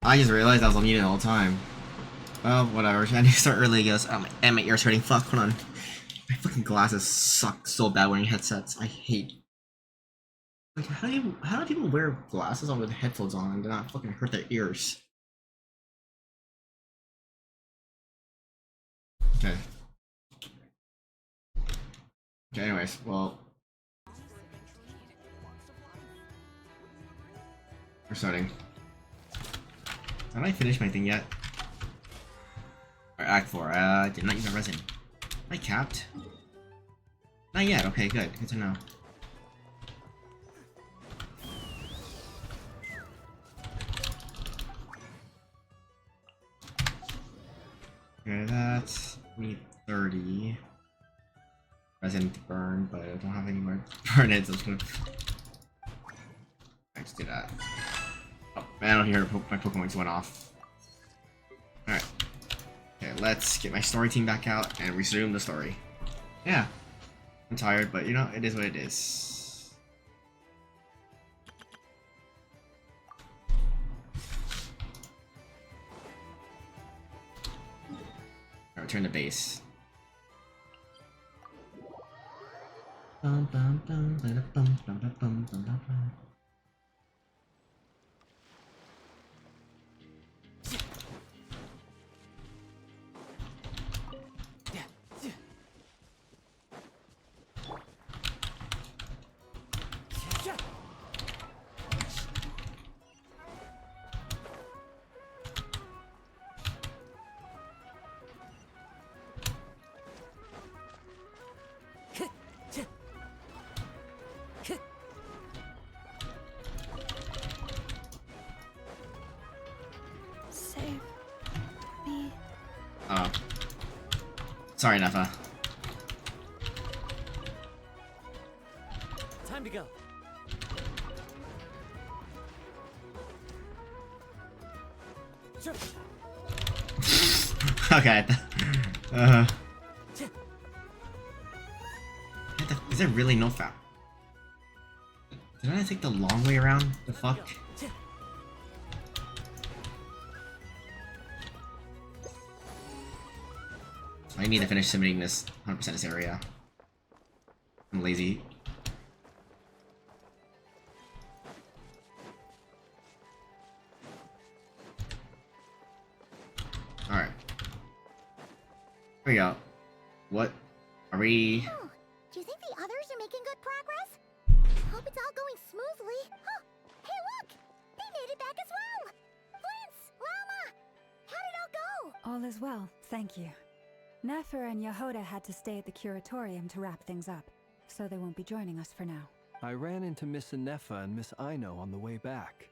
I just realized I was on mute all the time. Well, whatever. I need to start early, I guess. And my ears hurting. Fuck, hold on. My fucking glasses suck so bad wearing headsets. I hate. Like, how do people wear glasses on with headphones on and not fucking hurt their ears? Okay. Okay, anyways, well. We're starting. Haven't I finished my thing yet? Or Act 4, did not use a resin. Am I capped? Not yet, okay, good. Good to know. Okay, that's me 30. Resin to burn, but I don't have any more to burn it, so I'm just gonna... Let's do that. Oh, man, I don't hear my Pokemon just went off. Alright. Okay, let's get my story team back out and resume the story. Yeah. I'm tired, but you know, it is what it is. Alright, return to base. Bum, bum, bum, bum, bum, bum, bum, bum, bum, bum. Save me. Oh. Sorry, Nefa. Time to go. Sure. Okay. Is there really no foul? Did I take the long way around? The fuck? I need to finish submitting this 100% this area. I'm lazy. Alright. Here we go. What? Are we... Oh, do you think the others are making good progress? Hope it's all going smoothly. Oh, hey look! They made it back as well! Flintz! Llama! How'd it all go? All is well, thank you. Nefer and Yehoda had to stay at the curatorium to wrap things up, so they won't be joining us for now. I ran into Miss Anefa and Miss Aino on the way back.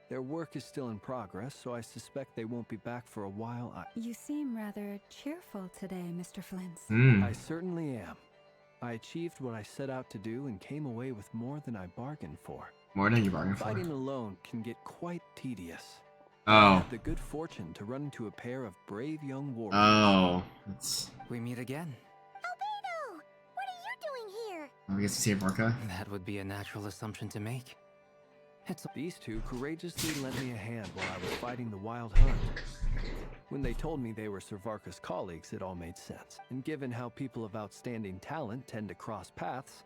Their work is still in progress, so I suspect they won't be back for a while. You seem rather cheerful today, Mr. Flintz. I certainly am. I achieved what I set out to do and came away with more than I bargained for. More than you bargained for? Fighting alone can get quite tedious. I Oh. had the good fortune to run into a pair of brave young warriors. Oh. That's... We meet again. Albedo! What are you doing here? I guess to save Vorka. That would be a natural assumption to make. These two courageously lent me a hand while I was fighting the Wild Hunt. When they told me they were Servarka's colleagues, it all made sense. And given how people of outstanding talent tend to cross paths,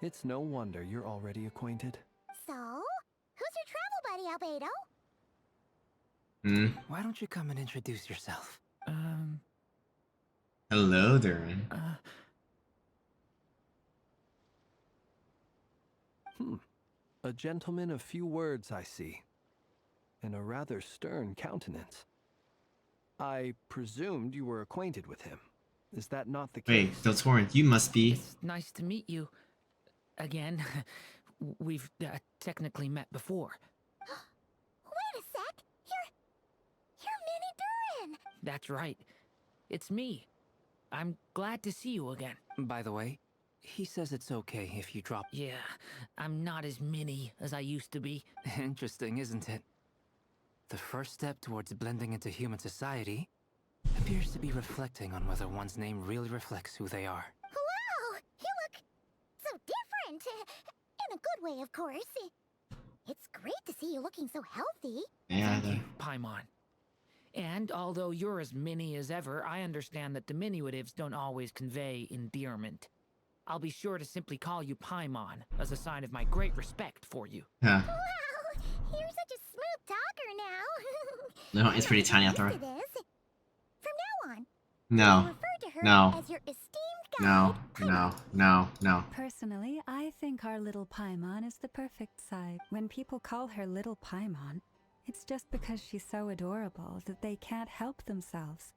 it's no wonder you're already acquainted. So, who's your travel buddy, Albedo? Why don't you come and introduce yourself? Hello, Durin. A gentleman of few words, I see. And a rather stern countenance. I presumed you were acquainted with him. Is that not the case? Wait, Dotoran, you must be... It's nice to meet you. Again. We've technically met before. Wait a sec! You're Minnie Durin! That's right. It's me. I'm glad to see you again. By the way, he says it's okay if you drop. Yeah, I'm not as mini as I used to be. Interesting, isn't it? The first step towards blending into human society appears to be reflecting on whether one's name really reflects who they are. Wow! You look so different! In a good way, of course. It's great to see you looking so healthy. Yeah. Thank you, Paimon. And although you're as mini as ever, I understand that diminutives don't always convey endearment. I'll be sure to simply call you Paimon as a sign of my great respect for you. Yeah. Wow, you're such a smooth talker now. No, it's pretty tiny I'm out there. used to this. From now on, No. I'll refer to her No. as your esteemed No. guide, No. No. No. Personally, I think our little Paimon is the perfect size. When people call her little Paimon, it's just because she's so adorable that they can't help themselves.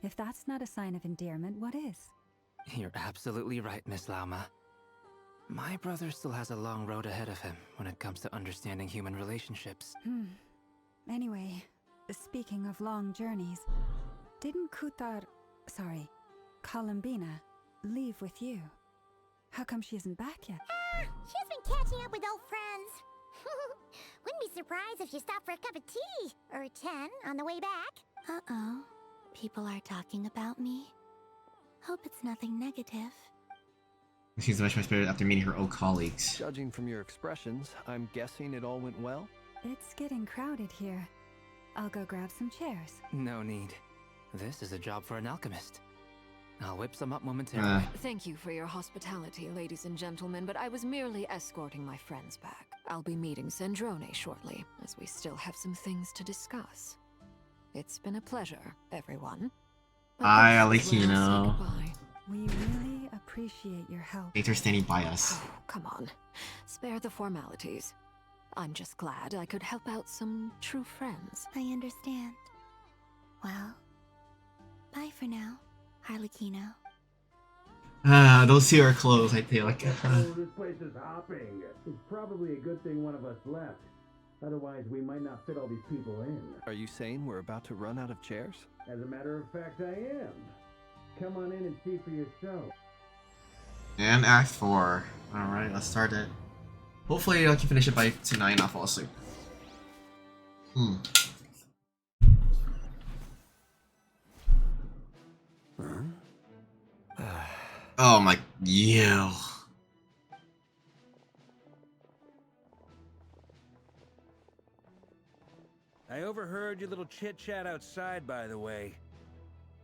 If that's not a sign of endearment, what is? You're absolutely right, Miss Lauma. My brother still has a long road ahead of him when it comes to understanding human relationships. Anyway, speaking of long journeys, didn't Columbina, leave with you? How come she isn't back yet? She's been catching up with old friends. Wouldn't be surprised if she stopped for a cup of tea or 10 on the way back. Uh-oh. People are talking about me. Hope it's nothing negative. She's much more spirit after meeting her old colleagues. Judging from your expressions, I'm guessing it all went well? It's getting crowded here. I'll go grab some chairs. No need. This is a job for an alchemist. I'll whip some up momentarily. Thank you for your hospitality, ladies and gentlemen, but I was merely escorting my friends back. I'll be meeting Sandrone shortly, as we still have some things to discuss. It's been a pleasure, everyone. But Bye, this is where I'll say Alikino. goodbye. We really appreciate your help. Thanks for standing by us. Oh, come on. Spare the formalities. I'm just glad I could help out some true friends. I understand. Well, bye for now, Harlequino. Those two are close, I feel like. Oh, this place is hopping. It's probably a good thing one of us left. Otherwise, we might not fit all these people in. Are you saying we're about to run out of chairs? As a matter of fact, I am. Come on in and see for yourself. And Act 4. Alright, let's start it. Hopefully I can finish it by tonight and not fall asleep. Oh my... you. I overheard your little chit-chat outside, by the way.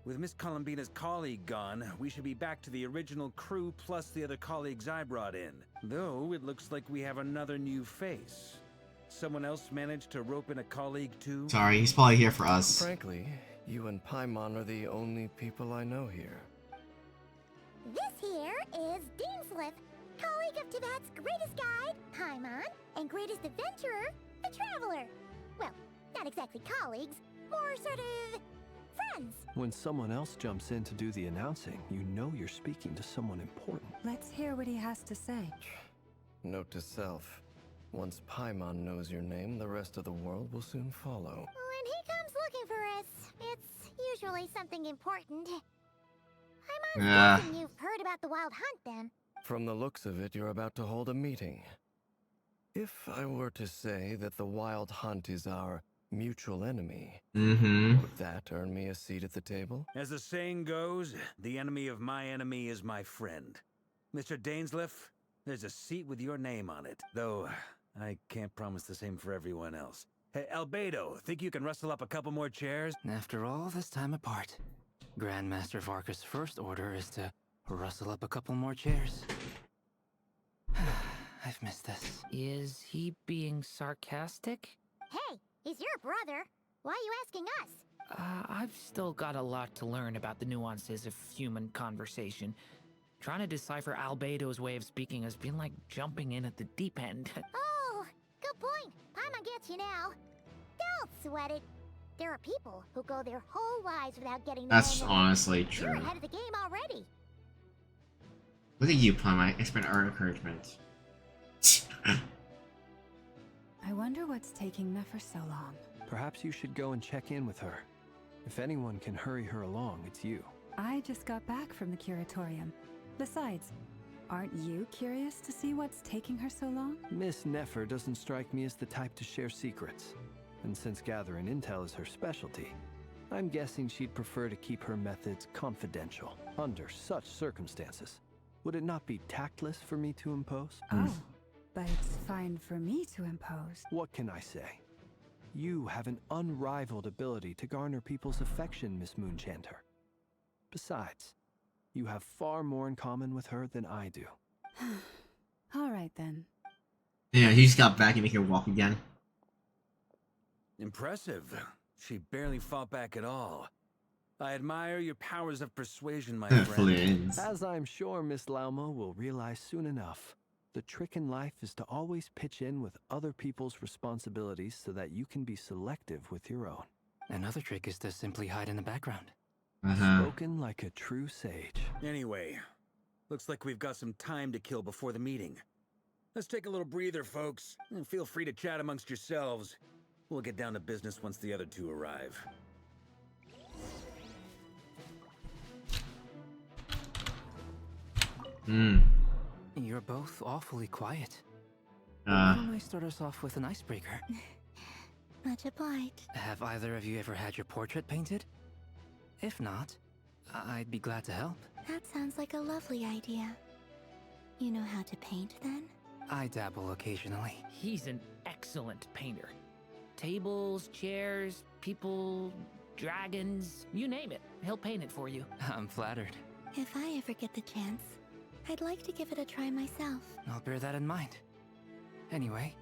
With Miss Columbina's colleague gone, we should be back to the original crew plus the other colleagues I brought in. Though, it looks like we have another new face. Someone else managed to rope in a colleague too? Sorry, he's probably here for us. Frankly, you and Paimon are the only people I know here. This here is Deansliff, colleague of Tibet's greatest guide, Paimon, and greatest adventurer, the Traveler. Well, not exactly colleagues, more sort of friends. When someone else jumps in to do the announcing, you know you're speaking to someone important. Let's hear what he has to say. Note to self. Once Paimon knows your name, the rest of the world will soon follow. When he comes looking for us, it's usually something important. I'm guessing you've heard about the Wild Hunt then. From the looks of it, you're about to hold a meeting. If I were to say that the Wild Hunt is our mutual enemy, would that earn me a seat at the table? As the saying goes, the enemy of my enemy is my friend. Mr. Dainsliff, there's a seat with your name on it, though I can't promise the same for everyone else. Hey, Albedo, think you can rustle up a couple more chairs? After all this time apart, Grandmaster Varka's first order is to rustle up a couple more chairs. I've missed this. Is he being sarcastic? Hey, he's your brother. Why are you asking us? I've still got a lot to learn about the nuances of human conversation. Trying to decipher Albedo's way of speaking has been like jumping in at the deep end. Oh, good point. Paimon gets you now. Don't sweat it. There are people who go their whole lives without getting the That's hang of it. honestly You're true. ahead of the game already. Look at you, Plum. I expect our encouragement. I wonder what's taking Nefer so long. Perhaps you should go and check in with her. If anyone can hurry her along, it's you. I just got back from the curatorium. Besides, aren't you curious to see what's taking her so long? Miss Nefer doesn't strike me as the type to share secrets. And since gathering intel is her specialty, I'm guessing she'd prefer to keep her methods confidential. Under such circumstances, would it not be tactless for me to impose? Oh, but it's fine for me to impose. What can I say? You have an unrivaled ability to garner people's affection, Miss Moonchanter. Besides, you have far more in common with her than I do. All right then. Yeah, he just got back and make her walk again. Impressive. She barely fought back at all. I admire your powers of persuasion, my friend. Flins. As I'm sure Miss Lauma will realize soon enough, the trick in life is to always pitch in with other people's responsibilities so that you can be selective with your own. Another trick is to simply hide in the background. Spoken like a true sage. Anyway, looks like we've got some time to kill before the meeting. Let's take a little breather, folks, and feel free to chat amongst yourselves. We'll get down to business once the other two arrive. You're both awfully quiet. Uh. Why don't I start us off with an icebreaker? Much obliged. Have either of you ever had your portrait painted? If not, I'd be glad to help. That sounds like a lovely idea. You know how to paint, then? I dabble occasionally. He's an excellent painter. Tables, chairs, people, dragons, you name it. He'll paint it for you. I'm flattered. If I ever get the chance, I'd like to give it a try myself. I'll bear that in mind. Anyway,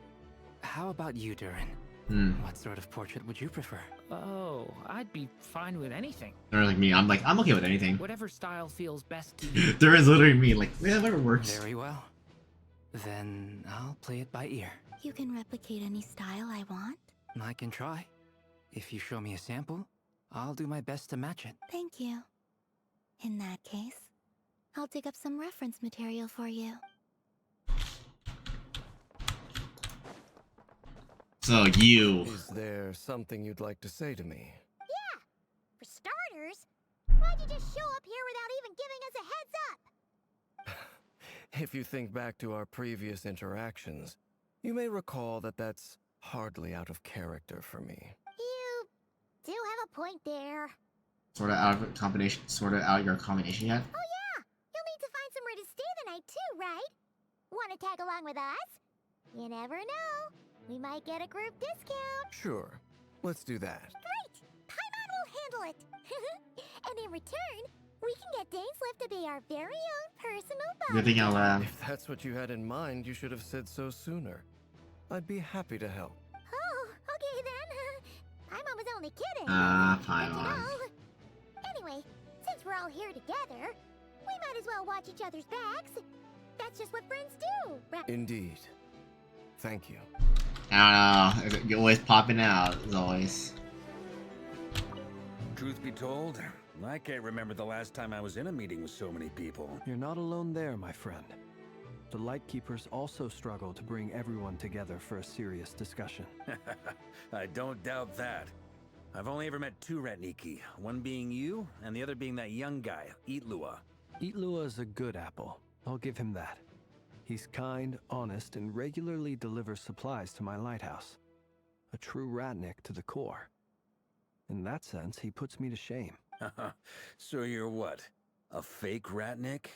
how about you, Durin? What sort of portrait would you prefer? Oh, I'd be fine with anything. They're like me. I'm okay with anything. Whatever style feels best to you. There is literally me. Like, yeah, whatever works. Very well. Then I'll play it by ear. You can replicate any style I want? I can try. If you show me a sample, I'll do my best to match it. Thank you. In that case, I'll dig up some reference material for you. So you. Is there something you'd like to say to me? Yeah! For starters, why'd you just show up here without even giving us a heads up? If you think back to our previous interactions, you may recall that that's hardly out of character for me. You do have a point there. Sort of out of combination. Sort of out your combination yet? Oh yeah! You'll need to find somewhere to stay the night too, right? Wanna tag along with us? You never know. We might get a group discount. Sure. Let's do that. Great! Paimon will handle it. And in return, we can get Dainslift to be our very own personal Good thing I'll If that's what you had in mind, you should have said so sooner. I'd be happy to help. Oh, okay then. Paimon was only kidding. Paimon. Anyway, since we're all here together, we might as well watch each other's backs. That's just what friends do, right? Indeed. Thank you. I don't know. You're always popping out, as always. Truth be told, I can't remember the last time I was in a meeting with so many people. You're not alone there, my friend. The Lightkeepers also struggle to bring everyone together for a serious discussion. I don't doubt that. I've only ever met two Ratniki, one being you, and the other being that young guy, Itlua. Itlua is a good apple. I'll give him that. He's kind, honest, and regularly delivers supplies to my lighthouse. A true Ratnik to the core. In that sense, he puts me to shame. So you're what? A fake Ratnik?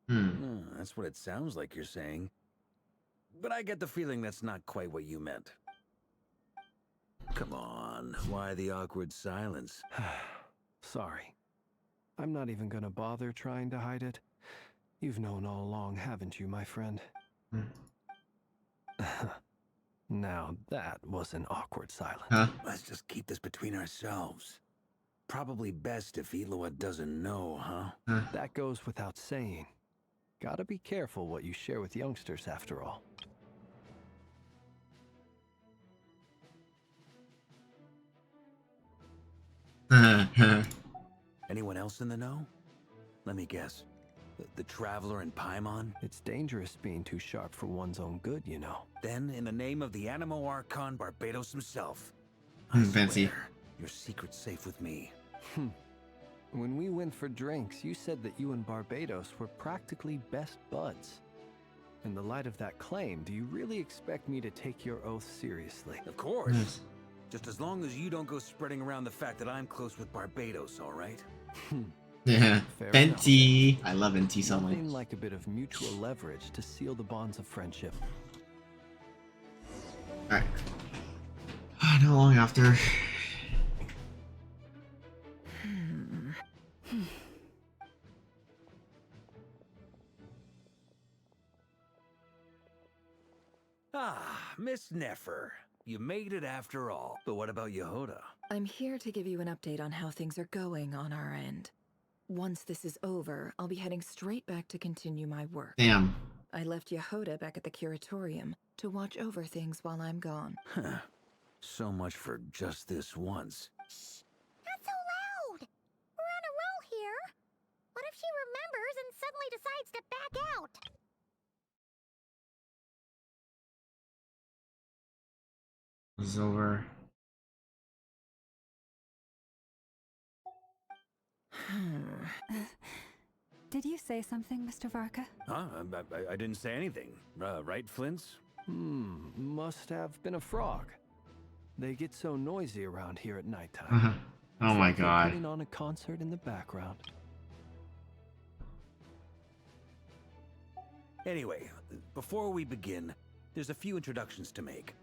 That's what it sounds like you're saying. But I get the feeling that's not quite what you meant. Come on, why the awkward silence? Sorry. I'm not even gonna bother trying to hide it. You've known all along, haven't you, my friend? Now that was an awkward silence. Let's just keep this between ourselves. Probably best if Itlua doesn't know, huh? That goes without saying. Gotta be careful what you share with youngsters, after all. Anyone else in the know? Let me guess. The Traveler and Paimon? It's dangerous being too sharp for one's own good, you know. Then, in the name of the Animo Archon Barbatos himself, Fancy. swear, your secret's safe with me. When we went for drinks, you said that you and Barbatos were practically best buds. In the light of that claim, do you really expect me to take your oath seriously? Of course. Just as long as you don't go spreading around the fact that I'm close with Barbatos, all right? Yeah. Venti. I love Venti so much. Nothing like a bit of mutual leverage to seal the bonds of friendship. Alright. Not long after. Ah, Miss Nefer. You made it after all. But what about Yehoda? I'm here to give you an update on how things are going on our end. Once this is over, I'll be heading straight back to continue my work. Damn. I left Yehoda back at the Curatorium to watch over things while I'm gone. Huh. So much for just this once. Shh! Not so loud! We're on a roll here. What if she remembers and suddenly decides to back out? It's over. Did you say something, Mr. Varka? Huh? I didn't say anything. Right, Flints? Must have been a frog. They get so noisy around here at nighttime. Oh It's my like they're god. putting on a concert in the background. Anyway, before we begin, there's a few introductions to make.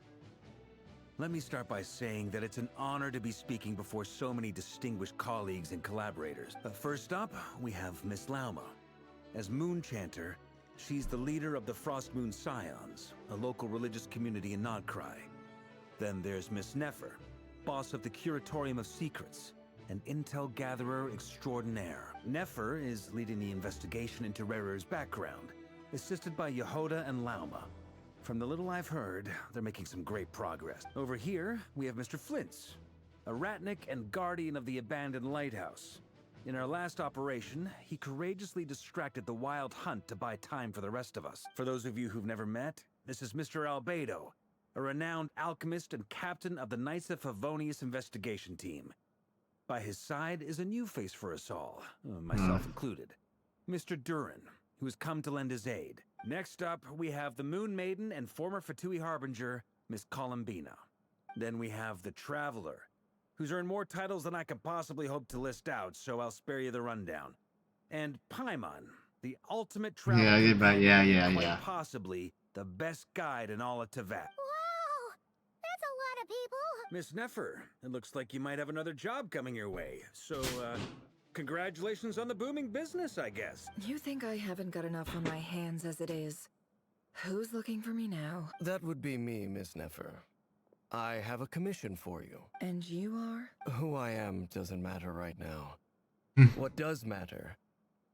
Let me start by saying that it's an honor to be speaking before so many distinguished colleagues and collaborators. First up, we have Miss Lauma. As Moon Chanter, she's the leader of the Frost Moon Scions, a local religious community in Nodcry. Then there's Miss Nefer, boss of the Curatorium of Secrets, an intel gatherer extraordinaire. Nefer is leading the investigation into Rarer's background, assisted by Yehoda and Lauma. From the little I've heard, they're making some great progress. Over here, we have Mr. Flintz, a Ratnik and guardian of the abandoned lighthouse. In our last operation, he courageously distracted the Wild Hunt to buy time for the rest of us. For those of you who've never met, this is Mr. Albedo, a renowned alchemist and captain of the Knights of Favonius investigation team. By his side is a new face for us all, myself included, Mr. Durin, who has come to lend his aid. Next up, we have the Moon Maiden and former Fatui Harbinger, Miss Columbina. Then we have the Traveler, who's earned more titles than I could possibly hope to list out, so I'll spare you the rundown. And Paimon, the ultimate travel companion, and quite possibly the best guide in all of Teyvat. Wow! That's a lot of people! Miss Nefer, it looks like you might have another job coming your way, so, congratulations on the booming business, I guess. You think I haven't got enough on my hands as it is? Who's looking for me now? That would be me, Miss Nefer. I have a commission for you. And you are? Who I am doesn't matter right now. What does matter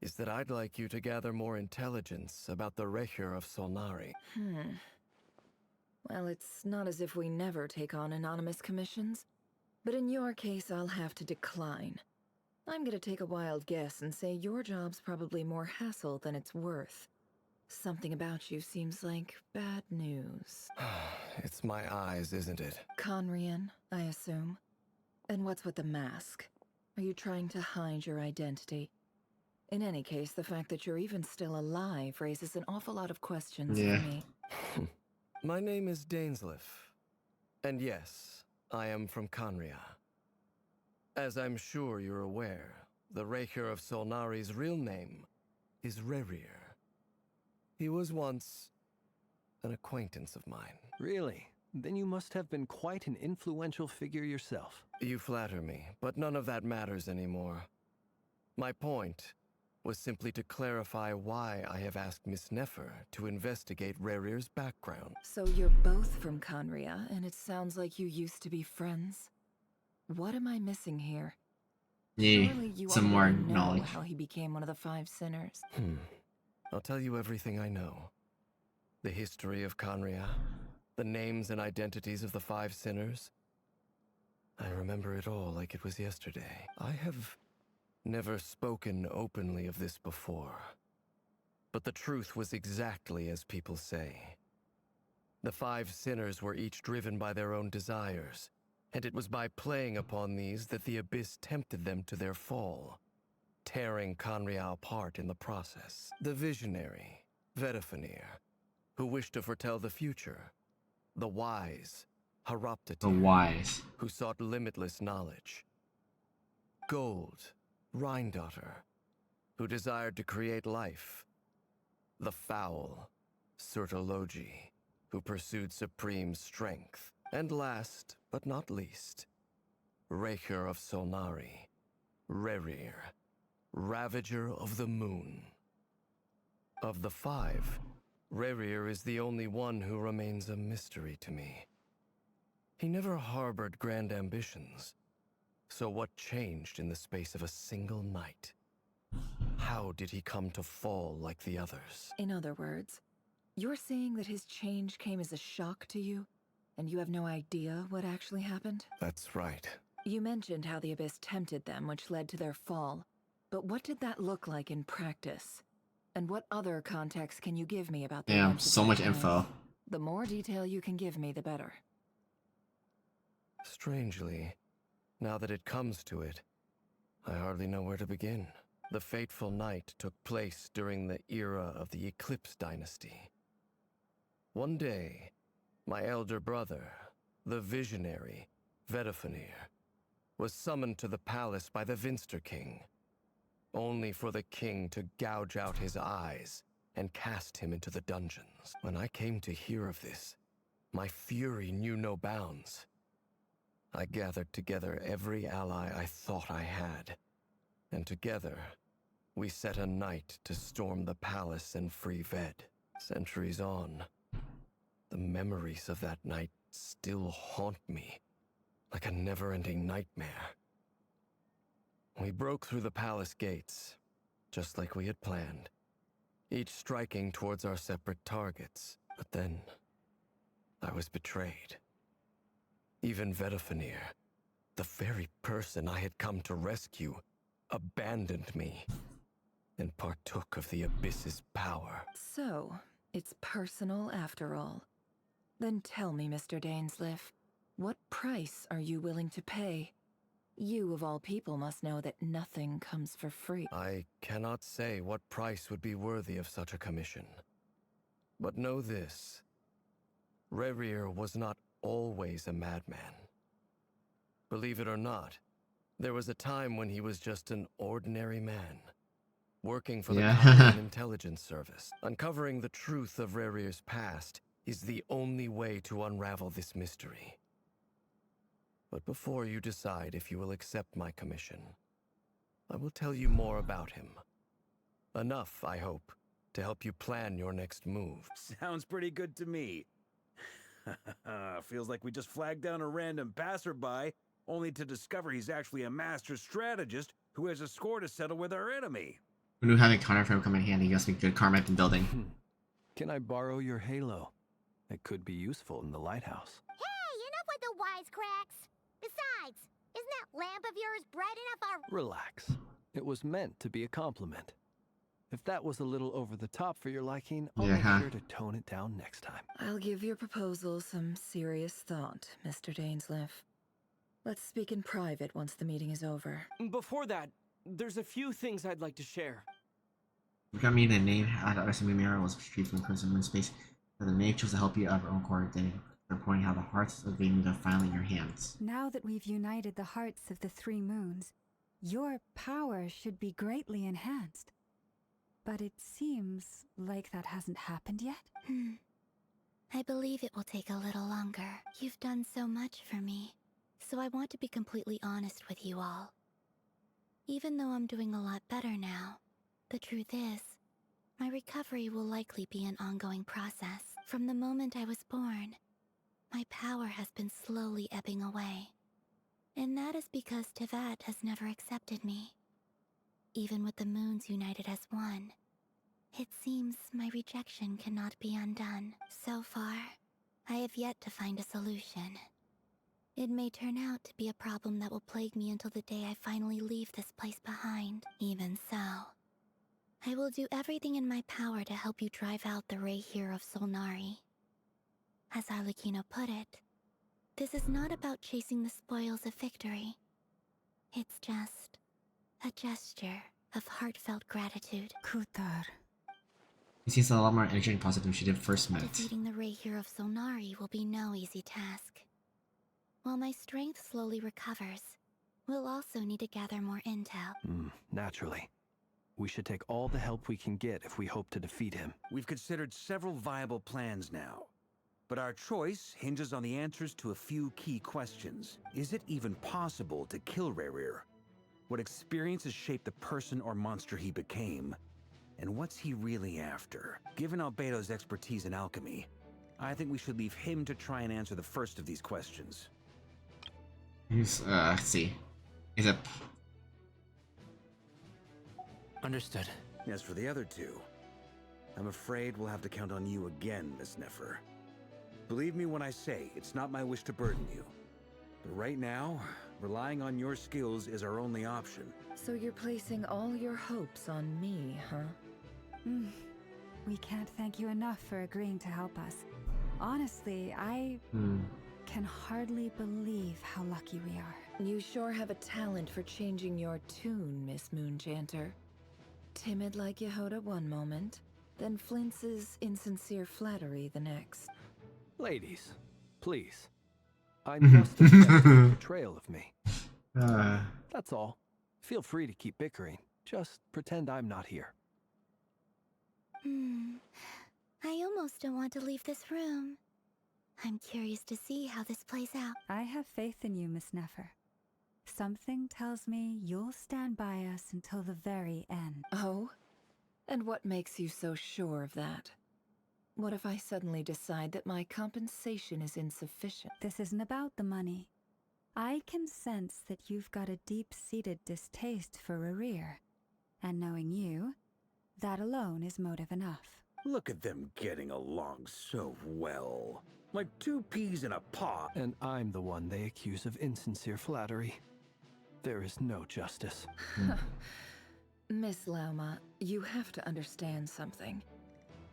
is that I'd like you to gather more intelligence about the Recher of Solnari. Well, it's not as if we never take on anonymous commissions. But in your case, I'll have to decline. I'm gonna take a wild guess and say your job's probably more hassle than it's worth. Something about you seems like bad news. It's my eyes, isn't it? Conrian, I assume. And what's with the mask? Are you trying to hide your identity? In any case, the fact that you're even still alive raises an awful lot of questions for me. My name is Dainsleif. And yes, I am from Conria. As I'm sure you're aware, the Recher of Solnari's real name is Rerir. He was once an acquaintance of mine. Really? Then you must have been quite an influential figure yourself. You flatter me, but none of that matters anymore. My point was simply to clarify why I have asked Miss Nefer to investigate Rerir's background. So you're both from Conria, and it sounds like you used to be friends? What am I missing here? Yeah, Surely you some more already know knowledge. how he became one of the 5 sinners. I'll tell you everything I know. The history of Conria, the names and identities of the 5 sinners. I remember it all like it was yesterday. I have never spoken openly of this before. But the truth was exactly as people say. The 5 sinners were each driven by their own desires, and it was by playing upon these that the Abyss tempted them to their fall, tearing Conria apart in the process. The visionary, Vedifenir, who wished to foretell the future. The wise, Haroptatir, The wise. who sought limitless knowledge. Gold, Rhindaughter, who desired to create life. The foul, Surtologi, who pursued supreme strength. And last, but not least, Raker of Solnari, Rerir, Ravager of the Moon. Of the five, Rerir is the only one who remains a mystery to me. He never harbored grand ambitions. So what changed in the space of a single night? How did he come to fall like the others? In other words, you're saying that his change came as a shock to you, and you have no idea what actually happened? That's right. You mentioned how the Abyss tempted them, which led to their fall. But what did that look like in practice? And what other context can you give me about the Damn, events of so that much time? info. The more detail you can give me, the better. Strangely, now that it comes to it, I hardly know where to begin. The fateful night took place during the era of the Eclipse Dynasty. One day, my elder brother, the visionary, Vedifenir, was summoned to the palace by the Vinster King, only for the king to gouge out his eyes and cast him into the dungeons. When I came to hear of this, my fury knew no bounds. I gathered together every ally I thought I had, and together, we set a night to storm the palace and free Ved. Centuries on, the memories of that night still haunt me, like a never-ending nightmare. We broke through the palace gates, just like we had planned, each striking towards our separate targets. But then, I was betrayed. Even Vedifenir, the very person I had come to rescue, abandoned me and partook of the Abyss's power. So, it's personal after all. Then tell me, Mr. Dainsleif, what price are you willing to pay? You, of all people, must know that nothing comes for free. I cannot say what price would be worthy of such a commission. But know this. Rerir was not always a madman. Believe it or not, there was a time when he was just an ordinary man, working for the Kharian Intelligence Service. Uncovering the truth of Rerir's past is the only way to unravel this mystery. But before you decide if you will accept my commission, I will tell you more about him. Enough, I hope, to help you plan your next move. Sounds pretty good to me. Feels like we just flagged down a random passerby, only to discover he's actually a master strategist who has a score to settle with our enemy. Who knew having Connor for him come in handy? You guys make good karma in building. Can I borrow your halo? It could be useful in the lighthouse. Hey, enough with the wisecracks! Besides, isn't that lamp of yours bright enough already? Relax. It was meant to be a compliment. If that was a little over the top for your liking, I'll make sure to tone it down next time. I'll give your proposal some serious thought, Mr. Dainsleif. Let's speak in private once the meeting is over. Before that, there's a few things I'd like to share. We got me the name at SMU Mirror was retrieved from Crimson Moon Space. The name chose to help you of her own accord, reporting how the hearts of Vayne are finally in your hands. Now that we've united the hearts of the three moons, your power should be greatly enhanced. But it seems like that hasn't happened yet. I believe it will take a little longer. You've done so much for me, so I want to be completely honest with you all. Even though I'm doing a lot better now, the truth is, my recovery will likely be an ongoing process. From the moment I was born, my power has been slowly ebbing away. And that is because Teyvat has never accepted me. Even with the moons united as one, it seems my rejection cannot be undone. So far, I have yet to find a solution. It may turn out to be a problem that will plague me until the day I finally leave this place behind. Even so, I will do everything in my power to help you drive out the Raher of Solnari. As Arlecchino put it, this is not about chasing the spoils of victory. It's just a gesture of heartfelt gratitude. Kutar. He seems a lot more energetic and positive than she did first met. Defeating the Raher of Solnari will be no easy task. While my strength slowly recovers, we'll also need to gather more intel. Naturally. We should take all the help we can get if we hope to defeat him. We've considered several viable plans now. But our choice hinges on the answers to a few key questions. Is it even possible to kill Rerir? What experiences shaped the person or monster he became? And what's he really after? Given Albedo's expertise in alchemy, I think we should leave him to try and answer the first of these questions. Let's see. Is it... Understood. As for the other two, I'm afraid we'll have to count on you again, Miss Nefer. Believe me when I say it's not my wish to burden you. But right now, relying on your skills is our only option. So you're placing all your hopes on me, huh? We can't thank you enough for agreeing to help us. Honestly, I can hardly believe how lucky we are. You sure have a talent for changing your tune, Miss Moonchanter. Timid like Yehoda one moment, then Flintz's insincere flattery the next. Ladies, please. I must have stepped in a betrayal of me. That's all. Feel free to keep bickering. Just pretend I'm not here. I almost don't want to leave this room. I'm curious to see how this plays out. I have faith in you, Miss Nefer. Something tells me you'll stand by us until the very end. Oh? And what makes you so sure of that? What if I suddenly decide that my compensation is insufficient? This isn't about the money. I can sense that you've got a deep-seated distaste for Rerir. And knowing you, that alone is motive enough. Look at them getting along so well. Like two peas in a pod. And I'm the one they accuse of insincere flattery. There is no justice. Miss Lauma, you have to understand something.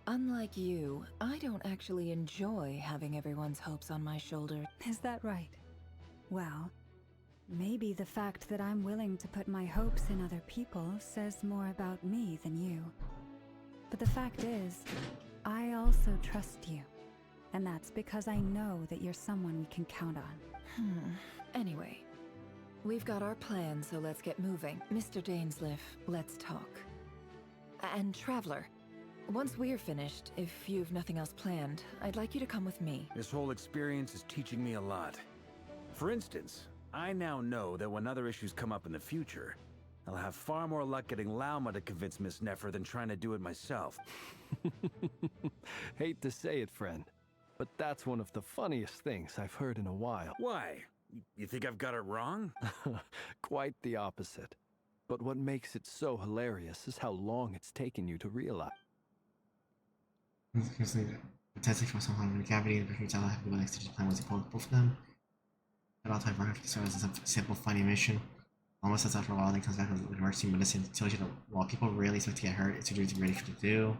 Unlike you, I don't actually enjoy having everyone's hopes on my shoulder. Is that right? Well, maybe the fact that I'm willing to put my hopes in other people says more about me than you. But the fact is, I also trust you. And that's because I know that you're someone we can count on. Anyway, we've got our plan, so let's get moving. Mr. Dainsliff, let's talk. And Traveler, once we're finished, if you've nothing else planned, I'd like you to come with me. This whole experience is teaching me a lot. For instance, I now know that when other issues come up in the future, I'll have far more luck getting Lauma to convince Miss Nefer than trying to do it myself. Hate to say it, friend, but that's one of the funniest things I've heard in a while. Why? You think I've got it wrong? Quite the opposite. But what makes it so hilarious is how long it's taken you to realize. The testing for someone in the cavity, the perfect tell the next stage plan was to both of them. At all time, Varnum starts as a simple, funny mission. Almost sets out for a while, then comes back with works team medicine. Tells you that while people really expect to get hurt, it's really ready for to do.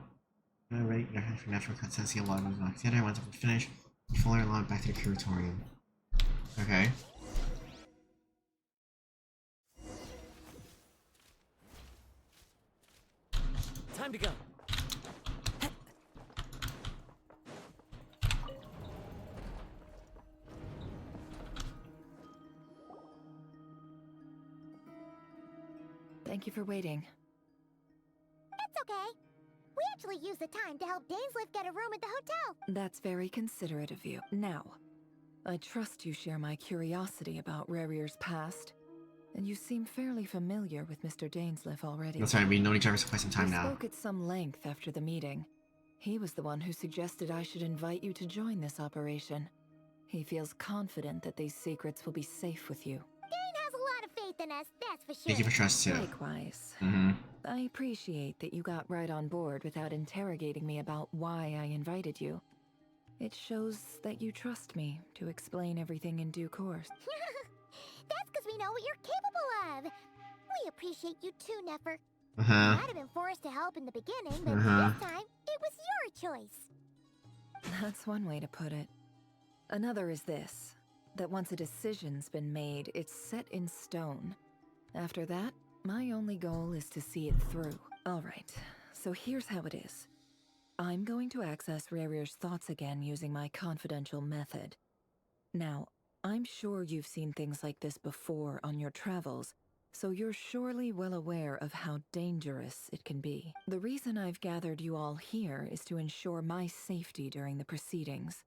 Right, your head for natural consistency, a lot of moves back together. Once up to finish, you follow along back to the curatorium. Okay. Time to go. Thank you for waiting. It's okay. We actually used the time to help Dainsliff get a room at the hotel. That's very considerate of you. Now, I trust you share my curiosity about Rerir's past, and you seem fairly familiar with Mr. Dainsliff already. That's right, we've known each other for quite some time We now. spoke at some length after the meeting. He was the one who suggested I should invite you to join this operation. He feels confident that these secrets will be safe with you. Dane has a lot of faith in us, that's for sure. Thank you for trust too. Likewise. I appreciate that you got right on board without interrogating me about why I invited you. It shows that you trust me to explain everything in due course. That's because we know what you're capable of. We appreciate you too, Nefer. Uh-huh. You might have been forced to help in the beginning, but this time, it was your choice. That's one way to put it. Another is this, that once a decision's been made, it's set in stone. After that, my only goal is to see it through. Alright, so here's how it is. I'm going to access Rerir's thoughts again using my confidential method. Now, I'm sure you've seen things like this before on your travels, so you're surely well aware of how dangerous it can be. The reason I've gathered you all here is to ensure my safety during the proceedings.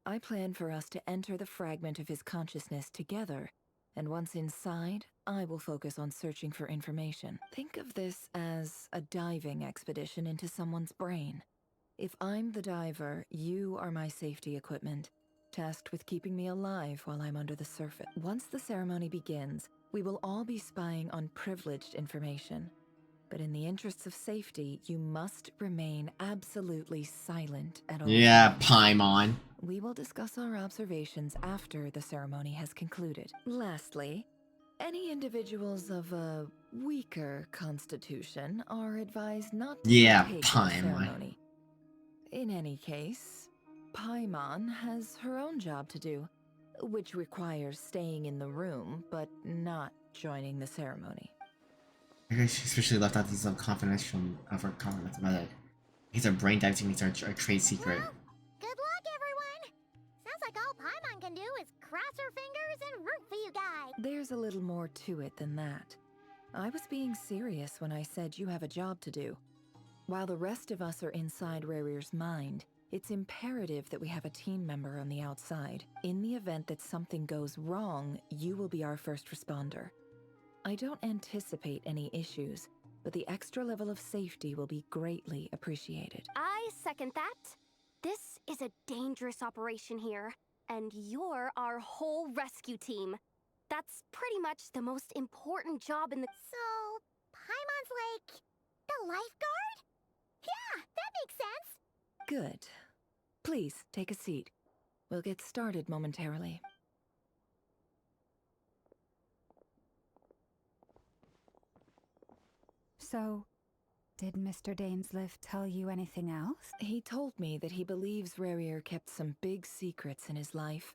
I plan for us to enter the fragment of his consciousness together, and once inside, I will focus on searching for information. Think of this as a diving expedition into someone's brain. If I'm the diver, you are my safety equipment, tasked with keeping me alive while I'm under the surface. Once the ceremony begins, we will all be spying on privileged information. But in the interests of safety, you must remain absolutely silent at all Yeah, times. Paimon. We will discuss our observations after the ceremony has concluded. Lastly, any individuals of a weaker constitution are advised not to Yeah, partake in the Paimon. ceremony. In any case, Paimon has her own job to do, which requires staying in the room but not joining the ceremony. I guess she especially left out these confidential of her comments about it. He's a brain dive techniques are a trade secret. Well, good luck, everyone! Sounds like all Paimon can do is cross her fingers and root for you guys. There's a little more to it than that. I was being serious when I said you have a job to do. While the rest of us are inside Rarir's mind, it's imperative that we have a team member on the outside. In the event that something goes wrong, you will be our first responder. I don't anticipate any issues, but the extra level of safety will be greatly appreciated. I second that. This is a dangerous operation here, and you're our whole rescue team. That's pretty much the most important job in the— So, Paimon's like the lifeguard? Yeah, that makes sense. Good. Please, take a seat. We'll get started momentarily. So, did Mr. Dainsliff tell you anything else? He told me that he believes Rarir kept some big secrets in his life.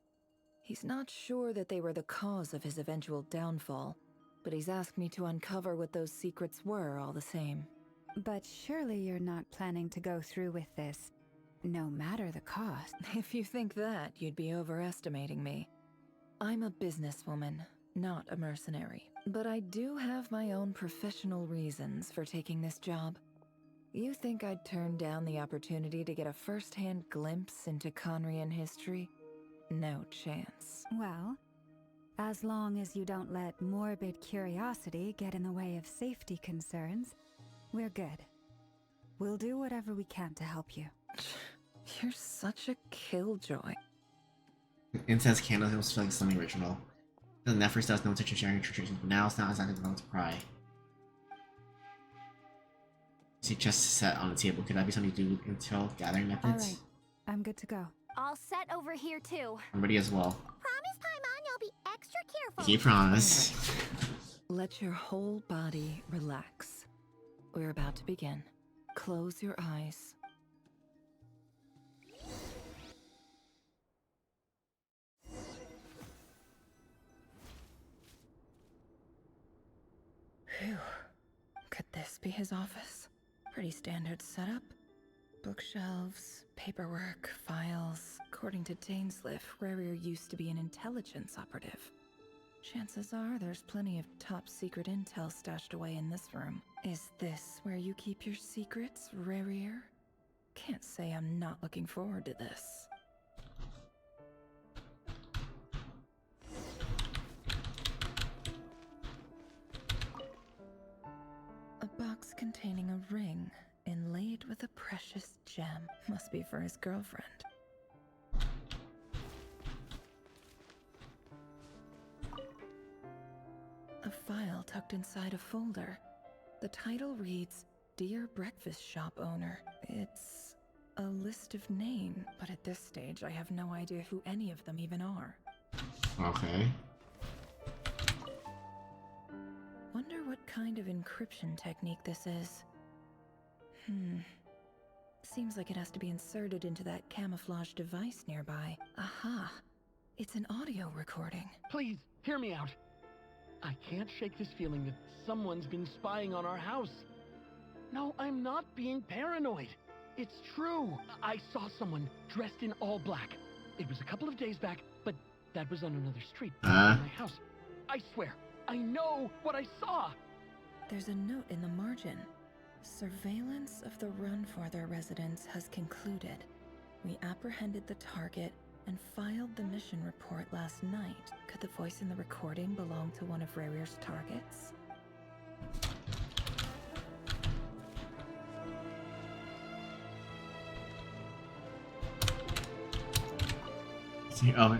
He's not sure that they were the cause of his eventual downfall, but he's asked me to uncover what those secrets were all the same. But surely you're not planning to go through with this, no matter the cost. If you think that, you'd be overestimating me. I'm a businesswoman, not a mercenary. But I do have my own professional reasons for taking this job. You think I'd turn down the opportunity to get a first-hand glimpse into Conrian history? No chance. Well, as long as you don't let morbid curiosity get in the way of safety concerns, we're good. We'll do whatever we can to help you. You're such a killjoy. Incense candles, it was like something original. The Nefris does no attention sharing traditions, but now it's not exactly the moment to cry. See, chest set on the table. Could that be something to do until gathering methods? Alright, I'm good to go. All set over here too. I'm ready as well. Promise, Paimon, you'll be extra careful. He promise. Let your whole body relax. We're about to begin. Close your eyes. Phew. Could this be his office? Pretty standard setup. Bookshelves, paperwork, files. According to Dainsliff, Rarir used to be an intelligence operative. Chances are there's plenty of top secret intel stashed away in this room. Is this where you keep your secrets, Rarir? Can't say I'm not looking forward to this. A box containing a ring inlaid with a precious gem. Must be for his girlfriend. A file tucked inside a folder. The title reads, Dear Breakfast Shop Owner. It's a list of names, but at this stage I have no idea who any of them even are. Okay. Wonder what kind of encryption technique this is. Seems like it has to be inserted into that camouflage device nearby. Aha! It's an audio recording. Please, hear me out. I can't shake this feeling that someone's been spying on our house. No, I'm not being paranoid. It's true. I saw someone dressed in all black. It was a couple of days back, but that was on another street. My house. I swear, I know what I saw. There's a note in the margin. Surveillance of the run for their residence has concluded. We apprehended the target and filed the mission report last night. Could the voice in the recording belong to one of Rerir's targets? Oh.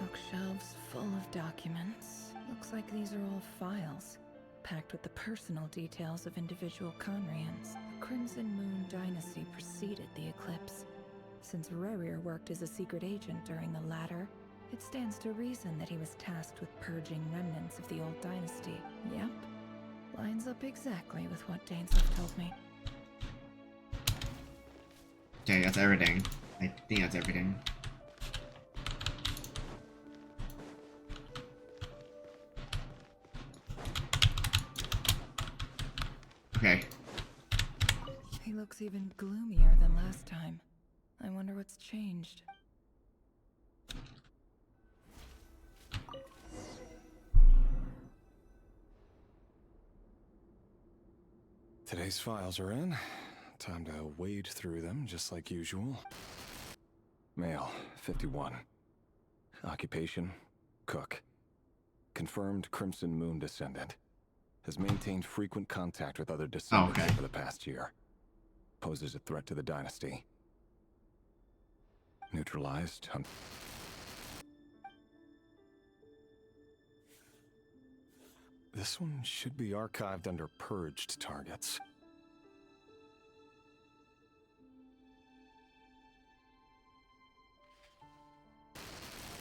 Bookshelves full of documents. Looks like these are all files, packed with the personal details of individual Conrians. The Crimson Moon dynasty preceded the eclipse. Since Rerir worked as a secret agent during the latter, it stands to reason that he was tasked with purging remnants of the old dynasty. Yep. Lines up exactly with what Dainsleif told me. Okay, that's everything. I think that's everything. Okay. He looks even gloomier than last time. I wonder what's changed. Today's files are in. Time to wade through them just like usual. Male, 51. Occupation, cook. Confirmed Crimson Moon descendant. Has maintained frequent contact with other descendants over the past year. Poses a threat to the dynasty. Neutralized. This one should be archived under purged targets.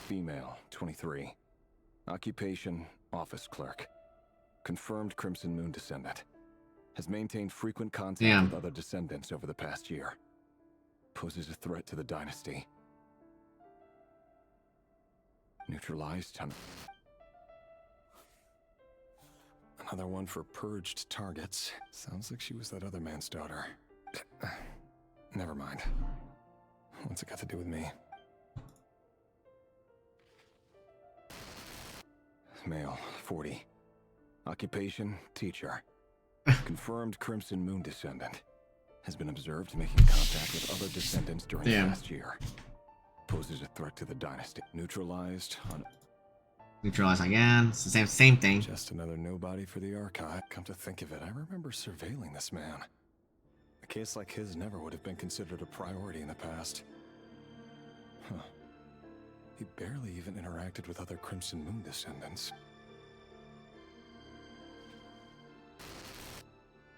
Female, 23. Occupation, office clerk. Confirmed Crimson Moon descendant. Has maintained frequent contact with other descendants over the past year. Poses a threat to the dynasty. Neutralized. Another one for purged targets. Sounds like she was that other man's daughter. Never mind. What's it got to do with me? Male, 40. Occupation, teacher. Confirmed Crimson Moon descendant. Has been observed making contact with other descendants during the past year. Poses a threat to the dynasty. Neutralized on... Neutralize again. It's the same thing. Just another nobody for the archive. Come to think of it, I remember surveilling this man. A case like his never would have been considered a priority in the past. Huh. He barely even interacted with other Crimson Moon descendants.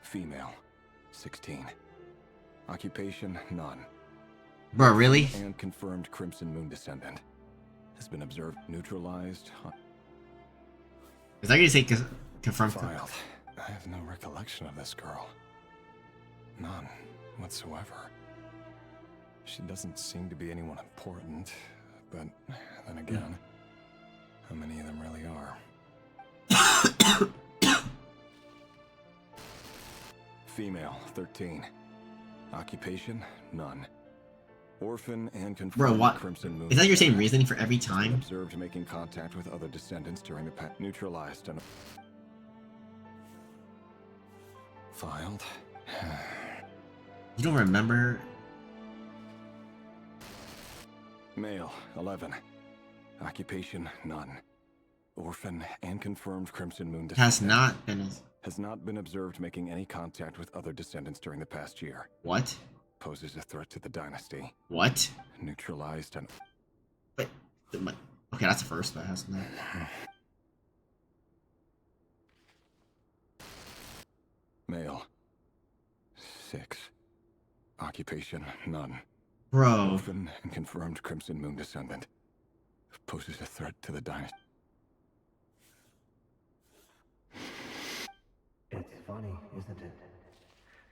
Female, 16. Occupation, none. Bro, really? And confirmed Crimson Moon descendant. Has been observed neutralized. Is that gonna say confirmed? Filed. I have no recollection of this girl. None whatsoever. She doesn't seem to be anyone important, but then again, how many of them really are? Female, 13. Occupation, none. Orphan and confirmed. Bro, what? Crimson Moon. Is that your same reasoning for every time? Observed making contact with other descendants during the past. Neutralized and filed. You don't remember? Male, 11. Occupation, none. Orphan and confirmed Crimson Moon descendant. Has not been observed making any contact with other descendants during the past year. What? Poses a threat to the dynasty. What? Neutralized and... Wait, okay, that's the first, but hasn't that? Male, 6. Occupation, none. Bro. Orphan and confirmed Crimson Moon descendant. Poses a threat to the dynasty. It's funny, isn't it?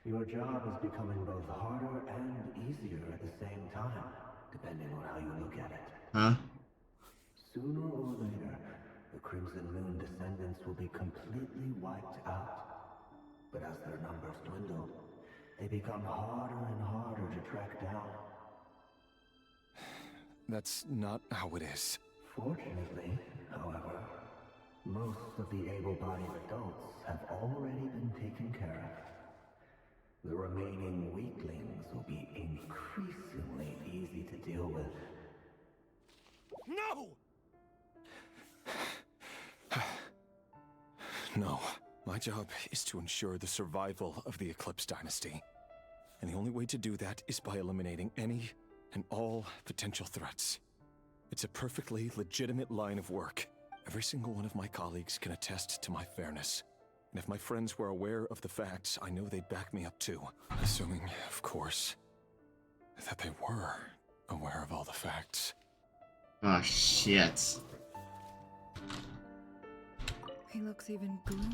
Your job is becoming both harder and easier at the same time, depending on how you look at it. Huh? Sooner or later, the Crimson Moon descendants will be completely wiped out. But as their numbers dwindle, they become harder and harder to track down. That's not how it is. Fortunately, however, most of the able-bodied adults have already been taken care of. The remaining weaklings will be increasingly easy to deal with. No! No. My job is to ensure the survival of the Eclipse Dynasty. And the only way to do that is by eliminating any and all potential threats. It's a perfectly legitimate line of work. Every single one of my colleagues can attest to my fairness. And if my friends were aware of the facts, I know they'd back me up too. Assuming, of course, that they were aware of all the facts. Oh, shit. He looks even gloomy.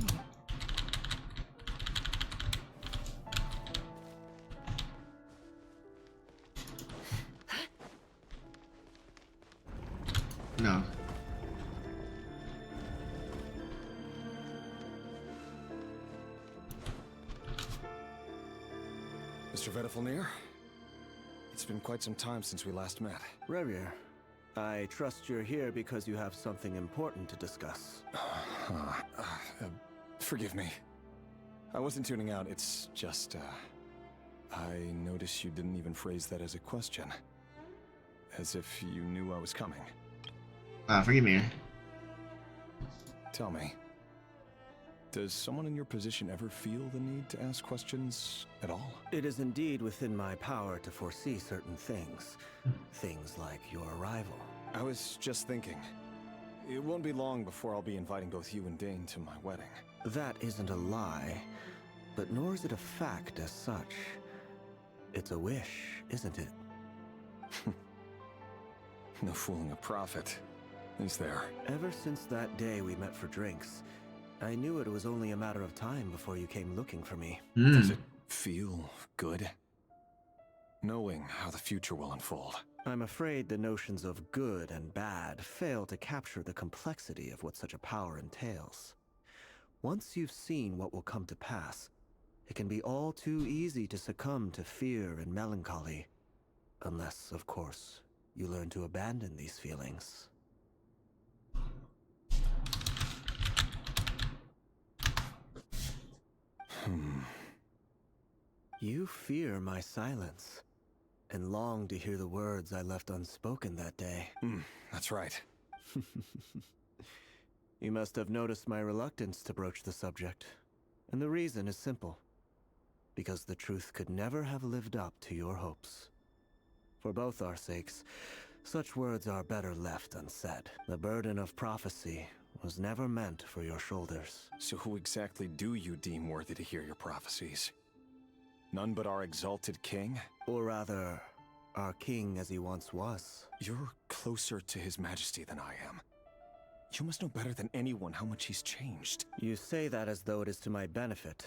No. Mr. Vedifalnir? It's been quite some time since we last met. Rerir, I trust you're here because you have something important to discuss. Forgive me. I wasn't tuning out, it's just, I noticed you didn't even phrase that as a question. As if you knew I was coming. Forgive me. Tell me, does someone in your position ever feel the need to ask questions at all? It is indeed within my power to foresee certain things. Things like your arrival. I was just thinking. It won't be long before I'll be inviting both you and Dane to my wedding. That isn't a lie, but nor is it a fact as such. It's a wish, isn't it? No fooling a prophet, is there? Ever since that day we met for drinks, I knew it was only a matter of time before you came looking for me. Does it feel good? Knowing how the future will unfold. I'm afraid the notions of good and bad fail to capture the complexity of what such a power entails. Once you've seen what will come to pass, it can be all too easy to succumb to fear and melancholy. Unless, of course, you learn to abandon these feelings. You fear my silence, and long to hear the words I left unspoken that day. That's right. You must have noticed my reluctance to broach the subject, and the reason is simple. Because the truth could never have lived up to your hopes. For both our sakes, such words are better left unsaid. The burden of prophecy was never meant for your shoulders. So who exactly do you deem worthy to hear your prophecies? None but our exalted king? Or rather, our king as he once was. You're closer to his majesty than I am. You must know better than anyone how much he's changed. You say that as though it is to my benefit.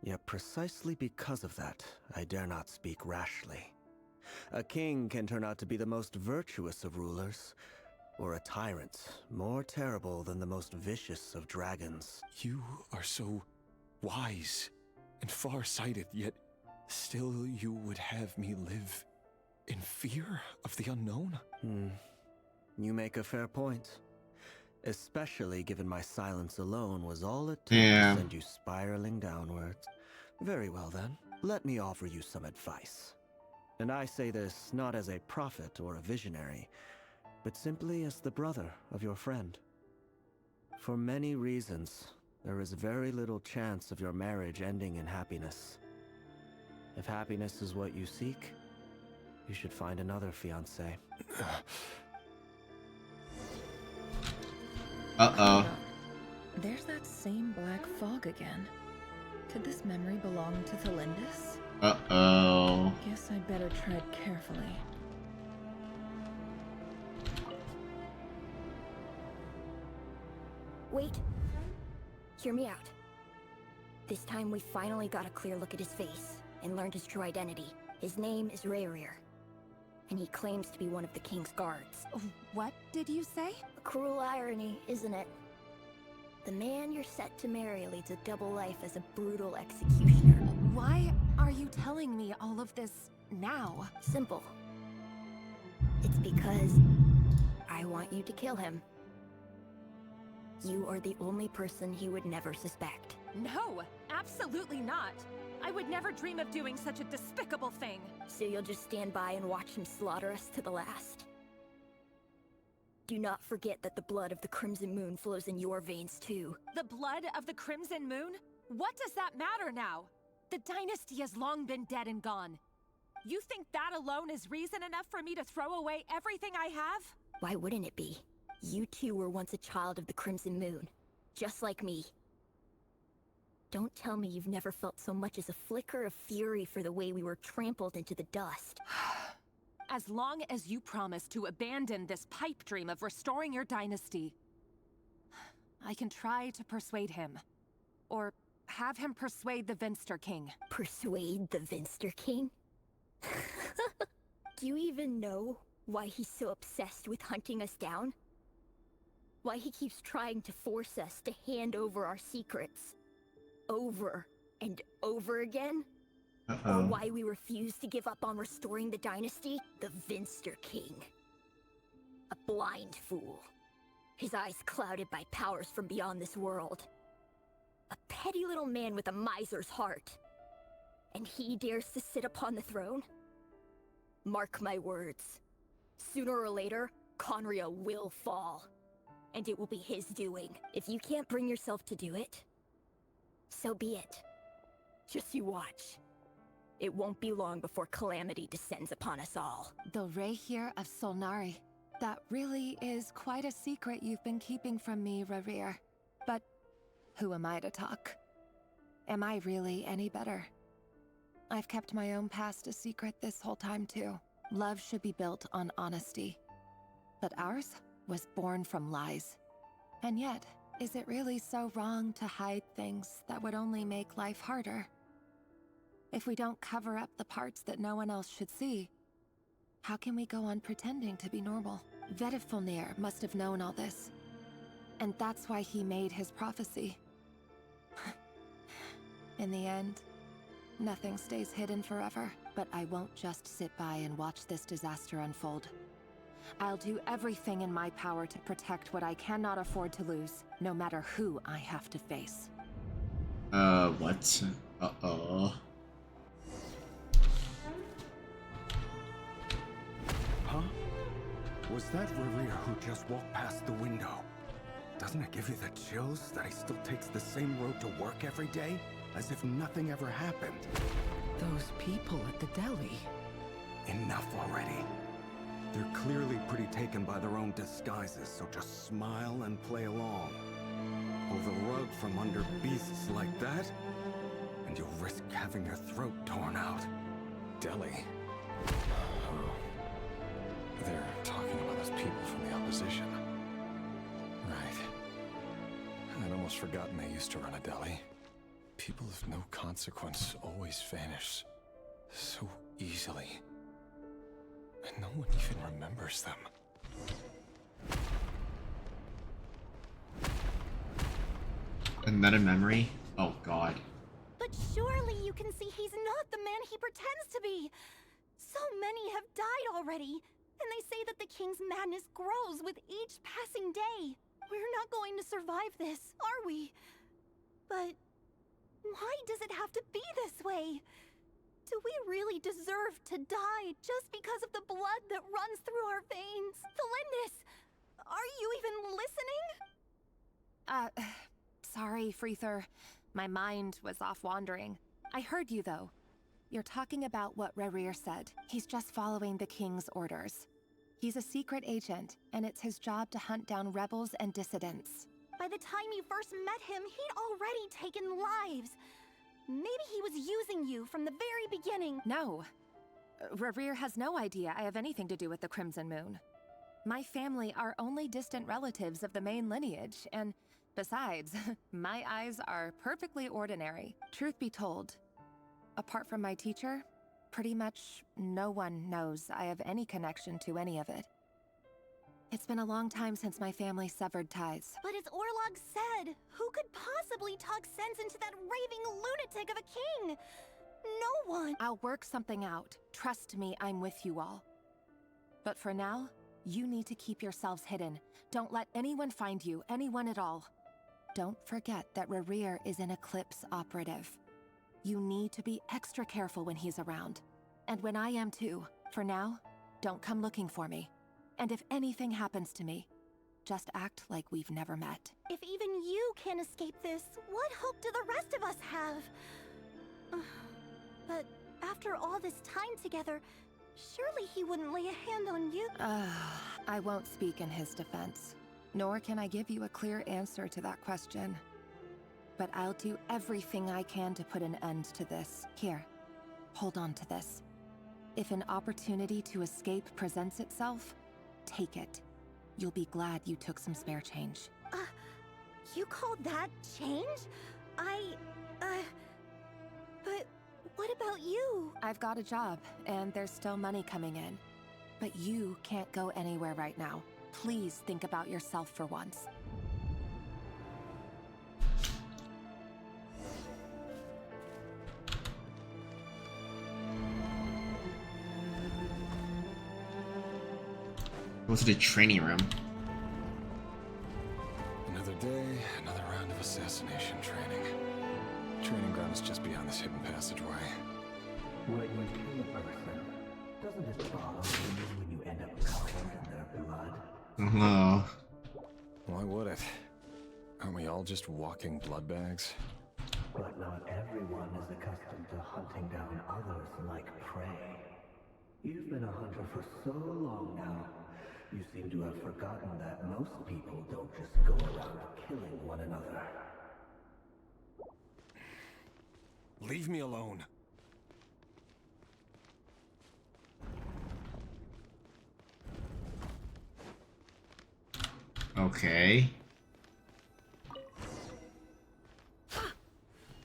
Yet precisely because of that, I dare not speak rashly. A king can turn out to be the most virtuous of rulers, or a tyrant more terrible than the most vicious of dragons. You are so wise and far-sighted, yet still you would have me live in fear of the unknown? You make a fair point. Especially given my silence alone was all it took Yeah. to send you spiraling downwards. Very well then, let me offer you some advice. And I say this not as a prophet or a visionary, but simply as the brother of your friend. For many reasons, there is very little chance of your marriage ending in happiness. If happiness is what you seek, you should find another fiancé. Uh-oh. There's that same black fog again. Could this memory belong to Thelindis? Uh-oh. Guess I'd better tread carefully. Wait. Hear me out. This time we finally got a clear look at his face and learned his true identity. His name is Rerir, and he claims to be one of the king's guards. What did you say? A cruel irony, isn't it? The man you're set to marry leads a double life as a brutal executioner. Why are you telling me all of this now? Simple. It's because I want you to kill him. You are the only person he would never suspect. No, absolutely not. I would never dream of doing such a despicable thing. So you'll just stand by and watch him slaughter us to the last? Do not forget that the blood of the Crimson Moon flows in your veins too. The blood of the Crimson Moon? What does that matter now? The dynasty has long been dead and gone. You think that alone is reason enough for me to throw away everything I have? Why wouldn't it be? You too were once a child of the Crimson Moon, just like me. Don't tell me you've never felt so much as a flicker of fury for the way we were trampled into the dust. As long as you promise to abandon this pipe dream of restoring your dynasty, I can try to persuade him. Or have him persuade the Vinster King. Persuade the Vinster King? Do you even know why he's so obsessed with hunting us down? Why he keeps trying to force us to hand over our secrets? Over and over again? Or why we refuse to give up on restoring the dynasty? The Vinster King. A blind fool. His eyes clouded by powers from beyond this world. A petty little man with a miser's heart. And he dares to sit upon the throne? Mark my words. Sooner or later, Khaenri'ah will fall. And it will be his doing. If you can't bring yourself to do it, so be it. Just you watch. It won't be long before calamity descends upon us all. The Rehir of Solnari. That really is quite a secret you've been keeping from me, Rerir. But who am I to talk? Am I really any better? I've kept my own past a secret this whole time too. Love should be built on honesty. But ours was born from lies. And yet, is it really so wrong to hide things that would only make life harder? If we don't cover up the parts that no one else should see, how can we go on pretending to be normal? Vedifulnir must have known all this. And that's why he made his prophecy. In the end, nothing stays hidden forever. But I won't just sit by and watch this disaster unfold. I'll do everything in my power to protect what I cannot afford to lose, no matter who I have to face. What? Uh-oh. Huh? Was that Rerir who just walked past the window? Doesn't it give you the chills that he still takes the same road to work every day? As if nothing ever happened. Those people at the deli. Enough already. They're clearly pretty taken by their own disguises, so just smile and play along. Pull the rug from under beasts like that, and you'll risk having your throat torn out. Deli? Oh. They're talking about those people from the opposition. Right. I'd almost forgotten they used to run a deli. People of no consequence always vanish so easily. And no one even remembers them. Another memory? Oh god. But surely you can see he's not the man he pretends to be. So many have died already, and they say that the king's madness grows with each passing day. We're not going to survive this, are we? But why does it have to be this way? Do we really deserve to die just because of the blood that runs through our veins? Felindis, are you even listening? Sorry, Freether. My mind was off wandering. I heard you, though. You're talking about what Rerir said. He's just following the king's orders. He's a secret agent, and it's his job to hunt down rebels and dissidents. By the time you first met him, he'd already taken lives. Maybe he was using you from the very beginning. No. Rerir has no idea I have anything to do with the Crimson Moon. My family are only distant relatives of the main lineage, and besides, my eyes are perfectly ordinary. Truth be told, apart from my teacher, pretty much no one knows I have any connection to any of it. It's been a long time since my family severed ties. But as Orlog said, who could possibly talk sense into that raving lunatic of a king? No one. I'll work something out. Trust me, I'm with you all. But for now, you need to keep yourselves hidden. Don't let anyone find you, anyone at all. Don't forget that Rerir is an Eclipse operative. You need to be extra careful when he's around. And when I am too. For now, don't come looking for me. And if anything happens to me, just act like we've never met. If even you can't escape this, what hope do the rest of us have? But after all this time together, surely he wouldn't lay a hand on you. I won't speak in his defense, nor can I give you a clear answer to that question. But I'll do everything I can to put an end to this. Here, hold on to this. If an opportunity to escape presents itself, take it. You'll be glad you took some spare change. You call that change? But what about you? I've got a job, and there's still money coming in. But you can't go anywhere right now. Please think about yourself for once. Go to the training room. Another day, another round of assassination training. Training ground is just beyond this hidden passageway. When you kill a person, doesn't it follow when you end up covered in their blood? No. Why would it? Aren't we all just walking blood bags? But not everyone is accustomed to hunting down others like prey. You've been a hunter for so long now, you seem to have forgotten that most people don't just go around killing one another. Leave me alone. Okay.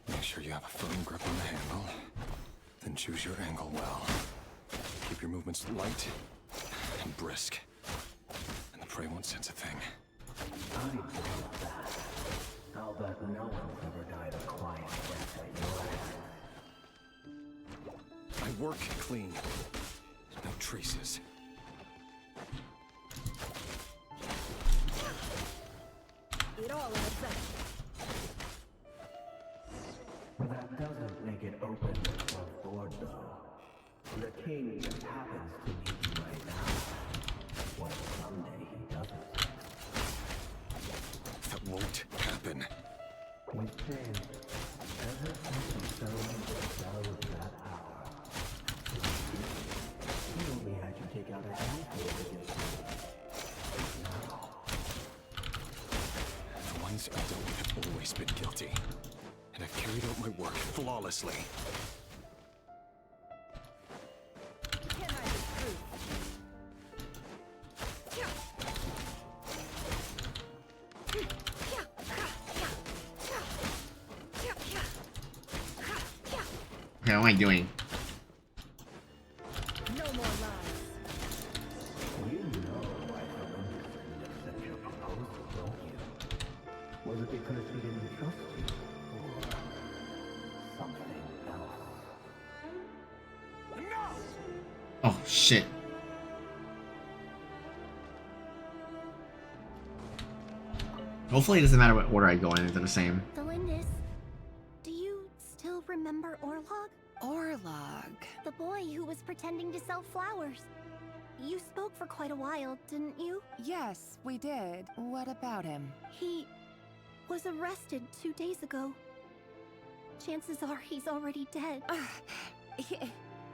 Make sure you have a firm grip on the handle. Then choose your angle well. Keep your movements light and brisk. And the prey won't sense a thing. I know that. I'll bet no one's ever died a quiet death at your hand. I work clean. No traces. It all adds up. That doesn't make it open above board, though. The king just happens to need you right now. What if someday he doesn't? That won't happen. We say, ever since you fell into the cell of that hour, he only had you take out a handful against you. Now, The ones I dealt with have always been guilty. And I've carried out my work flawlessly. Okay, what am I doing? No more lies. you know why Columbus didn't accept your proposal, don't you? Was it because he didn't trust you? Or something else? Oh shit. Hopefully it doesn't matter what order I go in, they're the same. Delindis, do you still remember Orlog? Orlog. The boy who was pretending to sell flowers. You spoke for quite a while, didn't you? Yes, we did. What about him? He was arrested 2 days ago. Chances are he's already dead.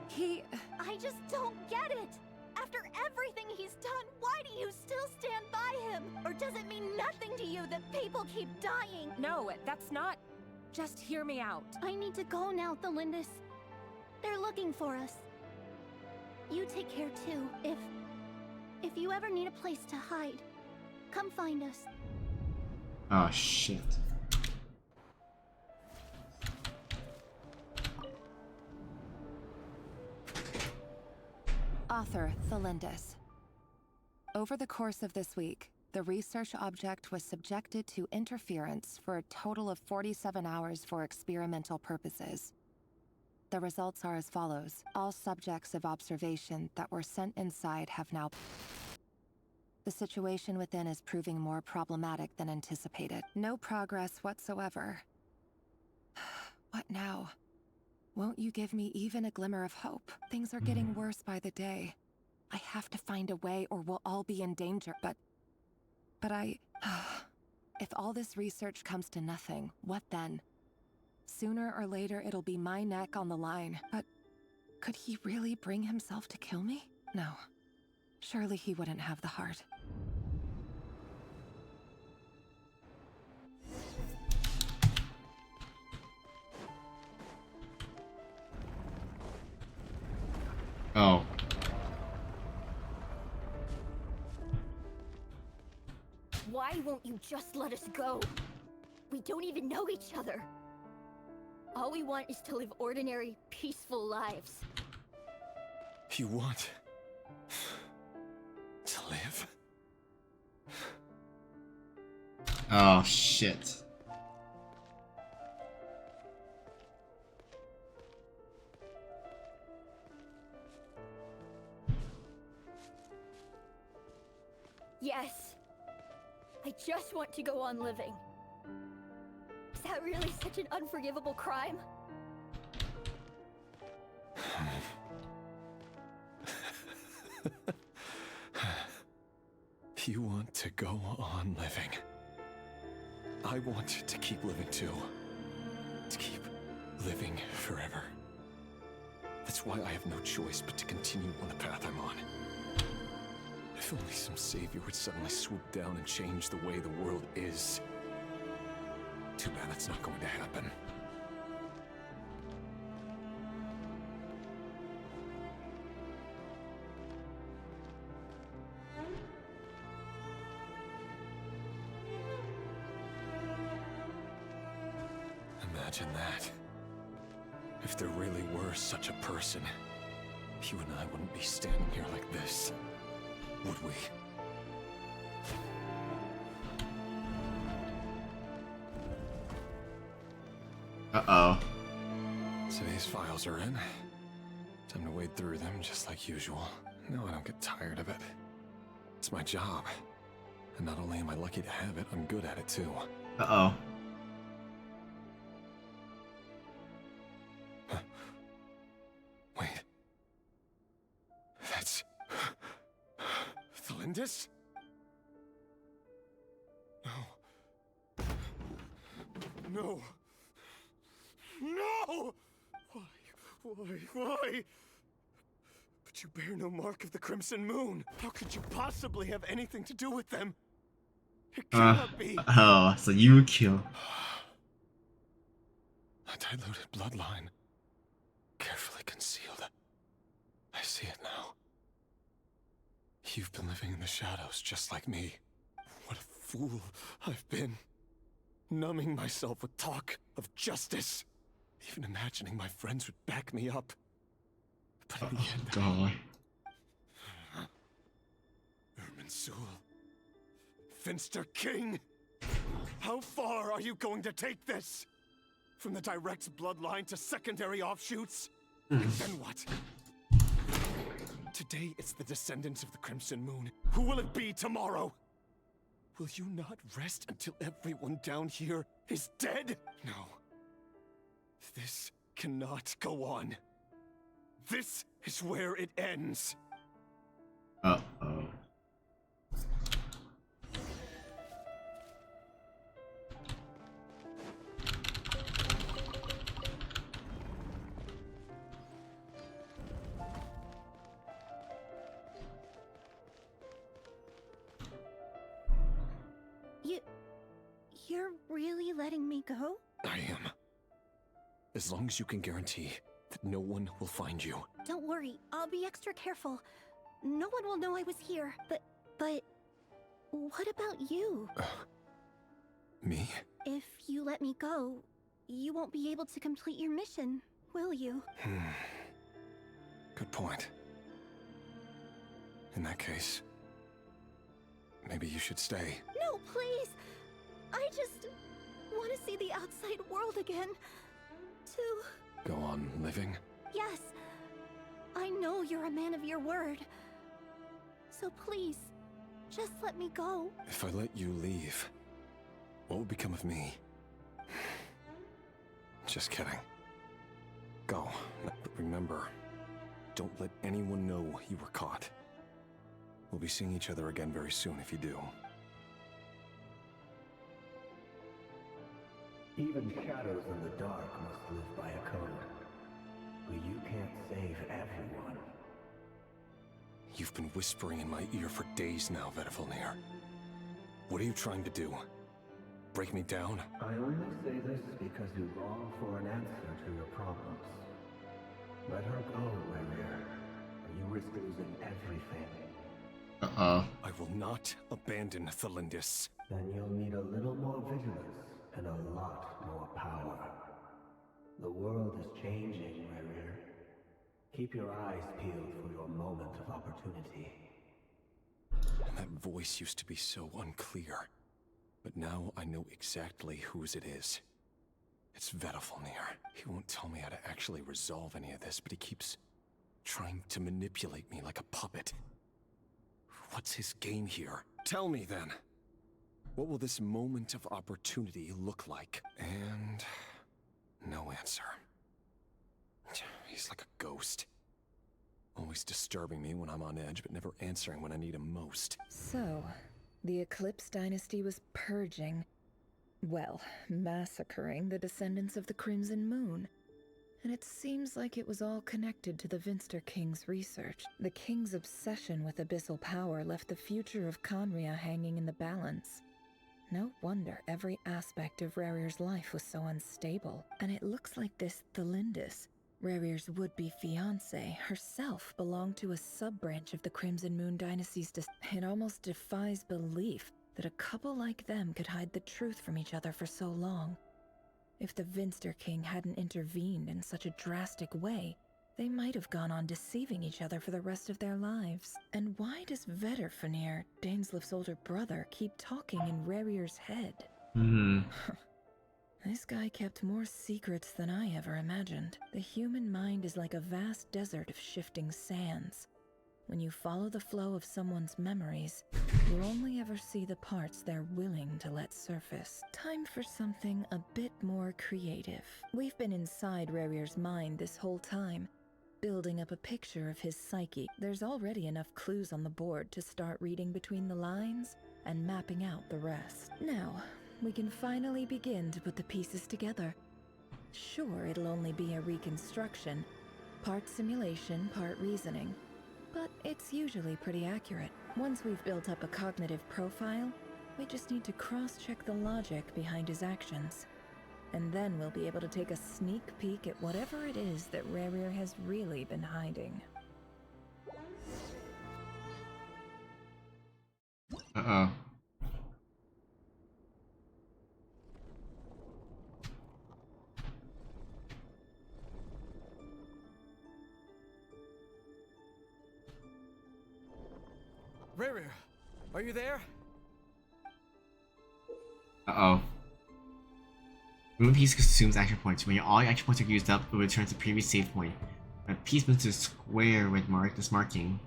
He... I just don't get it! After everything he's done, why do you still stand by him? Or does it mean nothing to you that people keep dying? No, that's not... Just hear me out. I need to go now, Thelindis. They're looking for us. You take care too. If you ever need a place to hide, come find us. Oh shit. Author Thelindis. Over the course of this week, the research object was subjected to interference for a total of 47 hours for experimental purposes. The results are as follows. All subjects of observation that were sent inside have now... The situation within is proving more problematic than anticipated. No progress whatsoever. What now? Won't you give me even a glimmer of hope? Things are getting worse by the day. I have to find a way or we'll all be in danger, but But if all this research comes to nothing, what then? Sooner or later, it'll be my neck on the line. But could he really bring himself to kill me? No. Surely he wouldn't have the heart. Oh. Why won't you just let us go? We don't even know each other. All we want is to live ordinary, peaceful lives. You want to live? Oh, shit. Yes. I just want to go on living. Is that really such an unforgivable crime? You want to go on living. I want to keep living too. To keep living forever. That's why I have no choice but to continue on the path I'm on. If only some savior would suddenly swoop down and change the way the world is. Too bad that's not going to happen. Imagine that. If there really were such a person, you and I wouldn't be standing here like this, would we? Uh-oh. So these files are in. Time to wade through them just like usual. No, I don't get tired of it. It's my job. And not only am I lucky to have it, I'm good at it too. Uh-oh. Wait. That's... Thalindis? No. No. No! Why? But you bear no mark of the Crimson Moon. How could you possibly have anything to do with them? It cannot be. Oh, so you kill. A diluted bloodline. Carefully concealed. I see it now. You've been living in the shadows just like me. What a fool I've been. Numbing myself with talk of justice. Even imagining my friends would back me up. But in the end... God. Irminsul. Finster King! How far are you going to take this? From the direct bloodline to secondary offshoots? And then what? Today it's the descendants of the Crimson Moon. Who will it be tomorrow? Will you not rest until everyone down here is dead? No. This cannot go on. This is where it ends. Uh-oh. You're really letting me go? I am. As long as you can guarantee that no one will find you. Don't worry, I'll be extra careful. No one will know I was here, but what about you? Me? If you let me go, you won't be able to complete your mission, will you? Good point. In that case, maybe you should stay. No, please! I just want to see the outside world again. To... Go on living? Yes. I know you're a man of your word. So please, just let me go. If I let you leave, what will become of me? Just kidding. Go. But remember, don't let anyone know you were caught. We'll be seeing each other again very soon if you do. Even shadows in the dark must live by a code. But you can't save everyone. You've been whispering in my ear for days now, Vedifalnir. What are you trying to do? Break me down? I only say this because you long for an answer to your problems. Let her go, Rerir, or you risk losing everything. I will not abandon Thelindis. Then you'll need a little more vigilance and a lot more power. The world is changing, Rerir. Keep your eyes peeled for your moment of opportunity. That voice used to be so unclear. But now I know exactly whose it is. It's Vedifalnir. He won't tell me how to actually resolve any of this, but he keeps trying to manipulate me like a puppet. What's his game here? Tell me then. What will this moment of opportunity look like? And no answer. He's like a ghost. Always disturbing me when I'm on edge, but never answering when I need him most. So, the Eclipse Dynasty was purging, well, massacring the descendants of the Crimson Moon. And it seems like it was all connected to the Vinster King's research. The King's obsession with abyssal power left the future of Khaenri'ah hanging in the balance. No wonder every aspect of Rerir's life was so unstable. And it looks like this Thelindis, Rerir's would-be fiancée, herself belonged to a sub-branch of the Crimson Moon Dynasty's It almost defies belief that a couple like them could hide the truth from each other for so long. If the Vinster King hadn't intervened in such a drastic way, they might have gone on deceiving each other for the rest of their lives. And why does Vedifalnir, Dainslif's older brother, keep talking in Rerir's head? This guy kept more secrets than I ever imagined. The human mind is like a vast desert of shifting sands. When you follow the flow of someone's memories, you only ever see the parts they're willing to let surface. Time for something a bit more creative. We've been inside Rerir's mind this whole time, building up a picture of his psyche. There's already enough clues on the board to start reading between the lines and mapping out the rest. Now, we can finally begin to put the pieces together. Sure, it'll only be a reconstruction, part simulation, part reasoning, but it's usually pretty accurate. Once we've built up a cognitive profile, we just need to cross-check the logic behind his actions. And then we'll be able to take a sneak peek at whatever it is that Rerir has really been hiding. Rerir, are you there? Remove piece consumes action points. When all your action points are used up, it will return to the previous save point. A piece moves to a square with this marking.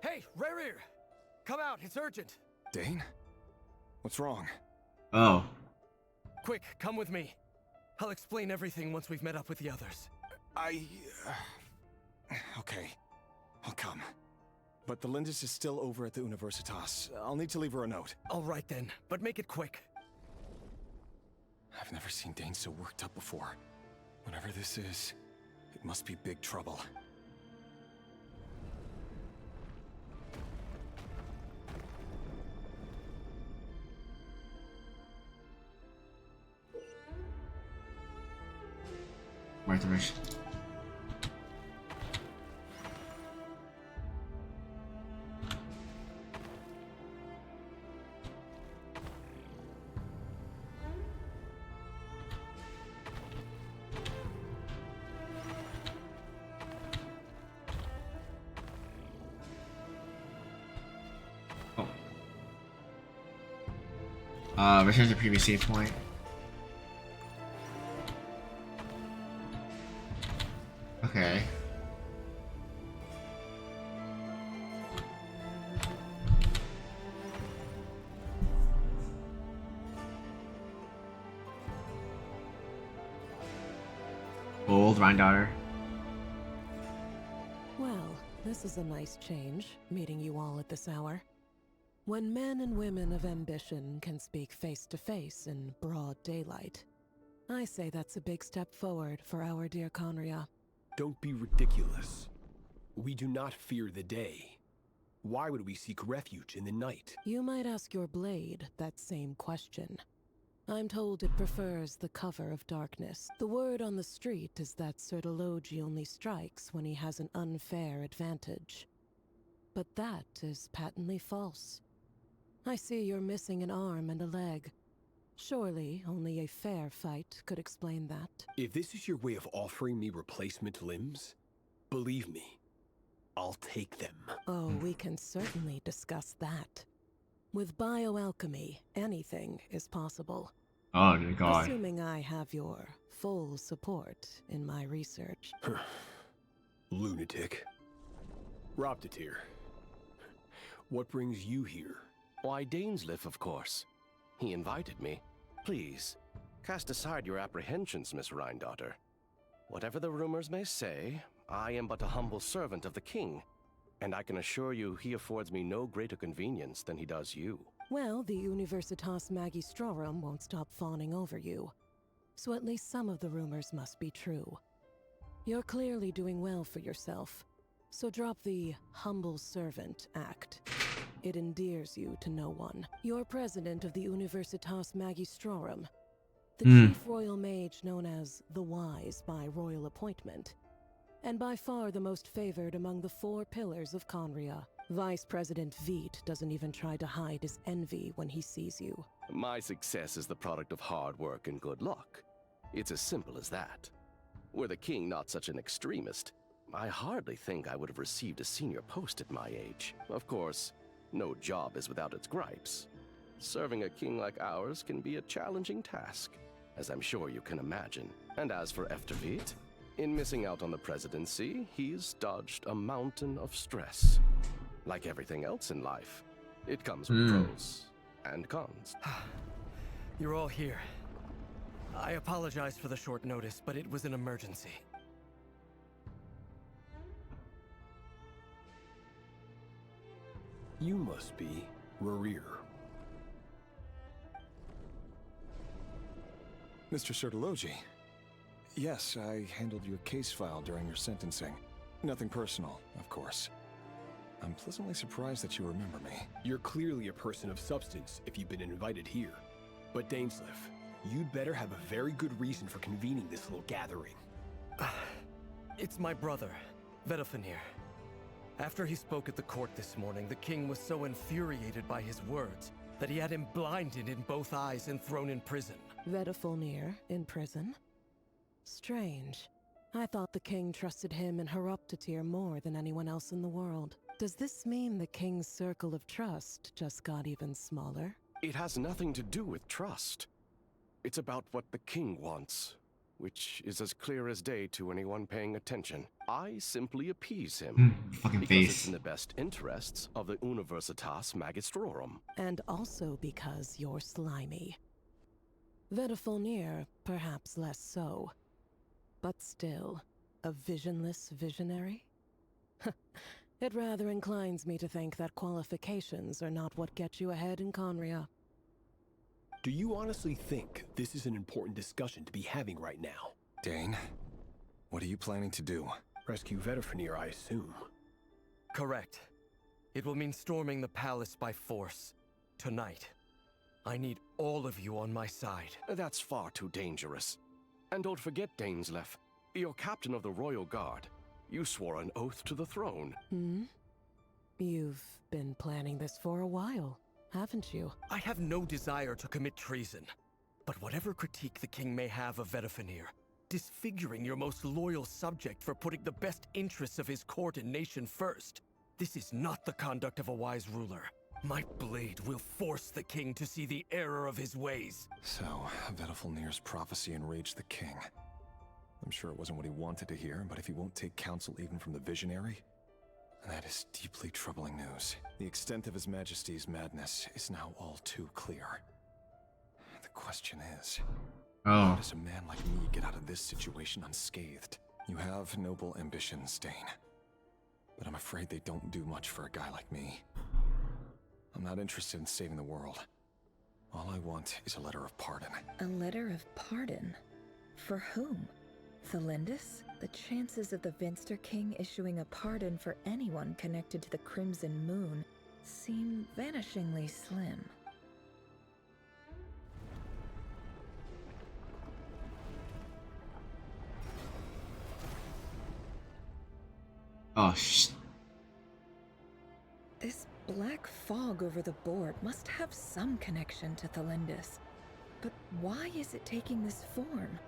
Hey, Rerir! Come out, it's urgent! Dane? What's wrong? Oh. Quick, come with me. I'll explain everything once we've met up with the others. Okay. I'll come. But the Lindis is still over at the Universitas. I'll need to leave her a note. All right then, but make it quick. I've never seen Dane so worked up before. Whatever this is, it must be big trouble. Martirish. Return to the previous save point. Okay. Okay. Old Rhine-Daughter. Well, this is a nice change, meeting you all at this hour. When men and women of ambition can speak face to face in broad daylight, I say that's a big step forward for our dear Conria. Don't be ridiculous. We do not fear the day. Why would we seek refuge in the night? You might ask your blade that same question. I'm told it prefers the cover of darkness. The word on the street is that Sertologi only strikes when he has an unfair advantage. But that is patently false. I see you're missing an arm and a leg. Surely only a fair fight could explain that. If this is your way of offering me replacement limbs, believe me, I'll take them. Oh, we can certainly discuss that. With bioalchemy, anything is possible. Oh, dear God. Assuming I have your full support in my research. Lunatic. Roptatir. What brings you here? Why, Dainsleif, of course. He invited me. Please, cast aside your apprehensions, Miss Rhine-Daughter. Whatever the rumors may say, I am but a humble servant of the king, and I can assure you he affords me no greater convenience than he does you. Well, the Universitas Magistrorum won't stop fawning over you. So at least some of the rumors must be true. You're clearly doing well for yourself, so drop the humble servant act. It endears you to no one. You're president of the Universitas Magistrorum, the chief royal mage known as the Wise by royal appointment, and by far the most favored among the 4 pillars of Conria. Vice President Veidt doesn't even try to hide his envy when he sees you. My success is the product of hard work and good luck. It's as simple as that. Were the king not such an extremist, I hardly think I would have received a senior post at my age. Of course, no job is without its gripes. Serving a king like ours can be a challenging task, as I'm sure you can imagine. And as for Efterveit, in missing out on the presidency, he's dodged a mountain of stress. Like everything else in life, it comes with pros and cons. You're all here. I apologize for the short notice, but it was an emergency. You must be Rarir. Mr. Sertologi. Yes, I handled your case file during your sentencing. Nothing personal, of course. I'm pleasantly surprised that you remember me. You're clearly a person of substance if you've been invited here. But Dainsleif, you'd better have a very good reason for convening this little gathering. It's my brother, Vedalfenir. After he spoke at the court this morning, the king was so infuriated by his words that he had him blinded in both eyes and thrown in prison. Vedalfenir in prison? Strange. I thought the king trusted him and Horoptatir more than anyone else in the world. Does this mean the king's circle of trust just got even smaller? It has nothing to do with trust. It's about what the king wants, which is as clear as day to anyone paying attention. I simply appease him. Fucking because face. it's in the best interests of the Universitas Magistrorum. And also because you're slimy. Vedalfenir, perhaps less so. But still, a visionless visionary? It rather inclines me to think that qualifications are not what get you ahead in Conria. Do you honestly think this is an important discussion to be having right now? Dane, what are you planning to do? Rescue Vedalfenir, I assume. Correct. It will mean storming the palace by force. Tonight. I need all of you on my side. That's far too dangerous. And don't forget, Dainsleif, you're captain of the Royal Guard. You swore an oath to the throne. You've been planning this for a while, haven't you? I have no desire to commit treason. But whatever critique the king may have of Vedalfenir, disfiguring your most loyal subject for putting the best interests of his court and nation first, this is not the conduct of a wise ruler. My blade will force the king to see the error of his ways. So, Vedalfenir's prophecy enraged the king. I'm sure it wasn't what he wanted to hear, but if he won't take counsel even from the Visionary, that is deeply troubling news. The extent of His Majesty's madness is now all too clear. The question is, how does a man like me get out of this situation unscathed? You have noble ambitions, Dane, but I'm afraid they don't do much for a guy like me. I'm not interested in saving the world. All I want is a letter of pardon. A letter of pardon? For whom? Thelindis? The chances of the Vinster King issuing a pardon for anyone connected to the Crimson Moon seem vanishingly slim. Oh, sh. This black fog over the board must have some connection to Thelindis. But why is it taking this form?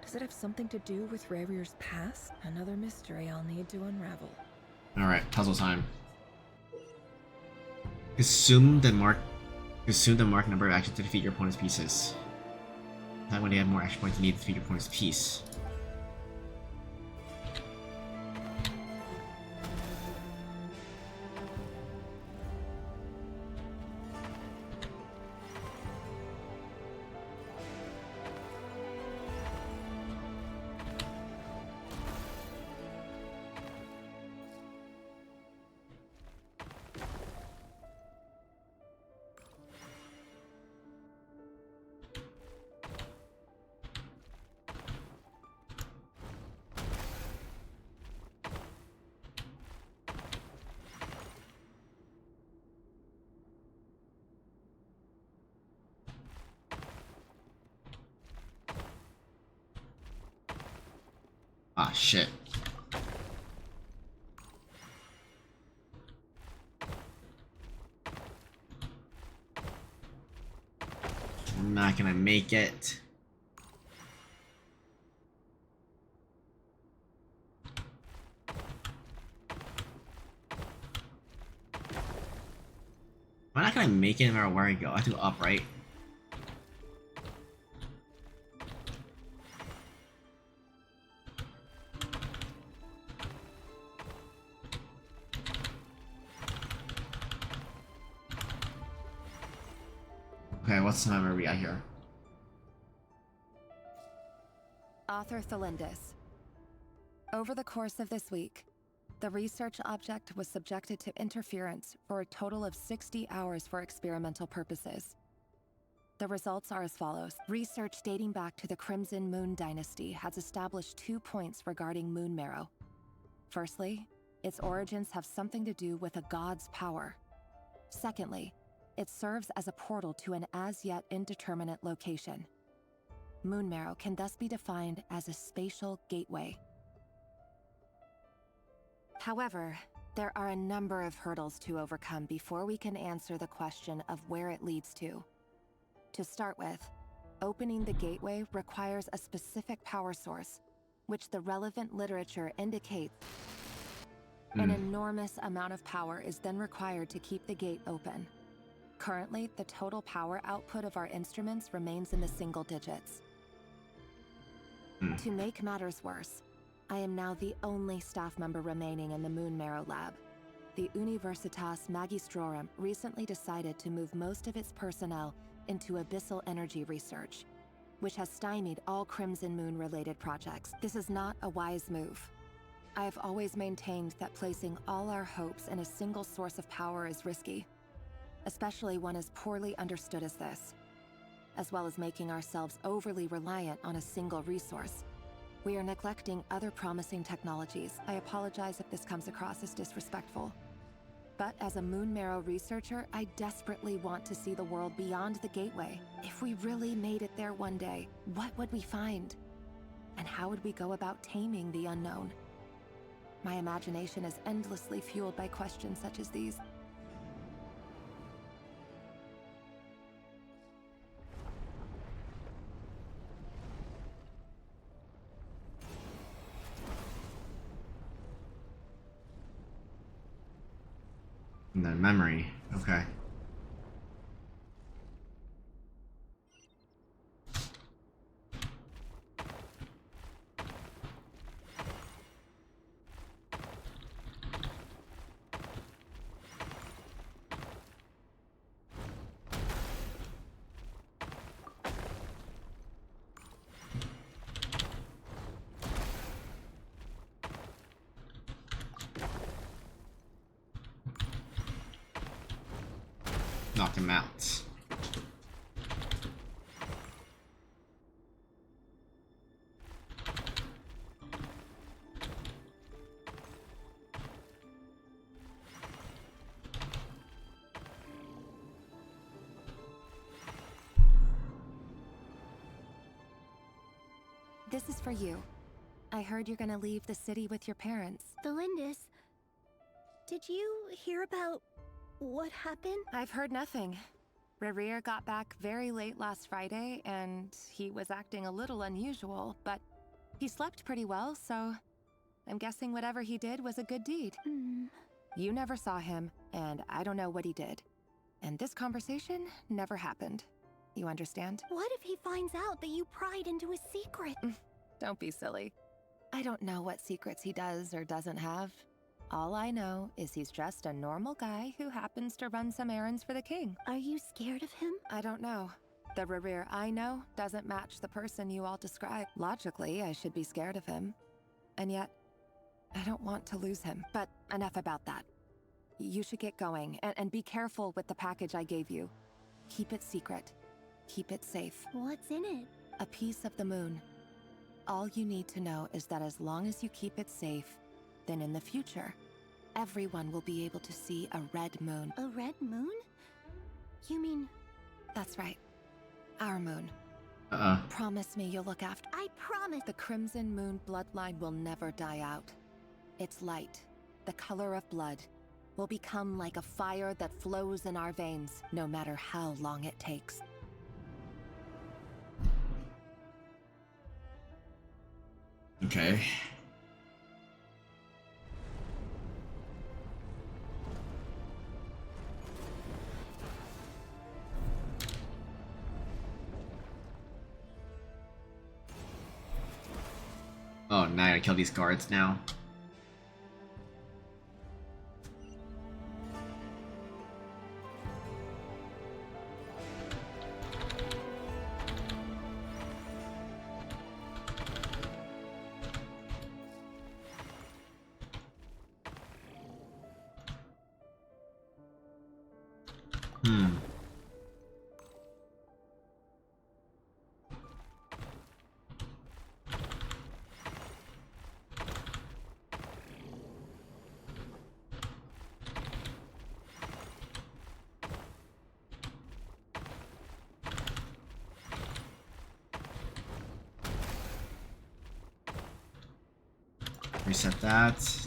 Does it have something to do with Rerir's past? Another mystery I'll need to unravel. Alright, puzzle time. Assume the mark number of actions to defeat your opponent's pieces. That when they have more action points, you need to defeat your opponent's piece. Ah, shit. I'm not gonna make it. I'm not gonna make it no matter where I go. I have to go up, right? Okay, what's the number we got here? Author Thelindis. Over the course of this week, the research object was subjected to interference for a total of 60 hours for experimental purposes. The results are as follows. Research dating back to the Crimson Moon Dynasty has established 2 points regarding Moon Marrow. Firstly, its origins have something to do with a god's power. Secondly, it serves as a portal to an as-yet indeterminate location. Moon Marrow can thus be defined as a spatial gateway. However, there are a number of hurdles to overcome before we can answer the question of where it leads to. To start with, opening the gateway requires a specific power source, which the relevant literature indicates. An enormous amount of power is then required to keep the gate open. Currently, the total power output of our instruments remains in the single digits. To make matters worse, I am now the only staff member remaining in the Moon Marrow lab. The Universitas Magistrorum recently decided to move most of its personnel into abyssal energy research, which has stymied all Crimson Moon-related projects. This is not a wise move. I have always maintained that placing all our hopes in a single source of power is risky, especially one as poorly understood as this, as well as making ourselves overly reliant on a single resource. We are neglecting other promising technologies. I apologize if this comes across as disrespectful. But as a Moon Marrow researcher, I desperately want to see the world beyond the gateway. If we really made it there one day, what would we find? And how would we go about taming the unknown? My imagination is endlessly fueled by questions such as these. And then memory. Okay. knock him out. This is for you. I heard you're gonna leave the city with your parents. Valindis, did you hear about what happened? I've heard nothing. Rerir got back very late last Friday, and he was acting a little unusual, but he slept pretty well, so I'm guessing whatever he did was a good deed. You never saw him, and I don't know what he did. And this conversation never happened. You understand? What if he finds out that you pried into his secret? Don't be silly. I don't know what secrets he does or doesn't have. All I know is he's just a normal guy who happens to run some errands for the king. Are you scared of him? I don't know. The Rerir I know doesn't match the person you all describe. Logically, I should be scared of him. And yet, I don't want to lose him. But enough about that. You should get going, and be careful with the package I gave you. Keep it secret. Keep it safe. What's in it? A piece of the moon. All you need to know is that as long as you keep it safe, then in the future, everyone will be able to see a red moon. A red moon? You mean... That's right. Our moon. Promise me you'll look after... I promise! The Crimson Moon bloodline will never die out. Its light, the color of blood, will become like a fire that flows in our veins, no matter how long it takes. Okay. Oh, now I gotta kill these guards now. Reset that.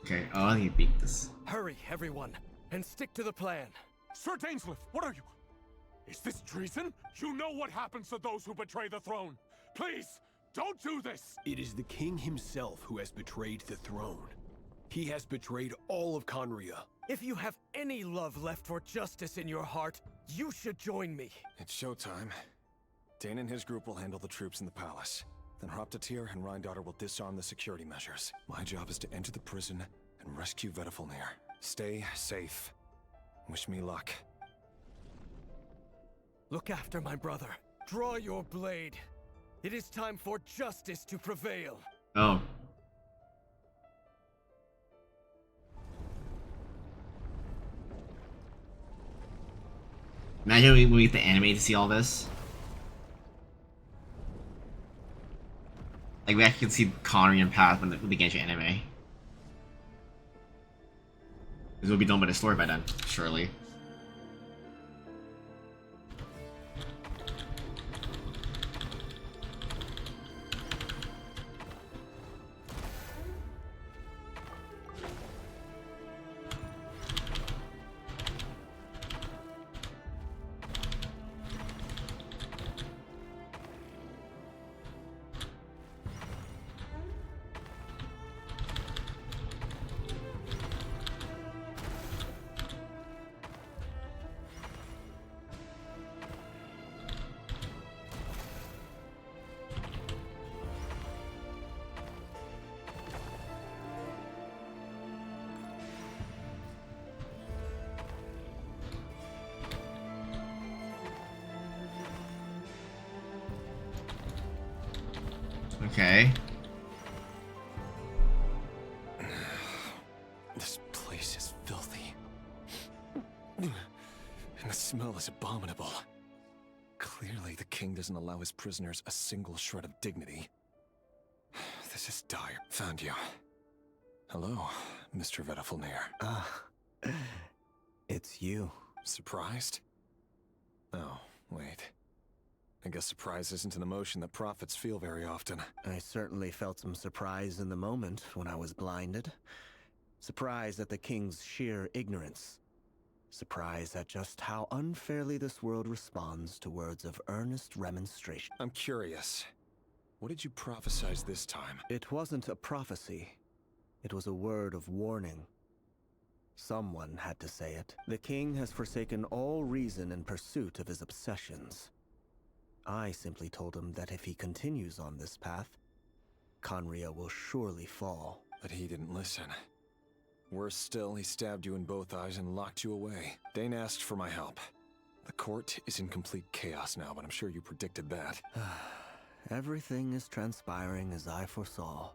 Okay, oh, I need to beat this. Hurry, everyone, and stick to the plan. Sir Dainsleif, what are you? Is this treason? You know what happens to those who betray the throne. Please, don't do this! It is the king himself who has betrayed the throne. He has betrayed all of Conria. If you have any love left for justice in your heart, you should join me. It's showtime. Dane and his group will handle the troops in the palace. Then Hraptatir and Rhindaughter will disarm the security measures. My job is to enter the prison and rescue Vedifalnir. Stay safe. Wish me luck. Look after my brother. Draw your blade. It is time for justice to prevail. Oh. Imagine when we get the anime to see all this. Like, we actually can see Connery and Path when the Genshin anime. This will be done by the story by then, surely. Okay. This place is filthy. And the smell is abominable. Clearly, the king doesn't allow his prisoners a single shred of dignity. This is dire. Found you. Hello, Mr. Vedafilnir. It's you. Surprised? Oh, wait. I guess surprise isn't an emotion that prophets feel very often. I certainly felt some surprise in the moment when I was blinded. Surprise at the king's sheer ignorance. Surprise at just how unfairly this world responds to words of earnest remonstration. I'm curious. What did you prophesize this time? It wasn't a prophecy. It was a word of warning. Someone had to say it. The king has forsaken all reason in pursuit of his obsessions. I simply told him that if he continues on this path, Khaenri'ah will surely fall. But he didn't listen. Worse still, he stabbed you in both eyes and locked you away. Dane asked for my help. The court is in complete chaos now, but I'm sure you predicted that. Everything is transpiring as I foresaw.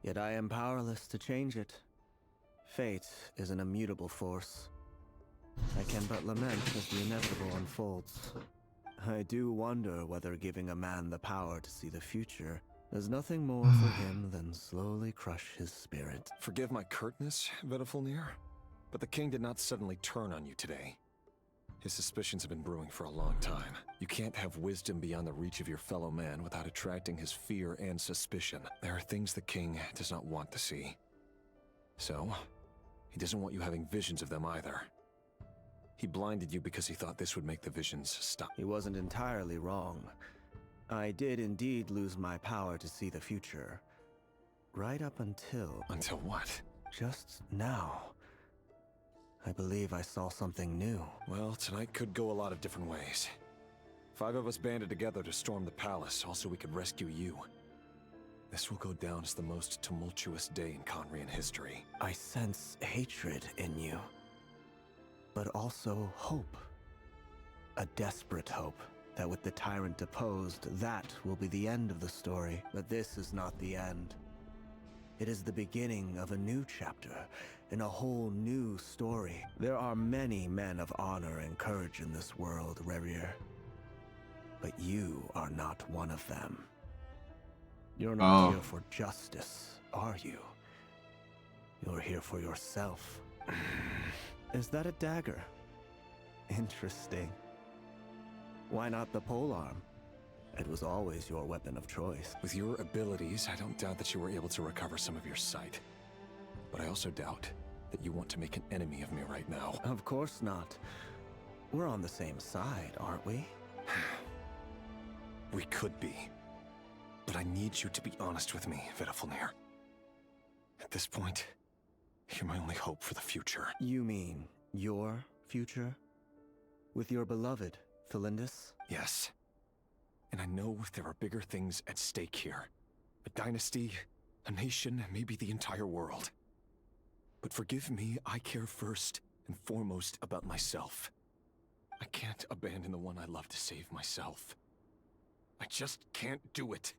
Yet I am powerless to change it. Fate is an immutable force. I can but lament as the inevitable unfolds. I do wonder whether giving a man the power to see the future does nothing more for him than slowly crush his spirit. Forgive my curtness, Vedafilnir, but the king did not suddenly turn on you today. His suspicions have been brewing for a long time. You can't have wisdom beyond the reach of your fellow man without attracting his fear and suspicion. There are things the king does not want to see. So, he doesn't want you having visions of them either. He blinded you because he thought this would make the visions stop. He wasn't entirely wrong. I did indeed lose my power to see the future. Right up until... Until what? Just now. I believe I saw something new. Well, tonight could go a lot of different ways. 5 of us banded together to storm the palace, also we could rescue you. This will go down as the most tumultuous day in Khaenri'ah history. I sense hatred in you. But also hope. A desperate hope that with the tyrant deposed, that will be the end of the story. But this is not the end. It is the beginning of a new chapter, in a whole new story. There are many men of honor and courage in this world, Rerir. But you are not one of them. You're not here for justice, are you? You're here for yourself. Is that a dagger? Interesting. Why not the polearm? It was always your weapon of choice. With your abilities, I don't doubt that you were able to recover some of your sight. But I also doubt that you want to make an enemy of me right now. Of course not. We're on the same side, aren't we? We could be. But I need you to be honest with me, Vedafilnir. At this point, you're my only hope for the future. You mean your future? With your beloved, Felindis? Yes. And I know there are bigger things at stake here. A dynasty, a nation, maybe the entire world. But forgive me, I care first and foremost about myself. I can't abandon the one I love to save myself. I just can't do it.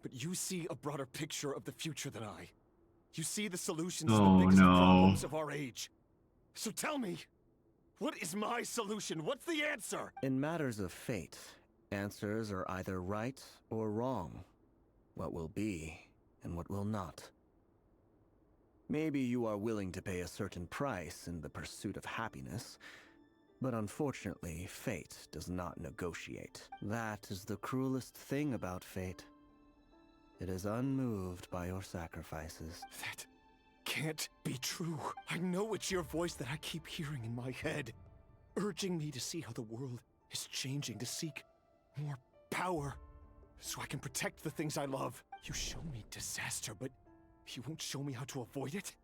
But you see a broader picture of the future than I. You see the solutions to the biggest problems of our age. So tell me, what is my solution? What's the answer? In matters of fate, answers are either right or wrong. What will be, and what will not. Maybe you are willing to pay a certain price in the pursuit of happiness, but unfortunately, fate does not negotiate. That is the cruelest thing about fate. It is unmoved by your sacrifices. That can't be true. I know it's your voice that I keep hearing in my head, urging me to see how the world is changing, to seek more power, so I can protect the things I love. You show me disaster, but you won't show me how to avoid it?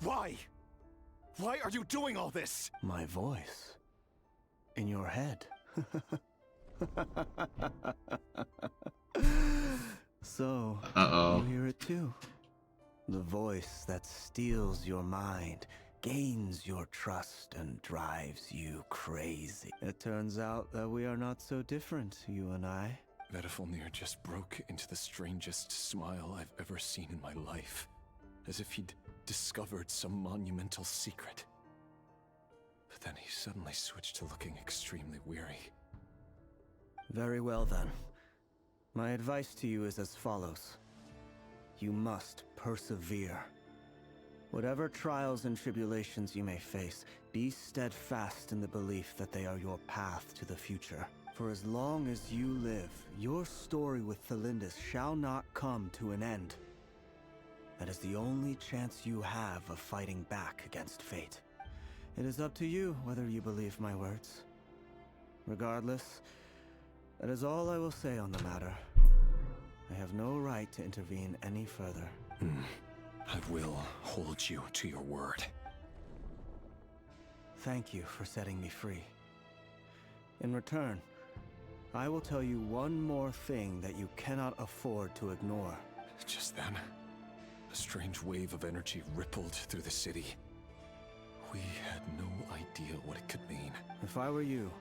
Why? Why are you doing all this? My voice. In your head. So, you hear it too. The voice that steals your mind, gains your trust, and drives you crazy. It turns out that we are not so different, you and I. Vedifilnir just broke into the strangest smile I've ever seen in my life, as if he'd discovered some monumental secret. But then he suddenly switched to looking extremely weary. Very well then. My advice to you is as follows. You must persevere. Whatever trials and tribulations you may face, be steadfast in the belief that they are your path to the future. For as long as you live, your story with Thelindis shall not come to an end. That is the only chance you have of fighting back against fate. It is up to you whether you believe my words. Regardless, that is all I will say on the matter. I have no right to intervene any further. I will hold you to your word. Thank you for setting me free. In return, I will tell you one more thing that you cannot afford to ignore. Just then, a strange wave of energy rippled through the city. We had no idea what it could mean. If I were you,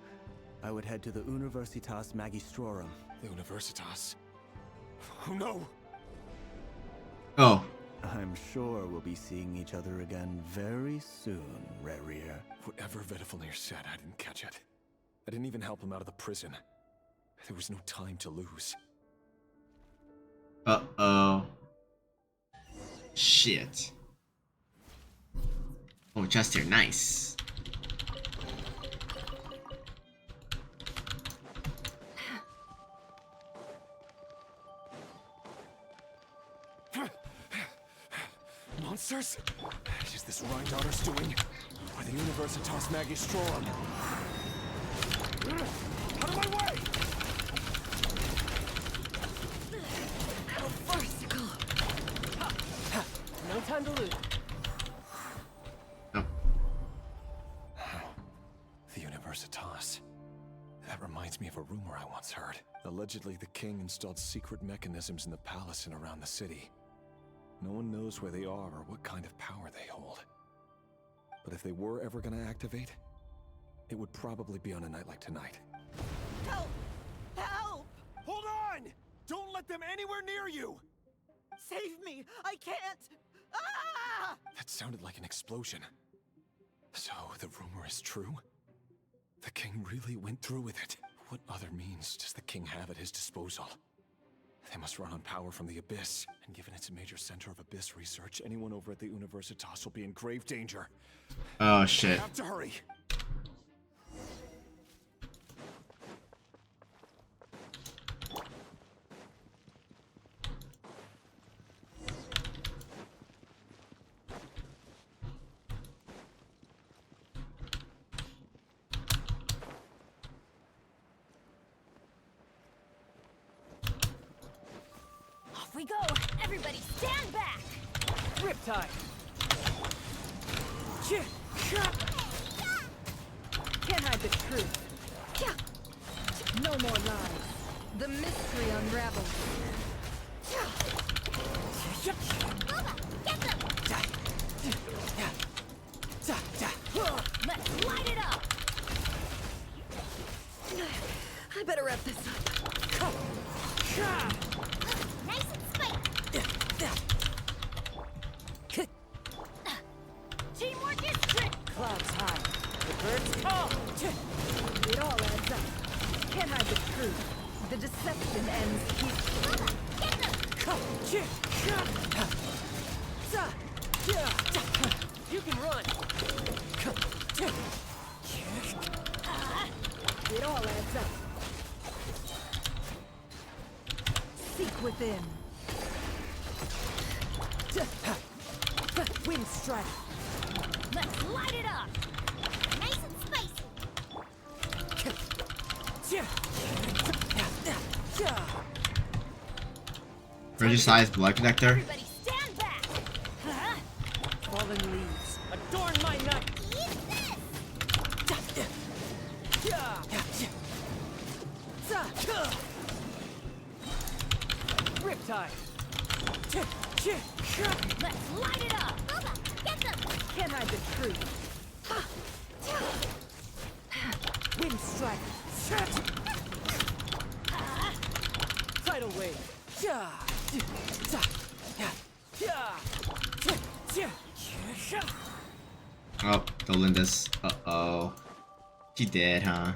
I would head to the Universitas Magistrorum. The Universitas? Oh no! Oh. I'm sure we'll be seeing each other again very soon, Rerir. Whatever Vedifilnir said, I didn't catch it. I didn't even help him out of the prison. There was no time to lose. Uh-oh. Shit. Oh, just here. Nice. Monsters? Is this Rhindaughter's doing? Or the Universitas Magistrorum? Out of my way! Oh, farcical! No time to lose. The Universitas. That reminds me of a rumor I once heard. Allegedly, the king installed secret mechanisms in the palace and around the city. No one knows where they are or what kind of power they hold. But if they were ever gonna activate, it would probably be on a night like tonight. Help! Help! Hold on! Don't let them anywhere near you! Save me! I can't! Ah! That sounded like an explosion. So, the rumor is true? The king really went through with it. What other means does the king have at his disposal? They must run on power from the Abyss, and given it's a major center of Abyss research, anyone over at the Universitas will be in grave danger. Oh shit. We have to hurry. Off we go! Everybody stand back! Riptide! Can't hide the truth. No more lies. The mystery unravels. Let's light it up! I better wrap this up. Nice and spiky! Teamwork is trick! Clouds high. The birds call. It all adds up. Can't hide the truth. The deception ends here. You can run! It all adds up. Seek within. Wind strike. Let's light it up! Nice and spicy! Regicide blood connector. Everybody stand back! Fallen leaves, adorn my night! Riptide! Let's light it up! Get them! Can't hide the truth. Wind strike. Oh, Dolinda's. Uh-oh. She dead, huh?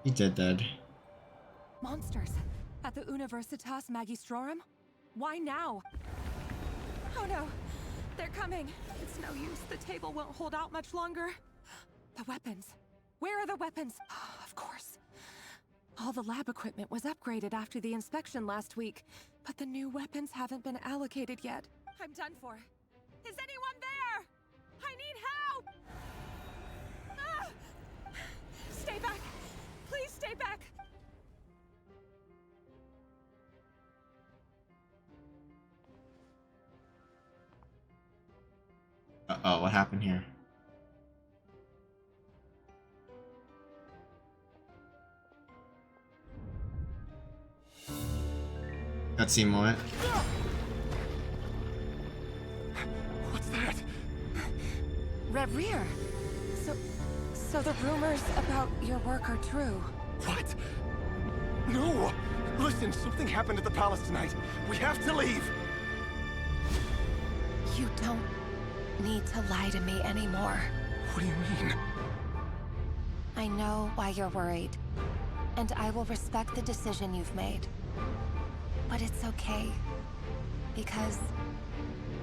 He dead. Monsters! At the Universitas Magistrorum? Why now? Oh no! They're coming! It's no use. The table won't hold out much longer. The weapons. Where are the weapons? Of course. All the lab equipment was upgraded after the inspection last week, but the new weapons haven't been allocated yet. I'm done for. Is anyone there? I need help! Ah! Stay back! Please stay back! Uh-oh, what happened here? Cutscene moment. What's that? Reverie! So the rumors about your work are true. What? No! Listen, something happened at the palace tonight. We have to leave! You don't need to lie to me anymore. What do you mean? I know why you're worried, and I will respect the decision you've made. But it's okay, because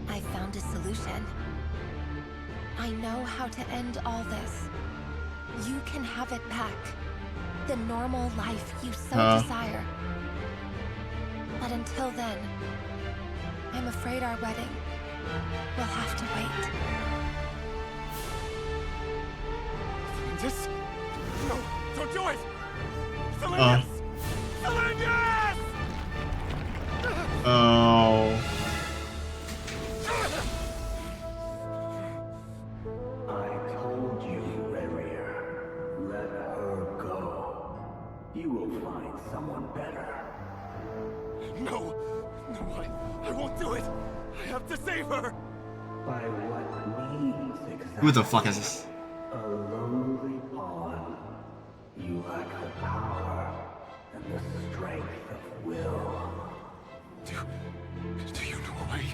I found a solution. I know how to end all this. You can have it back. The normal life you so desire. But until then, I'm afraid our wedding will have to wait. This? No, don't do it! Selenius! Selenius! Oh. I told you, Reverie. Let her go. You will find someone better. No! No, I won't do it! I have to save her! By what means exactly? Who the fuck is this? A lowly pawn. You lack the power and the strength of will. Do you know a way?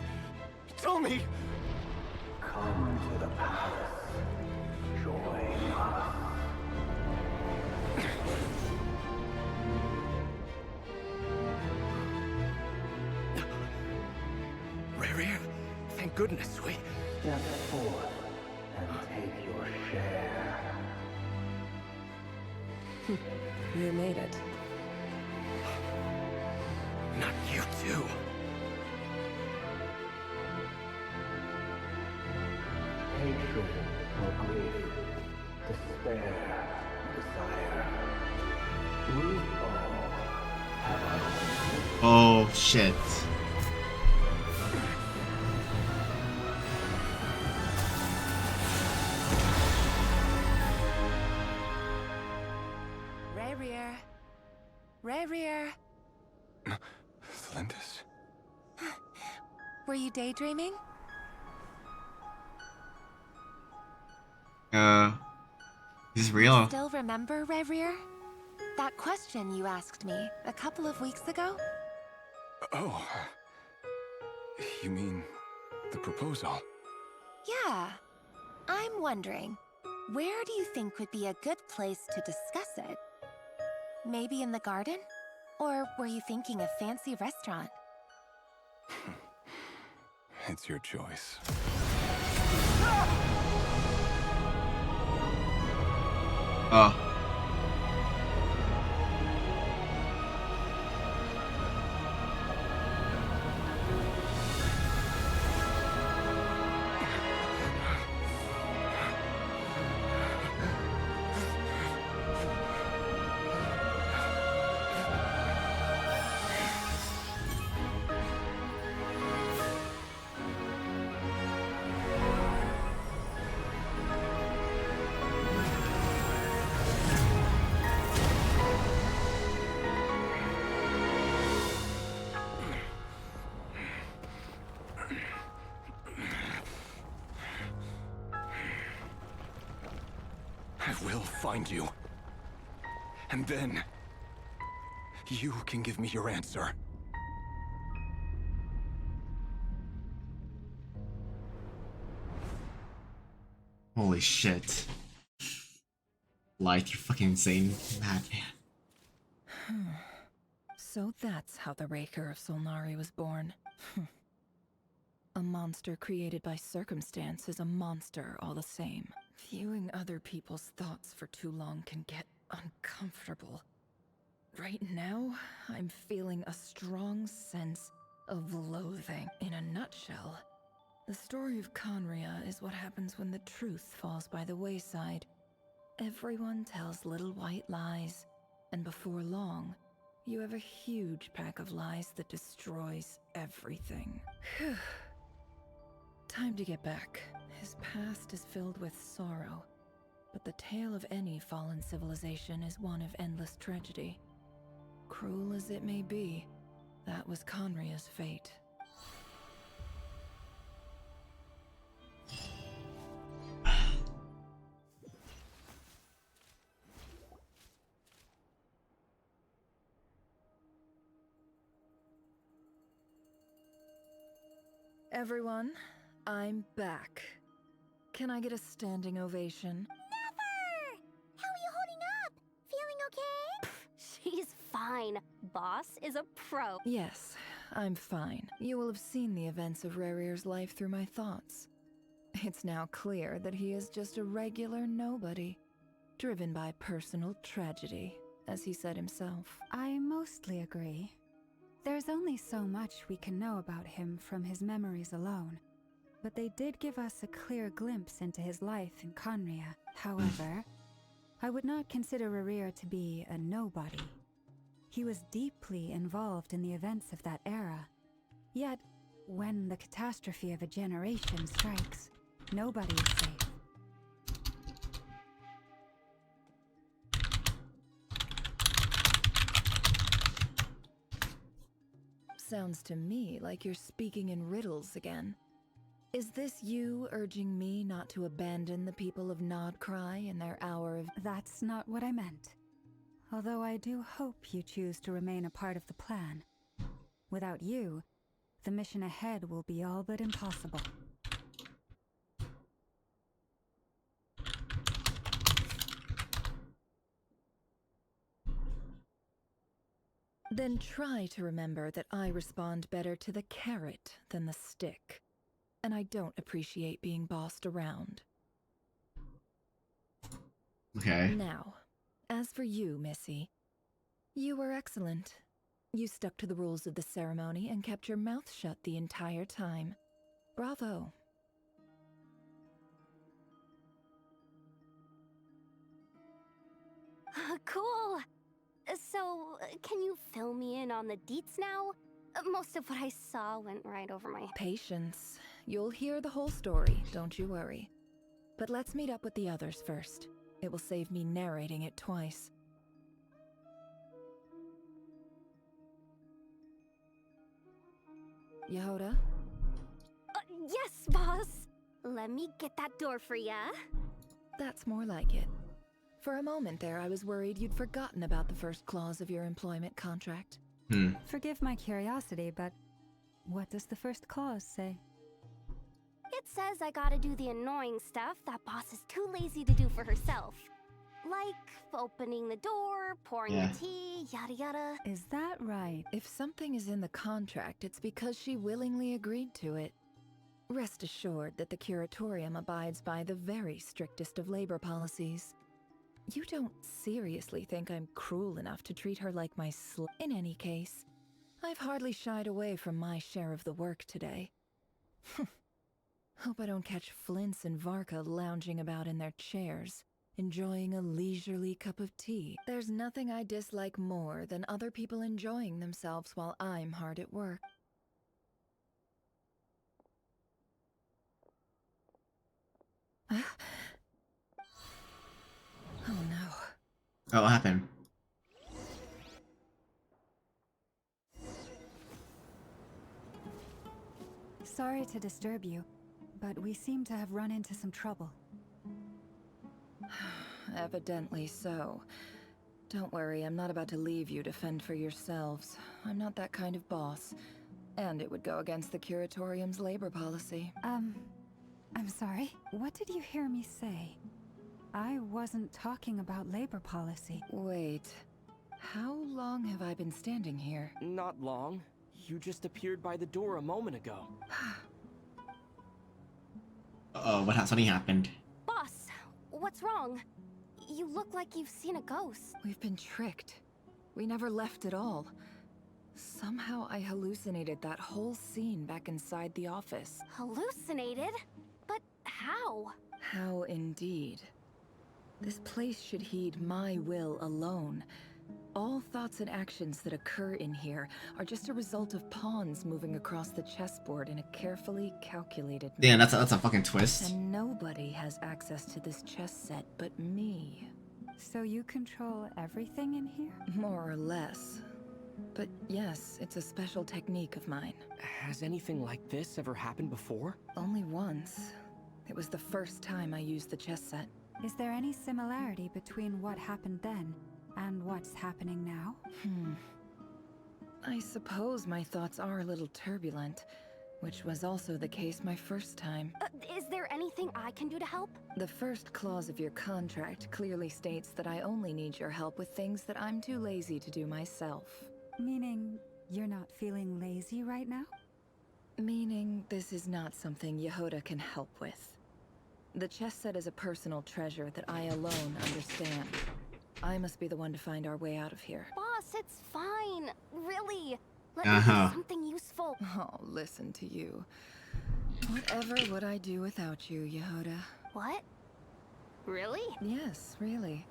Tell me! Come to the palace. Join us. Reverie? Thank goodness, we... Step forth and take your share. You made it. Not you too. Hatred or grief, despair, desire. We all have our own. Oh shit. Reverie. Celindus? Were you daydreaming? Is this real? Still remember, Reverie? That question you asked me a couple of weeks ago? Oh. You mean the proposal? Yeah. I'm wondering, where do you think would be a good place to discuss it? Maybe in the garden? Or were you thinking a fancy restaurant? It's your choice. Oh. I will find you. And then you can give me your answer. Holy shit. Light, you're fucking insane, madman. So that's how the Raker of Solnari was born. A monster created by circumstance is a monster all the same. Viewing other people's thoughts for too long can get uncomfortable. Right now, I'm feeling a strong sense of loathing. In a nutshell, the story of Conria is what happens when the truth falls by the wayside. Everyone tells little white lies, and before long, you have a huge pack of lies that destroys everything. Phew. Time to get back. His past is filled with sorrow, but the tale of any fallen civilization is one of endless tragedy. Cruel as it may be, that was Conria's fate. Everyone, I'm back. Can I get a standing ovation? Never! How are you holding up? Feeling okay? She's fine. Boss is a pro. Yes, I'm fine. You will have seen the events of Rarir's life through my thoughts. It's now clear that he is just a regular nobody, driven by personal tragedy, as he said himself. I mostly agree. There's only so much we can know about him from his memories alone, but they did give us a clear glimpse into his life in Conria. However, I would not consider Rarir to be a nobody. He was deeply involved in the events of that era. Yet, when the catastrophe of a generation strikes, nobody is safe. Sounds to me like you're speaking in riddles again. Is this you urging me not to abandon the people of Nodcry in their hour of— That's not what I meant. Although I do hope you choose to remain a part of the plan. Without you, the mission ahead will be all but impossible. Then try to remember that I respond better to the carrot than the stick. And I don't appreciate being bossed around. Okay. Now, as for you, Missy, you were excellent. You stuck to the rules of the ceremony and kept your mouth shut the entire time. Bravo. Cool. So, can you fill me in on the deets now? Most of what I saw went right over my head. Patience. You'll hear the whole story, don't you worry. But let's meet up with the others first. It will save me narrating it twice. Yehoda? Yes, boss! Let me get that door for ya. That's more like it. For a moment there, I was worried you'd forgotten about the first clause of your employment contract. Forgive my curiosity, but what does the first clause say? It says I gotta do the annoying stuff that boss is too lazy to do for herself. Like opening the door, pouring the tea, yada yada. Is that right? If something is in the contract, it's because she willingly agreed to it. Rest assured that the Curatorium abides by the very strictest of labor policies. You don't seriously think I'm cruel enough to treat her like my In any case, I've hardly shied away from my share of the work today. Hope I don't catch Flintz and Varka lounging about in their chairs, enjoying a leisurely cup of tea. There's nothing I dislike more than other people enjoying themselves while I'm hard at work. Oh no. Oh, what happened? Sorry to disturb you, but we seem to have run into some trouble. Evidently so. Don't worry, I'm not about to leave you to fend for yourselves. I'm not that kind of boss. And it would go against the Curatorium's labor policy. I'm sorry? What did you hear me say? I wasn't talking about labor policy. Wait. How long have I been standing here? Not long. You just appeared by the door a moment ago. Uh-oh, something happened. Boss, what's wrong? You look like you've seen a ghost. We've been tricked. We never left at all. Somehow I hallucinated that whole scene back inside the office. Hallucinated? But how? How indeed. This place should heed my will alone. All thoughts and actions that occur in here are just a result of pawns moving across the chessboard in a carefully calculated Damn, that's a fucking twist. And nobody has access to this chess set but me. So you control everything in here? More or less. But yes, it's a special technique of mine. Has anything like this ever happened before? Only once. It was the first time I used the chess set. Is there any similarity between what happened then and what's happening now? I suppose my thoughts are a little turbulent, which was also the case my first time. Is there anything I can do to help? The first clause of your contract clearly states that I only need your help with things that I'm too lazy to do myself. Meaning, you're not feeling lazy right now? Meaning, this is not something Yehoda can help with. The chess set is a personal treasure that I alone understand. I must be the one to find our way out of here. Boss, it's fine. Really. Let me do something useful. Oh, listen to you. Whatever would I do without you, Yehoda? What? Really? Yes, really.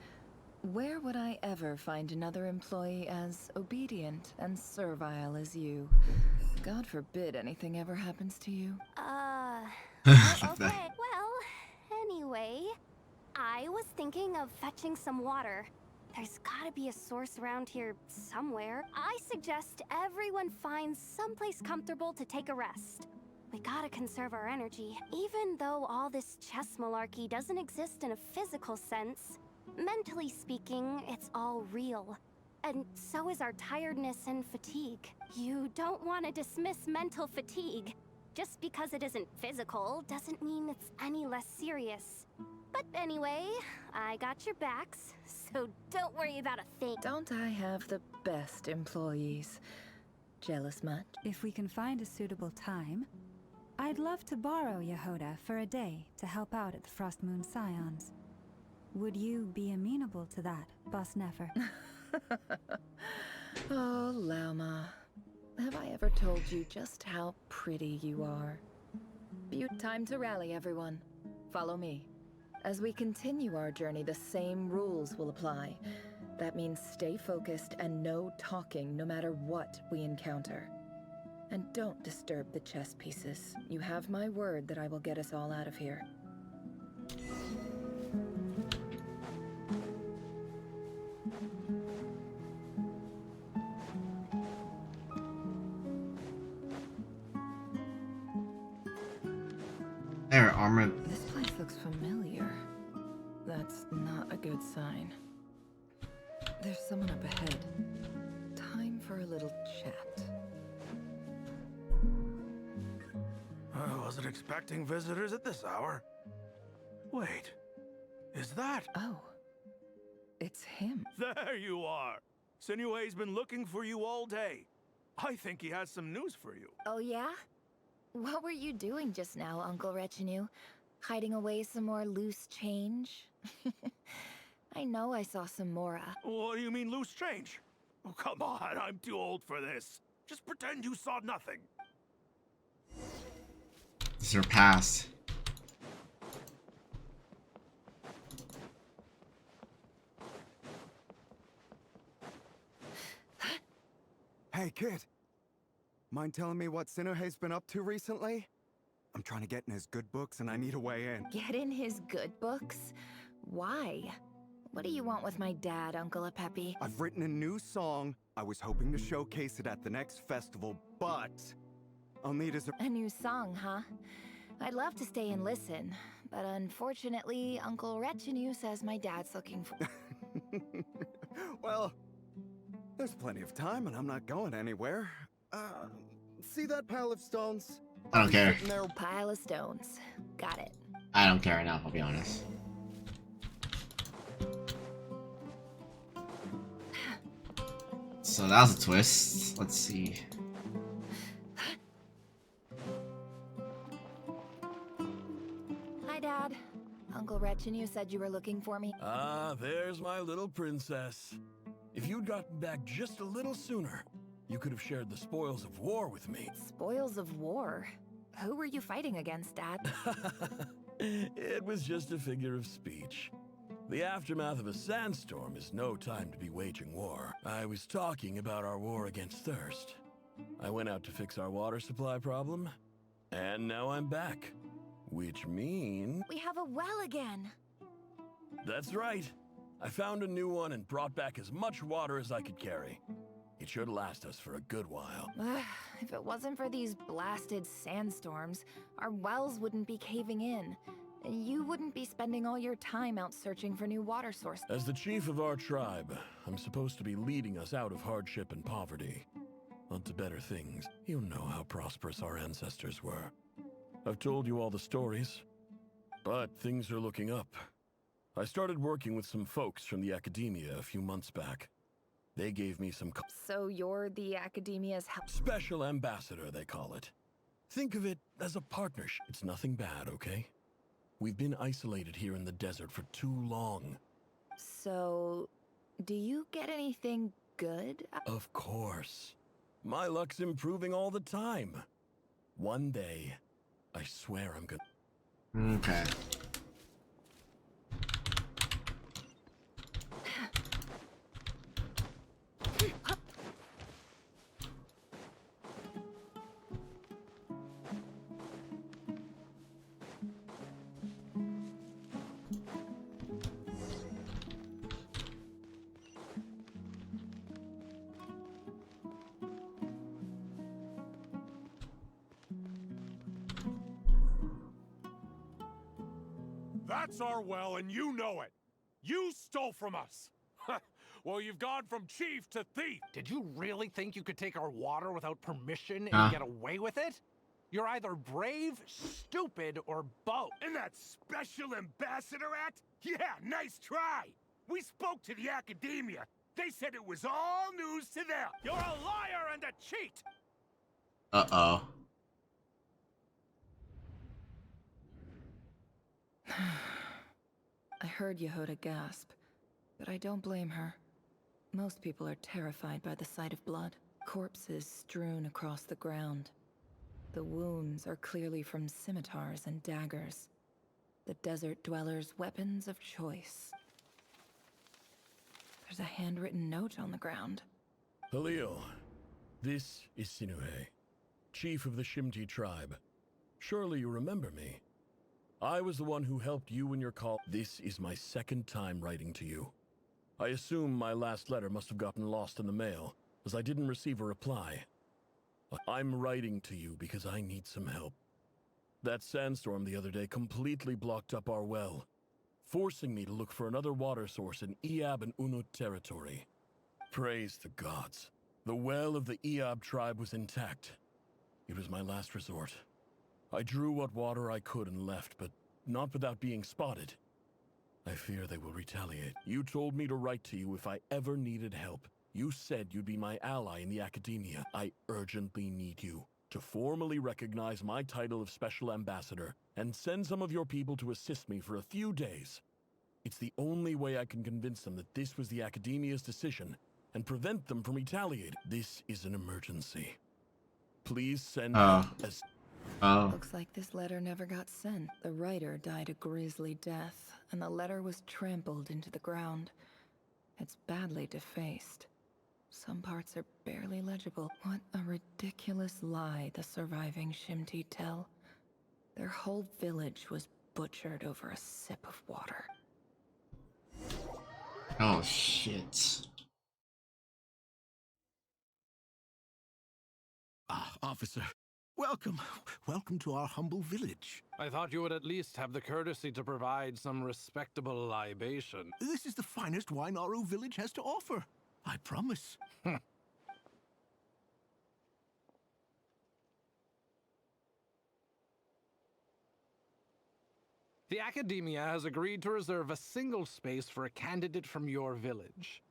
Where would I ever find another employee as obedient and servile as you? God forbid anything ever happens to you. Okay. Well, anyway, I was thinking of fetching some water. There's gotta be a source around here somewhere. I suggest everyone finds someplace comfortable to take a rest. We gotta conserve our energy. Even though all this chess malarkey doesn't exist in a physical sense, mentally speaking, it's all real. And so is our tiredness and fatigue. You don't want to dismiss mental fatigue. Just because it isn't physical doesn't mean it's any less serious. But anyway, I got your backs, so don't worry about a thing. Don't I have the best employees? Jealous much? If we can find a suitable time, I'd love to borrow Yehoda for a day to help out at the Frostmoon Scions. Would you be amenable to that, Boss Nefer? Oh, Lauma. Have I ever told you just how pretty you are? Time to rally, everyone. Follow me. As we continue our journey, the same rules will apply. That means stay focused and no talking no matter what we encounter. And don't disturb the chess pieces. You have my word that I will get us all out of here. There, armor. This place looks familiar. That's not a good sign. There's someone up ahead. Time for a little chat. I wasn't expecting visitors at this hour. Wait, is that? Oh, it's him. There you are. Sinue's been looking for you all day. I think he has some news for you. Oh yeah? What were you doing just now, Uncle Retinue? Hiding away some more loose change? I know I saw some Mora. What do you mean loose change? Oh, come on, I'm too old for this. Just pretend you saw nothing. This is her past. Hey, kid. Mind telling me what Sinuhe's been up to recently? I'm trying to get in his good books and I need a way in. Get in his good books? Why? What do you want with my dad, Uncle Apepi? I've written a new song. I was hoping to showcase it at the next festival, but I'll need his... A new song, huh? I'd love to stay and listen, but unfortunately, Uncle Retinue says my dad's looking for. Well, there's plenty of time and I'm not going anywhere. See that pile of stones? I don't care. Sitting there, pile of stones. Got it. I don't care enough, I'll be honest. So that was a twist. Let's see. Hi, Dad. Uncle Retinue said you were looking for me. Ah, there's my little princess. If you'd gotten back just a little sooner, you could have shared the spoils of war with me. Spoils of war? Who were you fighting against, Dad? It was just a figure of speech. The aftermath of a sandstorm is no time to be waging war. I was talking about our war against thirst. I went out to fix our water supply problem, and now I'm back. Which means... We have a well again. That's right. I found a new one and brought back as much water as I could carry. It should last us for a good while. If it wasn't for these blasted sandstorms, our wells wouldn't be caving in. You wouldn't be spending all your time out searching for new water sources. As the chief of our tribe, I'm supposed to be leading us out of hardship and poverty. Onto better things. You know how prosperous our ancestors were. I've told you all the stories, but things are looking up. I started working with some folks from the academia a few months back. They gave me some... So you're the academia's help? Special ambassador, they call it. Think of it as a partnership. It's nothing bad, okay? We've been isolated here in the desert for too long. So, do you get anything good? Of course. My luck's improving all the time. One day, I swear I'm gonna... Okay. That's our well, and you know it. You stole from us. Well, you've gone from chief to thief. Did you really think you could take our water without permission and get away with it? You're either brave, stupid, or both. And that Special Ambassador Act? Yeah, nice try. We spoke to the academia. They said it was all news to them. You're a liar and a cheat. Uh-oh. I heard Yehuda gasp, but I don't blame her. Most people are terrified by the sight of blood. Corpses strewn across the ground. The wounds are clearly from scimitars and daggers. The desert dwellers' weapons of choice. There's a handwritten note on the ground. Halil, this is Sinuhe, chief of the Shimti tribe. Surely you remember me. I was the one who helped you in your call. This is my second time writing to you. I assume my last letter must have gotten lost in the mail, as I didn't receive a reply. I'm writing to you because I need some help. That sandstorm the other day completely blocked up our well, forcing me to look for another water source in Iab and Unut territory. Praise the gods. The well of the Iab tribe was intact. It was my last resort. I drew what water I could and left, but not without being spotted. I fear they will retaliate. You told me to write to you if I ever needed help. You said you'd be my ally in the academia. I urgently need you to formally recognize my title of Special Ambassador and send some of your people to assist me for a few days. It's the only way I can convince them that this was the academia's decision and prevent them from retaliating. This is an emergency. Please send as... Looks like this letter never got sent. The writer died a grisly death, and the letter was trampled into the ground. It's badly defaced. Some parts are barely legible. What a ridiculous lie the surviving Shimti tell. Their whole village was butchered over a sip of water. Oh, shit. Officer, Welcome. Welcome to our humble village. I thought you would at least have the courtesy to provide some respectable libation. This is the finest wine Aru village has to offer. I promise. The Academia has agreed to reserve a single space for a candidate from your village.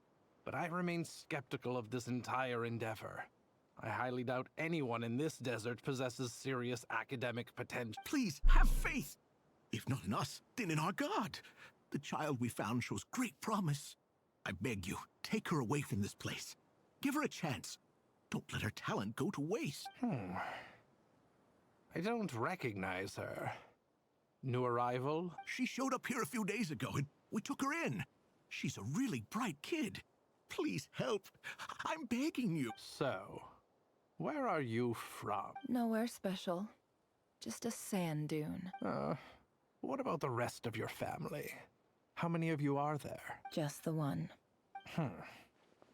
But I remain skeptical of this entire endeavor. I highly doubt anyone in this desert possesses serious academic potential. Please, have faith. If not in us, then in our god. The child we found shows great promise. I beg you, take her away from this place. Give her a chance. Don't let her talent go to waste. I don't recognize her. New arrival? She showed up here a few days ago and we took her in. She's a really bright kid. Please help. I'm begging you. So, where are you from? Nowhere special. Just a sand dune. What about the rest of your family? How many of you are there? Just the one.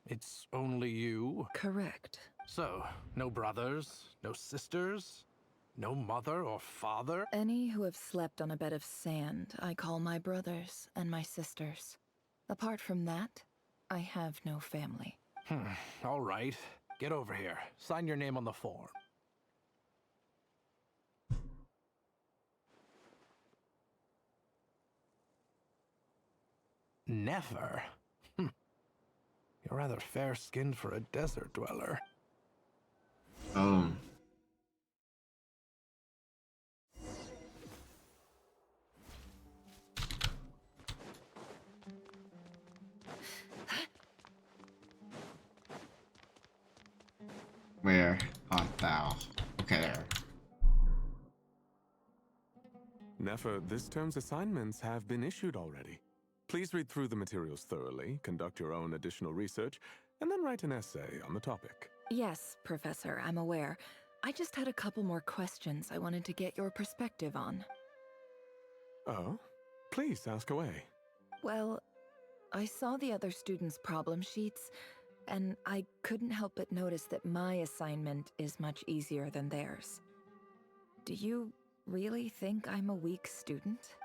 It's only you? Correct. So, no brothers, no sisters, no mother or father? Any who have slept on a bed of sand, I call my brothers and my sisters. Apart from that, I have no family. All right. Get over here. Sign your name on the form. Never? You're rather fair-skinned for a desert dweller. Oh. Where art thou? Okay, there. Nefer, this term's assignments have been issued already. Please read through the materials thoroughly, conduct your own additional research, and then write an essay on the topic. Yes, Professor, I'm aware. I just had a couple more questions I wanted to get your perspective on. Oh? Please ask away. Well, I saw the other students' problem sheets, and I couldn't help but notice that my assignment is much easier than theirs. Do you really think I'm a weak student?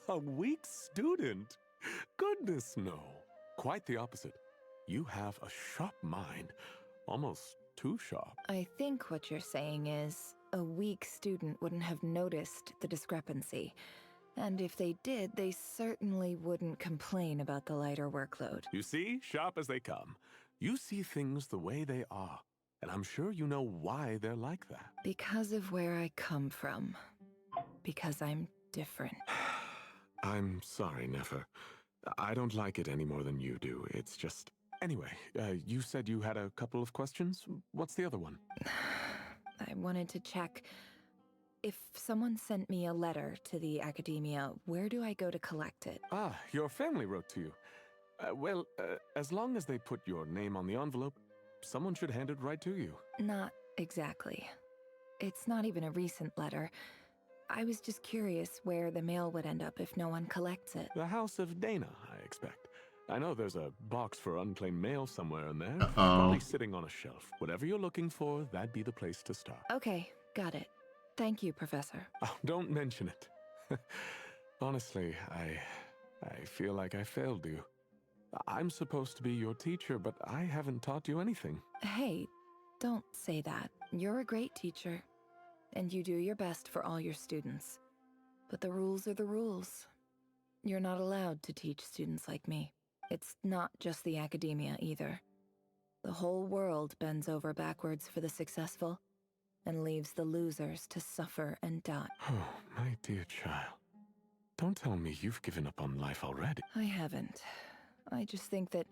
A weak student? Goodness, no. Quite the opposite. You have a sharp mind. Almost too sharp. I think what you're saying is, a weak student wouldn't have noticed the discrepancy. And if they did, they certainly wouldn't complain about the lighter workload. You see, sharp as they come. You see things the way they are. And I'm sure you know why they're like that. Because of where I come from. Because I'm different. I'm sorry, Nefer. I don't like it any more than you do. It's just... Anyway, you said you had a couple of questions? What's the other one? I wanted to check... If someone sent me a letter to the Academia, where do I go to collect it? Ah, your family wrote to you. Well, as long as they put your name on the envelope, someone should hand it right to you. Not exactly. It's not even a recent letter. I was just curious where the mail would end up if no one collects it. The House of Dana, I expect. I know there's a box for unclaimed mail somewhere in there. Uh-oh. Probably sitting on a shelf. Whatever you're looking for, that'd be the place to start. Okay, got it. Thank you, Professor. Oh, don't mention it. Honestly, I feel like I failed you. I'm supposed to be your teacher, but I haven't taught you anything. Hey, don't say that. You're a great teacher, and you do your best for all your students. But the rules are the rules. You're not allowed to teach students like me. It's not just the Academia either. The whole world bends over backwards for the successful, and leaves the losers to suffer and die. Oh, my dear child. Don't tell me you've given up on life already. I haven't. I just think that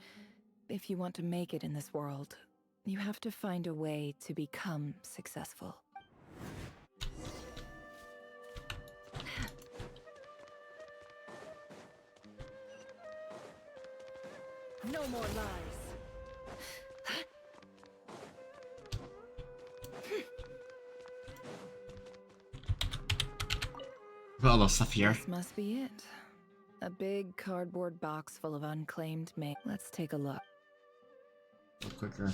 if you want to make it in this world, you have to find a way to become successful. No more lies. All the stuff here. This must be it. A big cardboard box full of unclaimed mail. Let's take a look. Quicker.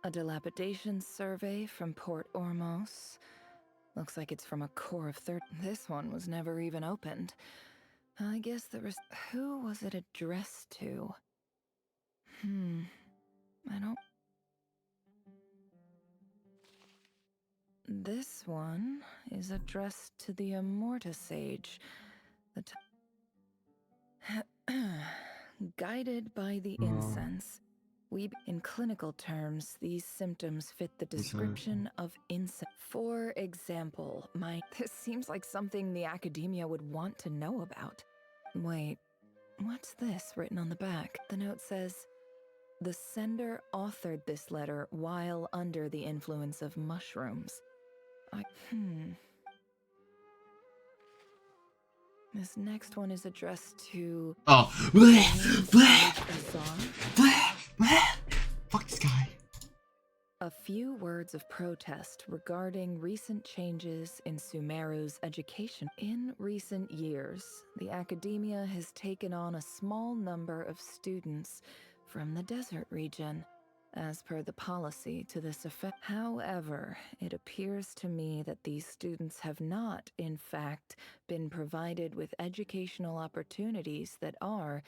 A dilapidation survey from Port Ormos. Looks like it's from a core of 30. This one was never even opened. I guess there was. Who was it addressed to? I don't. This one is addressed to the Immorta Sage. Guided by the incense. In clinical terms, these symptoms fit the description of incense. For example, this seems like something the academia would want to know about. Wait, what's this written on the back? The note says, the sender authored this letter while under the influence of mushrooms. This next one is addressed to... Oh. Fuck this guy. A few words of protest regarding recent changes in Sumeru's education. In recent years, the academia has taken on a small number of students from the desert region, as per the policy to this effect. However, it appears to me that these students have not, in fact, been provided with educational opportunities that are,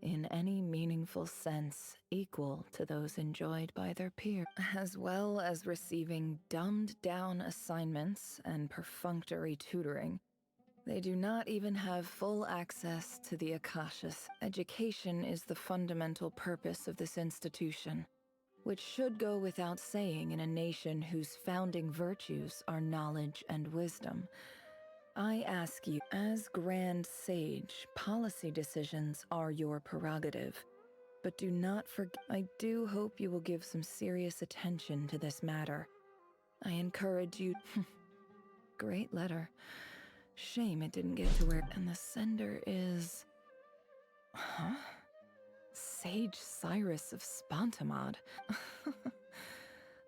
in any meaningful sense, equal to those enjoyed by their peers, as well as receiving dumbed-down assignments and perfunctory tutoring. They do not even have full access to the Akashas. Education is the fundamental purpose of this institution, which should go without saying in a nation whose founding virtues are knowledge and wisdom. I ask you, as Grand Sage, policy decisions are your prerogative. But do not forget, I do hope you will give some serious attention to this matter. I encourage you... Great letter. Shame it didn't get to where... And the sender is... Huh? Sage Cyrus of Spontamod.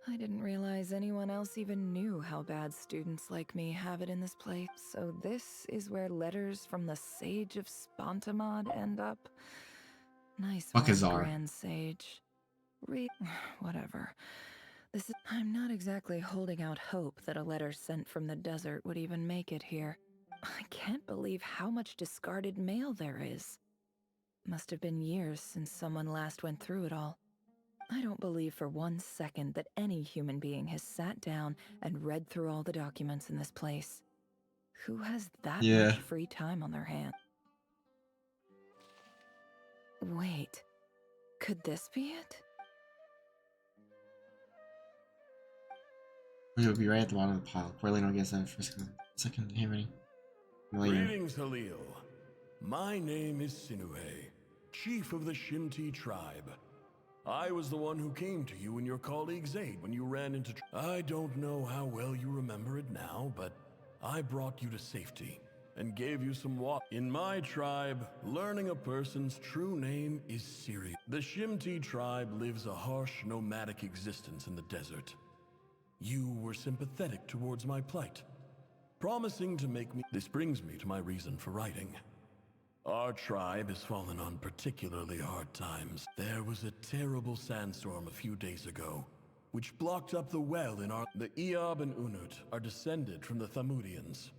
I didn't realize anyone else even knew how bad students like me have it in this place. So this is where letters from the Sage of Spontamod end up? Nice one, Grand Sage. Whatever. I'm not exactly holding out hope that a letter sent from the desert would even make it here. I can't believe how much discarded mail there is. Must have been years since someone last went through it all. I don't believe for 1 second that any human being has sat down and read through all the documents in this place. Who has that much free time on their hands? Wait, could this be it? It would be right at the bottom of the pile. Corleone gets that for a second handwriting. Greetings, Halil. My name is Sinuhe, chief of the Shimti tribe. I was the one who came to you and your colleague Zaid when you ran into... I don't know how well you remember it now, but I brought you to safety and gave you some water. In my tribe, learning a person's true name is serious. The Shimti tribe lives a harsh, nomadic existence in the desert. You were sympathetic towards my plight, promising to make me... This brings me to my reason for writing. Our tribe has fallen on particularly hard times. There was a terrible sandstorm a few days ago, which blocked up the well in our... The Eob and Unut are descended from the Thamudians.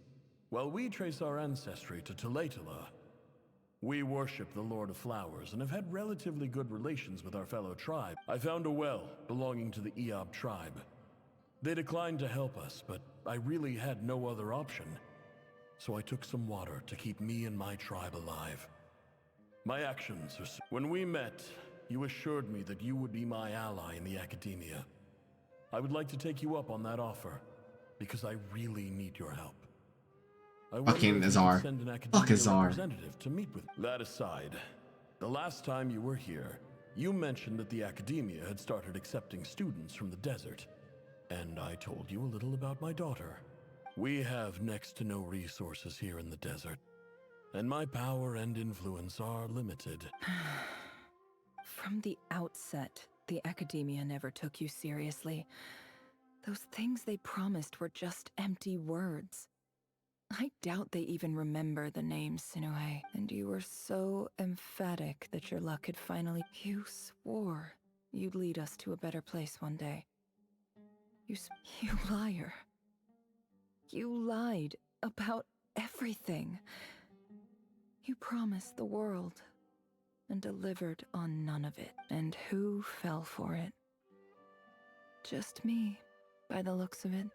While we trace our ancestry to Tulatala, we worship the Lord of Flowers and have had relatively good relations with our fellow tribe. I found a well belonging to the Eob tribe. They declined to help us, but I really had no other option. So I took some water to keep me and my tribe alive. My actions are... When we met, you assured me that you would be my ally in the academia. I would like to take you up on that offer, because I really need your help. I Fucking Azar. Fuck Azar. Representative to meet with. That aside, the last time you were here, you mentioned that the academia had started accepting students from the desert, and I told you a little about my daughter. We have next to no resources here in the desert, and my power and influence are limited. From the outset, the academia never took you seriously. Those things they promised were just empty words. I doubt they even remember the name Sinuhe, and you were so emphatic that your luck had finally... You swore you'd lead us to a better place one day. You liar. You lied about everything. You promised the world and delivered on none of it. And who fell for it? Just me, by the looks of it.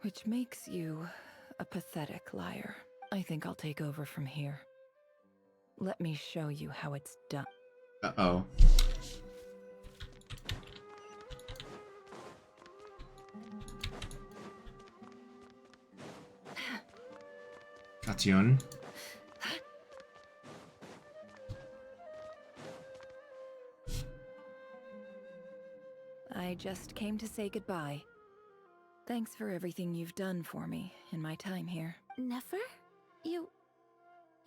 Which makes you a pathetic liar. I think I'll take over from here. Let me show you how it's done. Uh-oh. Katsun. I just came to say goodbye. Thanks for everything you've done for me in my time here. Nefer?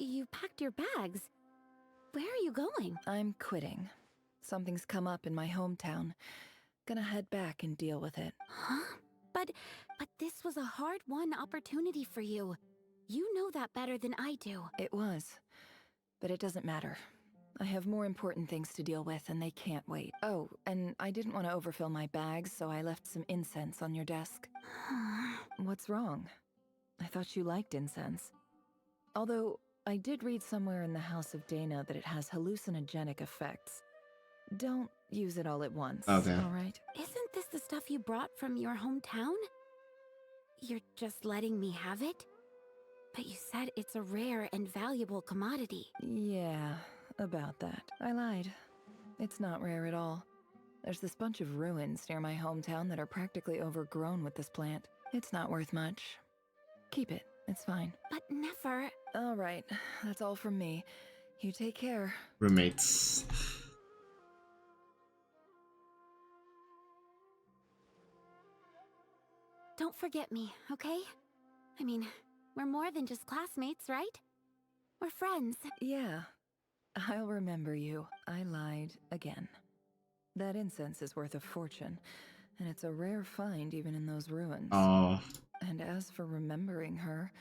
You packed your bags. Where are you going? I'm quitting. Something's come up in my hometown. Gonna head back and deal with it. Huh? But this was a hard-won opportunity for you. You know that better than I do. It was. But it doesn't matter. I have more important things to deal with, and they can't wait. Oh, and I didn't want to overfill my bags, so I left some incense on your desk. What's wrong? I thought you liked incense. Although, I did read somewhere in the House of Dana that it has hallucinogenic effects. Don't use it all at once, Okay. alright? Isn't this the stuff you brought from your hometown? You're just letting me have it? But you said it's a rare and valuable commodity. Yeah, about that. I lied. It's not rare at all. There's this bunch of ruins near my hometown that are practically overgrown with this plant. It's not worth much. Keep it. It's fine. But Nefer... Alright, that's all from me. You take care. Roommates. Don't forget me, okay? I mean, we're more than just classmates, right? We're friends. Yeah. I'll remember you. I lied again. That incense is worth a fortune, and it's a rare find even in those ruins. Oh. And as for remembering her,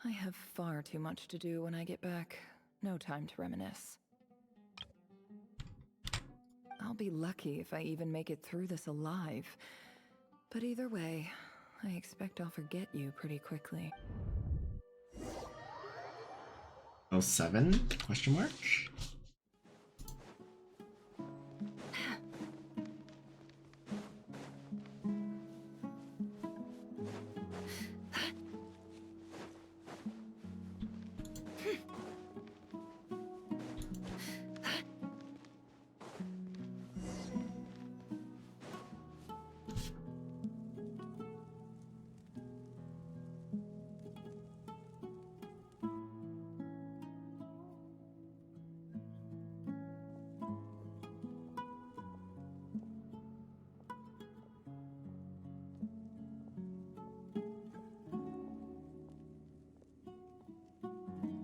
I have far too much to do when I get back. No time to reminisce. I'll be lucky if I even make it through this alive. But either way, I expect I'll forget you pretty quickly. 07? Question mark?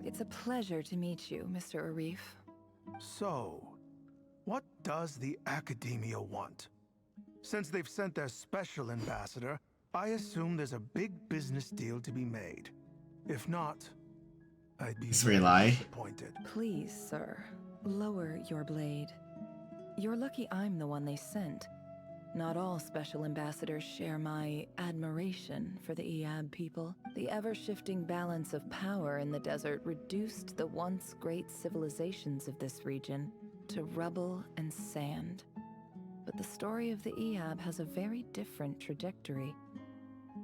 It's a pleasure to meet you, Mr. Arif. So, what does the Academia want? Since they've sent their special ambassador, I assume there's a big business deal to be made. If not, I'd be very disappointed. Please, sir, lower your blade. You're lucky I'm the one they sent. Not all special ambassadors share my admiration for the Iab people. The ever-shifting balance of power in the desert reduced the once great civilizations of this region to rubble and sand. But the story of the Iab has a very different trajectory.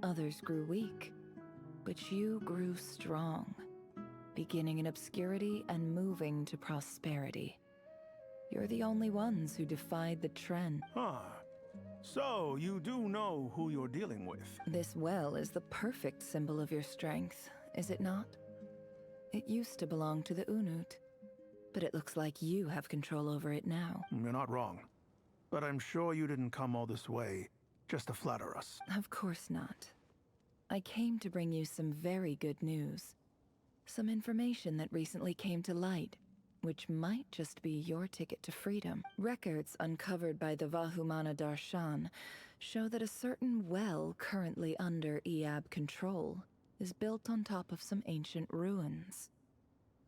Others grew weak, but you grew strong, beginning in obscurity and moving to prosperity. You're the only ones who defied the trend. Huh. So, you do know who you're dealing with? This well is the perfect symbol of your strength, is it not? It used to belong to the Unut, but it looks like you have control over it now. You're not wrong. But I'm sure you didn't come all this way just to flatter us. Of course not. I came to bring you some very good news. Some information that recently came to light, which might just be your ticket to freedom. Records uncovered by the Vahumana Darshan show that a certain well currently under Iab control is built on top of some ancient ruins.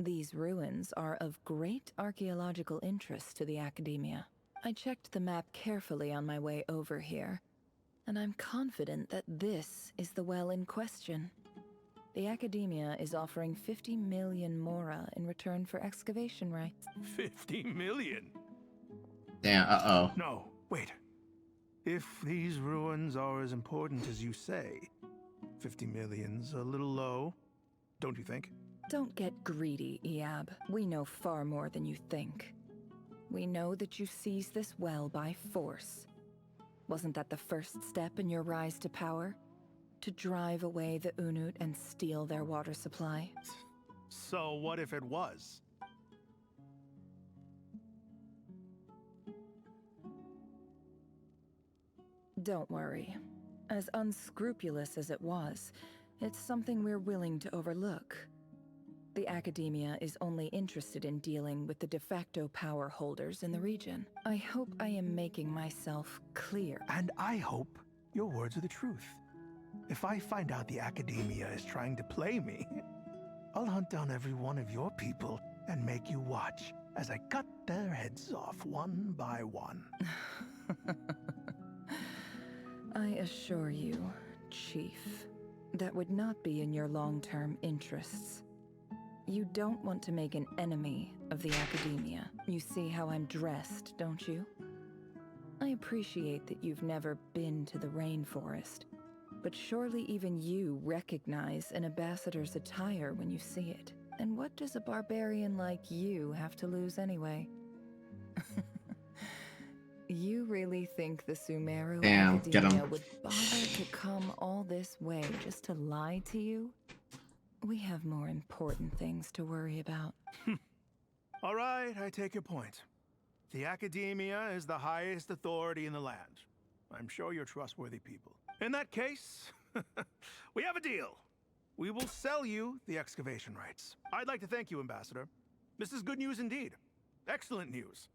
These ruins are of great archaeological interest to the Academia. I checked the map carefully on my way over here, and I'm confident that this is the well in question. The Academia is offering 50 million mora in return for excavation rights. 50 million? Damn, uh-oh. No, wait. If these ruins are as important as you say, 50 million's a little low, don't you think? Don't get greedy, Iab. We know far more than you think. We know that you seized this well by force. Wasn't that the first step in your rise to power? To drive away the Unut and steal their water supply? So what if it was? Don't worry. As unscrupulous as it was, it's something we're willing to overlook. The Academia is only interested in dealing with the de facto power holders in the region. I hope I am making myself clear. And I hope your words are the truth. If I find out the Academia is trying to play me, I'll hunt down every one of your people and make you watch as I cut their heads off one by one. I assure you, Chief, that would not be in your long-term interests. You don't want to make an enemy of the Academia. You see how I'm dressed, don't you? I appreciate that you've never been to the rainforest, but surely even you recognize an ambassador's attire when you see it. And what does a barbarian like you have to lose anyway? You really think the Sumeru Academia would bother to come all this way just to lie to you? We have more important things to worry about. All right, I take your point. The Academia is the highest authority in the land. I'm sure you're trustworthy people. In that case, we have a deal. We will sell you the excavation rights. I'd like to thank you, Ambassador. This is good news indeed. Excellent news.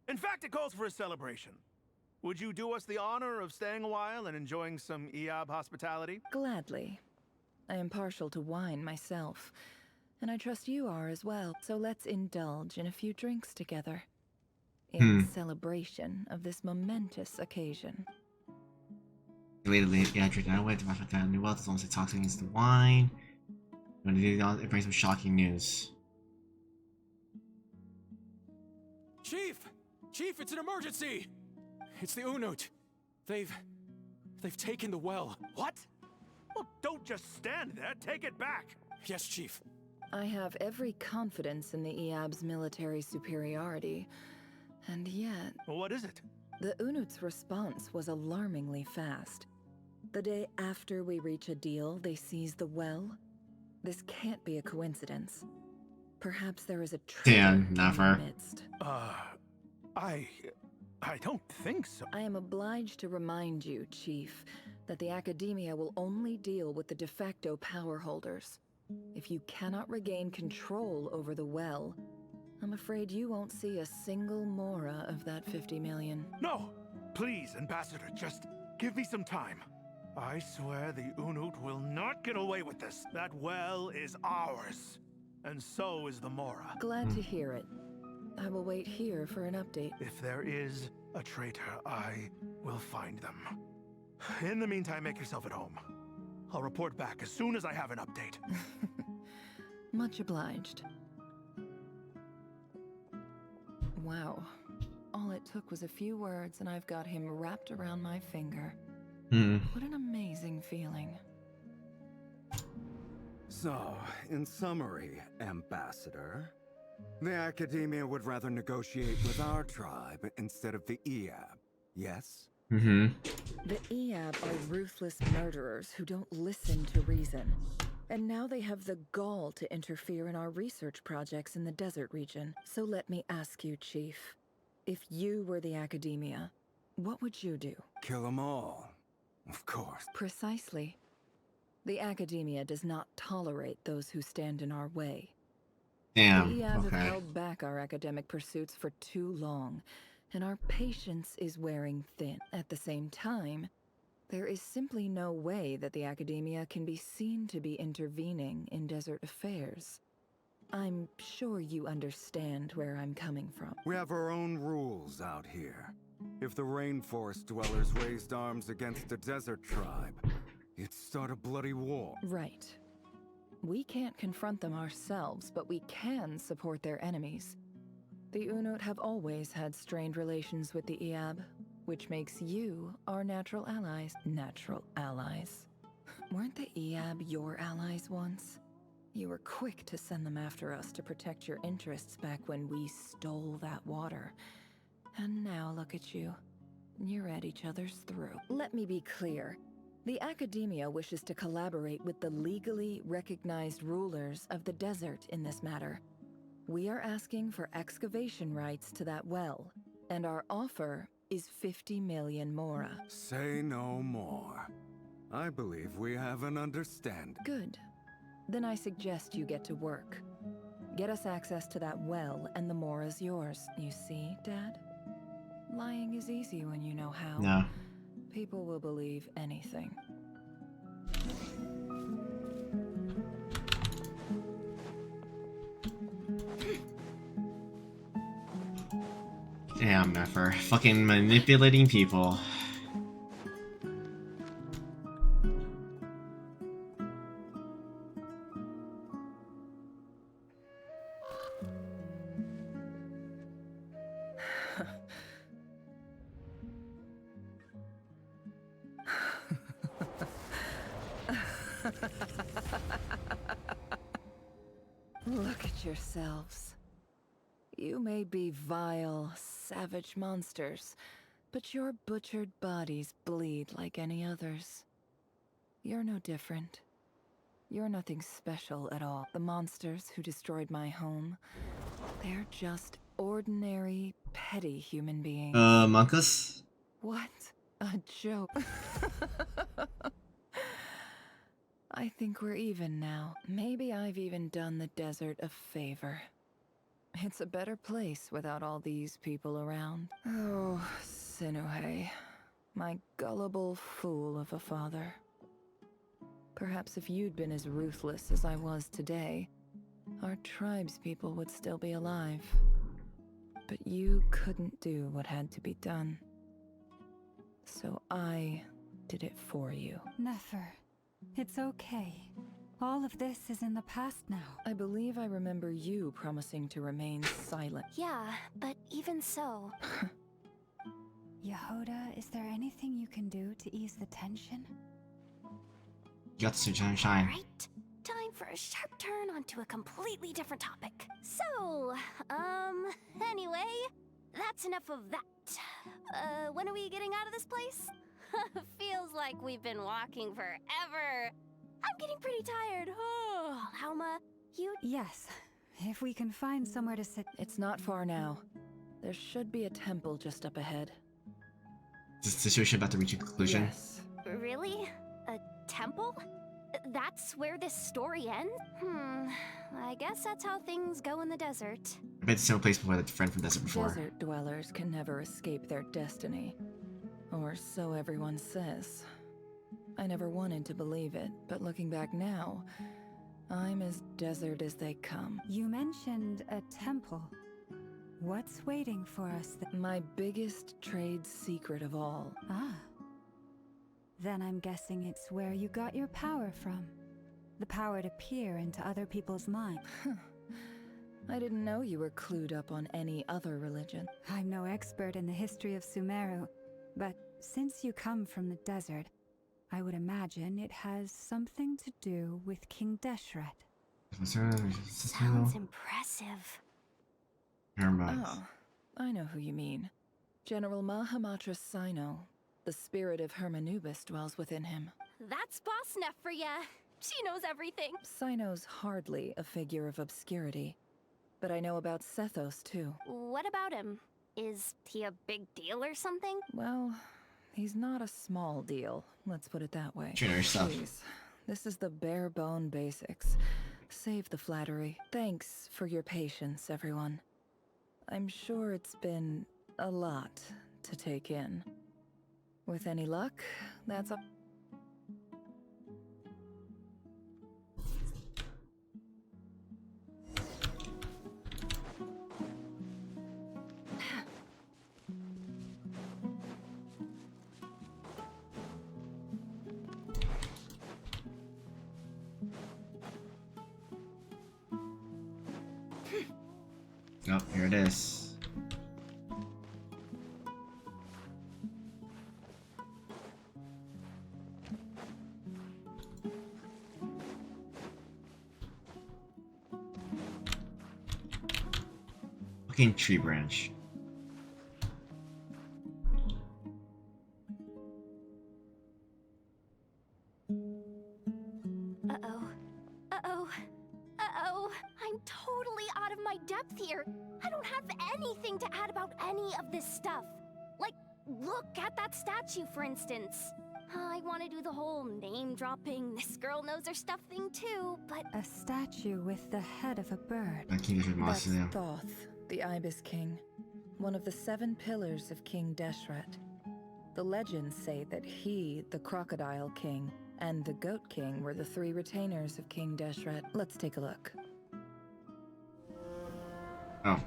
In fact, it calls for a celebration. Would you do us the honor of staying a while and enjoying some Iab hospitality? Gladly. I am partial to wine myself, and I trust you are as well, so let's indulge in a few drinks together. In celebration of this momentous occasion. Lately, yeah, drink that away to Africa. New wealth is almost toxic against the wine. When it brings some shocking news. Chief! Chief, it's an emergency! It's the Unut. They've taken the well. What? Well, don't just stand there. Take it back. Yes, Chief. I have every confidence in the Iab's military superiority, and yet... Well, what is it? The Unut's response was alarmingly fast. The day after we reach a deal, they seize the well. This can't be a coincidence. Perhaps there is a traitor in our midst. I don't think so. I am obliged to remind you, Chief, that the Academia will only deal with the de facto power holders. If you cannot regain control over the well, I'm afraid you won't see a single mora of that 50 million. No! Please, Ambassador, just give me some time. I swear the Unut will not get away with this. That well is ours. And so is the mora. Glad to hear it. I will wait here for an update. If there is a traitor, I will find them. In the meantime, make yourself at home. I'll report back as soon as I have an update. Much obliged. Wow. All it took was a few words and I've got him wrapped around my finger. What an amazing feeling. So, in summary, Ambassador, the Academia would rather negotiate with our tribe instead of the Iab, yes? The Iab are ruthless murderers who don't listen to reason. And now they have the gall to interfere in our research projects in the desert region. So let me ask you, Chief. If you were the Academia, what would you do? Kill them all, of course. Precisely. The Academia does not tolerate those who stand in our way. Damn, The Iab have held back our academic pursuits for too long, and our patience is wearing thin. At the same time, there is simply no way that the Academia can be seen to be intervening in desert affairs. I'm sure you understand where I'm coming from. We have our own rules out here. If the rainforest dwellers raised arms against the desert tribe, it'd start a bloody war. Right. We can't confront them ourselves, but we can support their enemies. The Unut have always had strained relations with the Iab, which makes you our natural allies. Natural allies? Weren't the Iab your allies once? You were quick to send them after us to protect your interests back when we stole that water. And now look at you. You're at each other's throat. Let me be clear. The Academia wishes to collaborate with the legally recognized rulers of the desert in this matter. We are asking for excavation rights to that well, and our offer is 50 million mora. Say no more. I believe we have an understanding. Good. Then I suggest you get to work. Get us access to that well, and the mora's yours. You see, Dad? Lying is easy when you know how. No. People will believe anything. Damn, Meffer. Fucking manipulating people. Look at yourselves. You may be vile, savage monsters, but your butchered bodies bleed like any others. You're no different. You're nothing special at all. The monsters who destroyed my home, they're just ordinary, petty human beings. Monkus? What a joke. I think we're even now. Maybe I've even done the desert a favor. It's a better place without all these people around. Oh, Sinuhe, my gullible fool of a father. Perhaps if you'd been as ruthless as I was today, our tribespeople would still be alive. But you couldn't do what had to be done. So I did it for you. Nefer, it's okay. All of this is in the past now. I believe I remember you promising to remain silent. Yeah, but even so... Yehoda, is there anything you can do to ease the tension? You got to shine. Right. Time for a sharp turn onto a completely different topic. So, anyway, that's enough of that. When are we getting out of this place? Feels like we've been walking forever. I'm getting pretty tired. Oh, Lauma, you... Yes, if we can find somewhere to sit... It's not far now. There should be a temple just up ahead. Is the situation about to reach a conclusion? Yes. Really? A temple? That's where this story ends? I guess that's how things go in the desert. I've been to some place before, that friend from desert before. Desert dwellers can never escape their destiny. Or so everyone says. I never wanted to believe it, but looking back now, I'm as desert as they come. You mentioned a temple. What's waiting for us? My biggest trade secret of all. Ah. Then I'm guessing it's where you got your power from. The power to peer into other people's minds. I didn't know you were clued up on any other religion. I'm no expert in the history of Sumeru, but since you come from the desert, I would imagine it has something to do with King Deshret. Sounds impressive. Oh, I know who you mean. General Mahamatra Sino. The spirit of Hermanubis dwells within him. That's Boss Neff for ya. She knows everything. Sino's hardly a figure of obscurity. But I know about Sethos, too. What about him? Is he a big deal or something? Well, he's not a small deal. Let's put it that way. Generic stuff. Please, this is the bare bone basics. Save the flattery. Thanks for your patience, everyone. I'm sure it's been a lot to take in. With any luck, that's a... Oh, here it is. Fucking tree branch. Uh-oh. Uh-oh. Uh-oh. I'm totally out of my depth here. I don't have anything to add about any of this stuff. Like, look at that statue, for instance. I want to do the whole name-dropping, this girl knows her stuff thing too, but... A statue with the head of a bird. That's Thoth, the Ibis King, one of the 7 pillars of King Deshret. The legends say that he, the Crocodile King, and the Goat King were the 3 retainers of King Deshret. Let's take a look. Oh.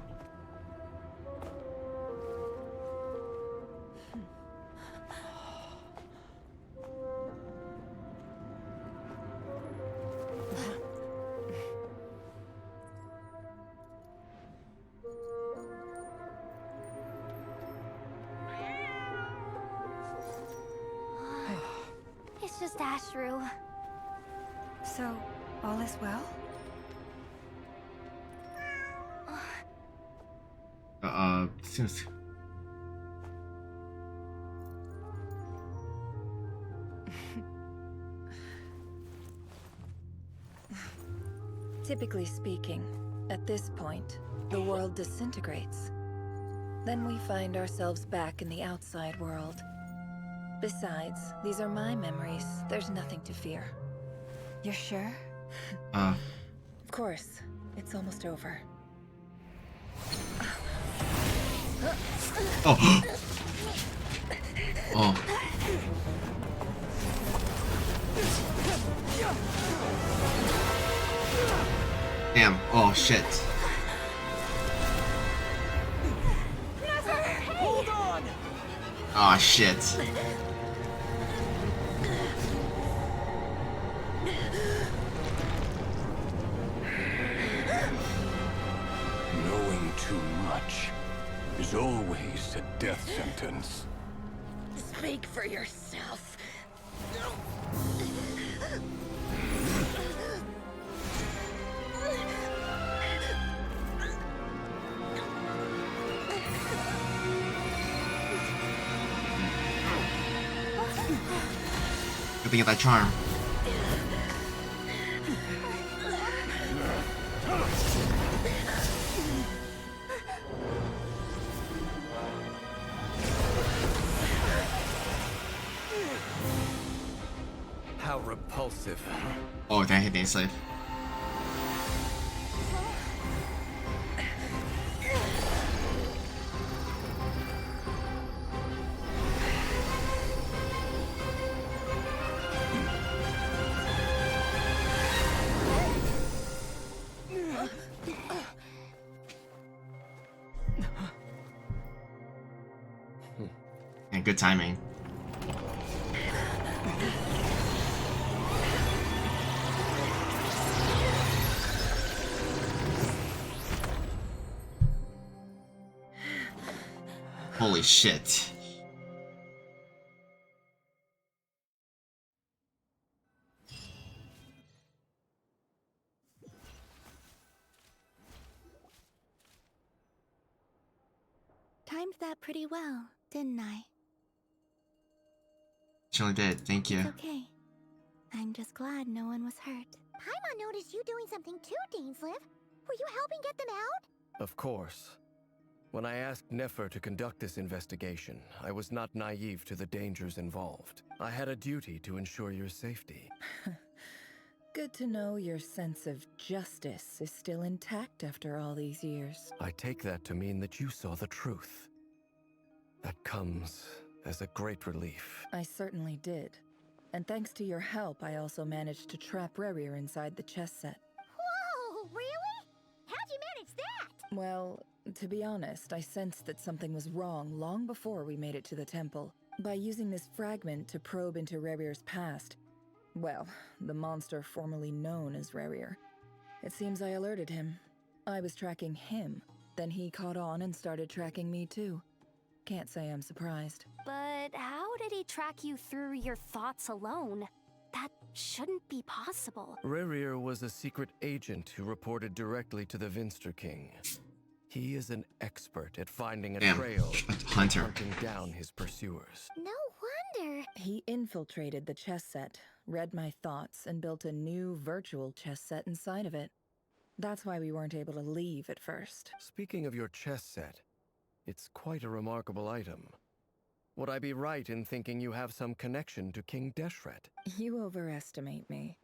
It's just Ashru. So, all is well? Seems... Typically speaking, at this point, the world disintegrates. Then we find ourselves back in the outside world. Besides, these are my memories. There's nothing to fear. You're sure? Of course. It's almost over. Oh. Oh. Damn. Oh shit. Hold on! Oh shit. Knowing too much is always a death sentence. Speak for yourself. Good thing of that charm. How repulsive. Oh, that hit the slave. And good timing. Holy shit. Timed that pretty well, didn't I? Surely did, thank you. It's okay. I'm just glad no one was hurt. Paimon noticed you doing something too, Dainsleif. Were you helping get them out? Of course. When I asked Nefer to conduct this investigation, I was not naive to the dangers involved. I had a duty to ensure your safety. Good to know your sense of justice is still intact after all these years. I take that to mean that you saw the truth. That comes as a great relief. I certainly did. And thanks to your help, I also managed to trap Rerir inside the chess set. Whoa, really? How'd you manage that? Well, to be honest, I sensed that something was wrong long before we made it to the temple. By using this fragment to probe into Rerir's past, well, the monster formerly known as Rerir, it seems I alerted him. I was tracking him, Then he caught on and started tracking me too. Can't say I'm surprised. But how did he track you through your thoughts alone? That shouldn't be possible. Rerir was a secret agent who reported directly to the Vinster King. He is an expert at finding a trail and hunter. hunting down his pursuers. No wonder. He infiltrated the chess set, read my thoughts, and built a new virtual chess set inside of it. That's why we weren't able to leave at first. Speaking of your chess set, it's quite a remarkable item. Would I be right in thinking you have some connection to King Deshret? You overestimate me.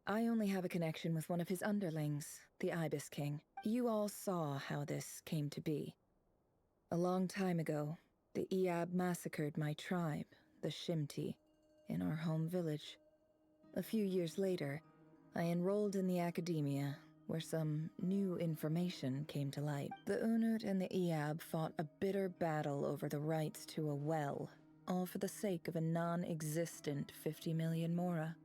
I only have a connection with one of his underlings, the Ibis King. You all saw how this came to be. A long time ago, the Eab massacred my tribe, the Shimti, in our home village. A few years later, I enrolled in the academia, where some new information came to light. The Unut and the Eab fought a bitter battle over the rights to a well, all for the sake of a non-existent 50 million Mora.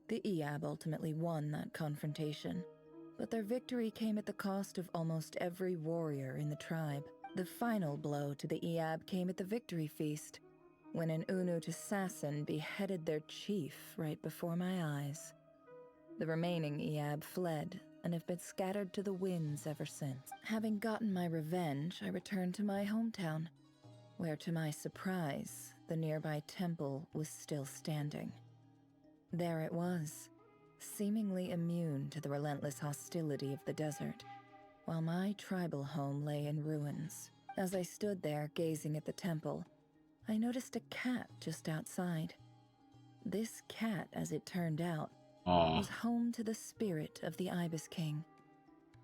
The Eab ultimately won that confrontation, but their victory came at the cost of almost every warrior in the tribe. The final blow to the Eab came at the victory feast, when an Unut assassin beheaded their chief right before my eyes. The remaining Eab fled, and have been scattered to the winds ever since. Having gotten my revenge, I returned to my hometown, where to my surprise, the nearby temple was still standing. There it was, seemingly immune to the relentless hostility of the desert, while my tribal home lay in ruins. As I stood there gazing at the temple, I noticed a cat just outside. This cat, as it turned out, was home to the spirit of the Ibis King.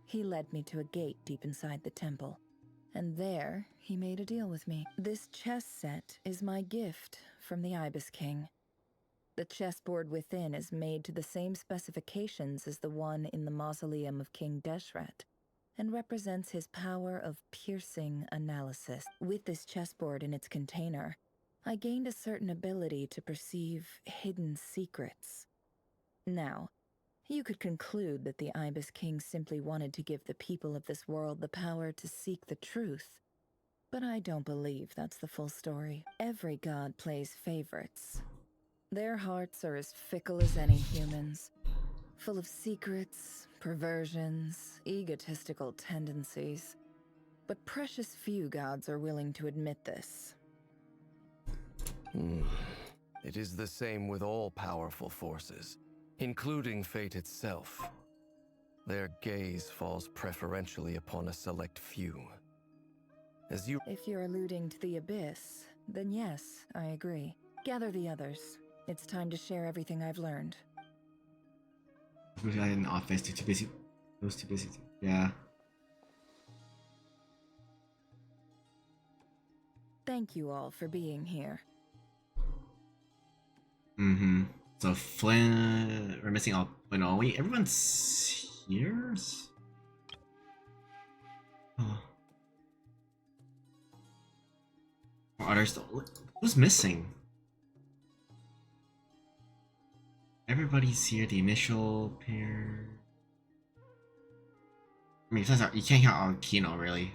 He led me to a gate deep inside the temple, and there he made a deal with me. This chess set is my gift from the Ibis King. The chessboard within is made to the same specifications as the one in the mausoleum of King Deshret, and represents his power of piercing analysis. With this chessboard in its container, I gained a certain ability to perceive hidden secrets. Now, you could conclude that the Ibis King simply wanted to give the people of this world the power to seek the truth. But I don't believe that's the full story. Every god plays favorites. Their hearts are as fickle as any human's, full of secrets, perversions, egotistical tendencies. But precious few gods are willing to admit this. It is the same with all powerful forces, including fate itself. Their gaze falls preferentially upon a select few. If you're alluding to the Abyss, then yes, I agree. Gather the others. It's time to share everything I've learned. I was in the office, too busy. I was too busy. Yeah. Thank you all for being here. So Flynn, we're missing all. But no, wait, everyone's here. Oh. Are there still? Who's missing? Everybody's here. The initial pair. I mean, you can't hear Aokino really.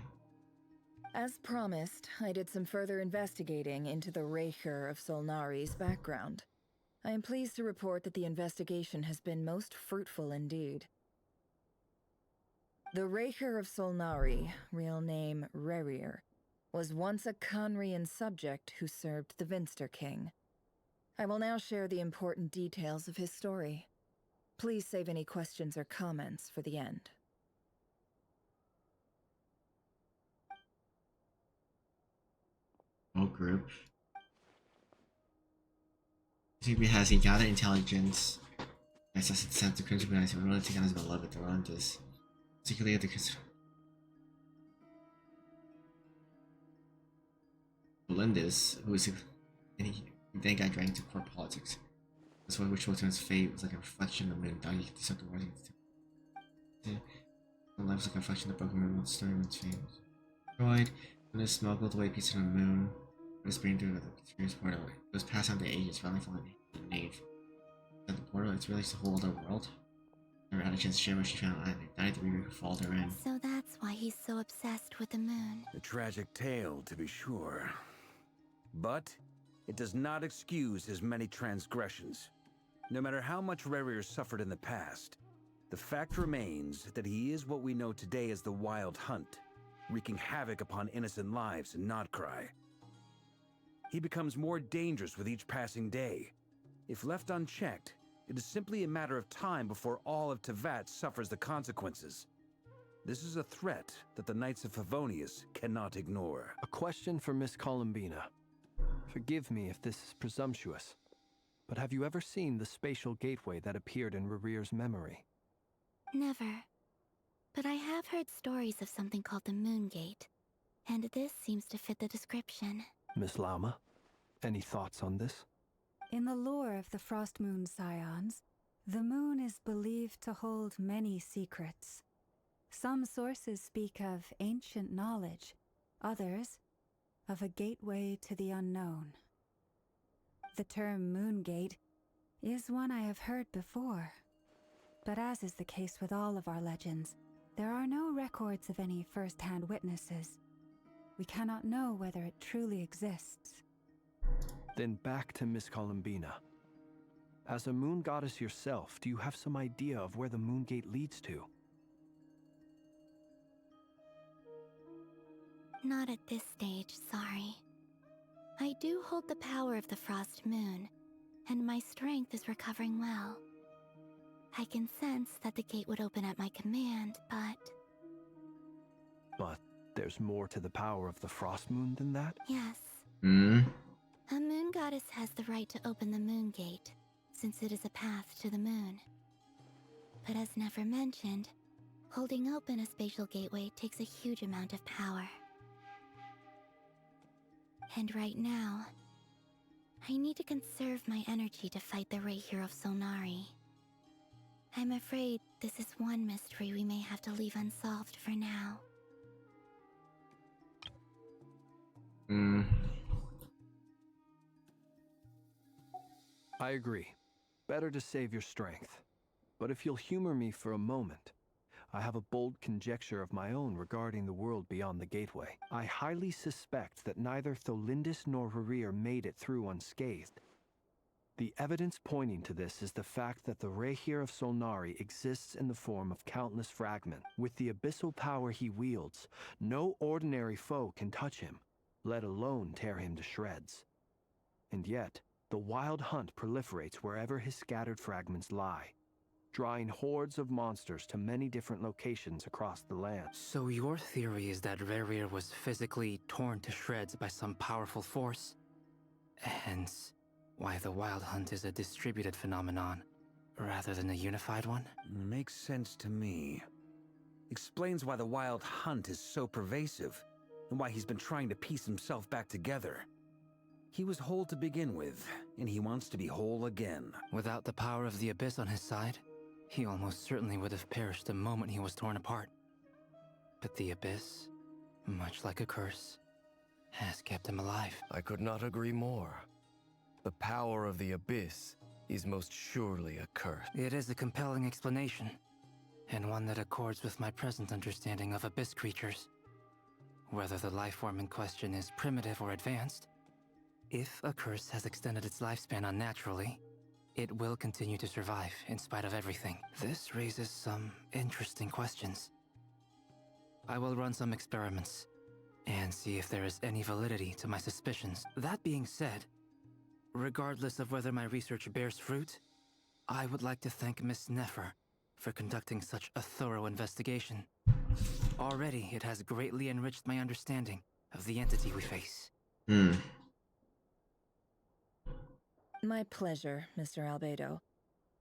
As promised, I did some further investigating into the Reicher of Solnari's background. I am pleased to report that the investigation has been most fruitful indeed. The Reicher of Solnari, real name Rerir, was once a Khanrian subject who served the Vinster King. I will now share the important details of his story. Please save any questions or comments for the end. All group. Has he gathered intelligence? Assess its sense of crimson when I said, "Roland taken as beloved." The Roland is particularly at the Melendez, who is and he then got dragged into court politics. This one, which was his fate, was like a reflection of the moon. He could decide the world. The life was like a reflection of the broken moon, story of its fame. Destroyed, when it smuggled away pieces of the moon. It was being through the mysterious portal. It was passed on to ages, finally falling in the nave. At the portal, it's really the whole other world. Never had a chance to share what she found. I need to re-fold her in. So that's why he's so obsessed with the moon. A tragic tale, to be sure. But it does not excuse his many transgressions. No matter how much Rerir suffered in the past, the fact remains that he is what we know today as the Wild Hunt, wreaking havoc upon innocent lives in Notcry. He becomes more dangerous with each passing day. If left unchecked, it is simply a matter of time before all of Teyvat suffers the consequences. This is a threat that the Knights of Favonius cannot ignore. A question for Miss Columbina. Forgive me if this is presumptuous, but have you ever seen the spatial gateway that appeared in Rerir's memory? Never. But I have heard stories of something called the Moon Gate, and this seems to fit the description. Miss Lauma, any thoughts on this? In the lore of the Frost Moon Scions, the moon is believed to hold many secrets. Some sources speak of ancient knowledge, others of a gateway to the unknown. The term Moongate is one I have heard before, but as is the case with all of our legends, there are no records of any first-hand witnesses. We cannot know whether it truly exists. Then back to Miss Columbina. As a moon goddess yourself, do you have some idea of where the Moongate leads to? Not at this stage, sorry. I do hold the power of the Frost Moon, and my strength is recovering well. I can sense that the gate would open at my command, but... But there's more to the power of the Frost Moon than that? Yes. Hmm? A moon goddess has the right to open the Moon Gate, since it is a path to the moon. But as never mentioned, holding open a spatial gateway takes a huge amount of power. And right now, I need to conserve my energy to fight the Reihir of Solnari. I'm afraid this is one mystery we may have to leave unsolved for now. I agree. Better to save your strength. But if you'll humor me for a moment, I have a bold conjecture of my own regarding the world beyond the gateway. I highly suspect that neither Tholindis nor Rerir made it through unscathed. The evidence pointing to this is the fact that the Reihir of Solnari exists in the form of countless fragments. With the abyssal power he wields, no ordinary foe can touch him, let alone tear him to shreds. And yet, the Wild Hunt proliferates wherever his scattered fragments lie, drawing hordes of monsters to many different locations across the land. So your theory is that Rerir was physically torn to shreds by some powerful force? Hence, why the Wild Hunt is a distributed phenomenon, rather than a unified one? Makes sense to me. Explains why the Wild Hunt is so pervasive, and why he's been trying to piece himself back together. He was whole to begin with, and he wants to be whole again. Without the power of the Abyss on his side, he almost certainly would have perished the moment he was torn apart. But the Abyss, much like a curse, has kept him alive. I could not agree more. The power of the Abyss is most surely a curse. It is a compelling explanation, and one that accords with my present understanding of Abyss creatures. Whether the life form in question is primitive or advanced, if a curse has extended its lifespan unnaturally, it will continue to survive in spite of everything. This raises some interesting questions. I will run some experiments and see if there is any validity to my suspicions. That being said, regardless of whether my research bears fruit, I would like to thank Miss Nefer for conducting such a thorough investigation. Already, it has greatly enriched my understanding of the entity we face. My pleasure, Mr. Albedo.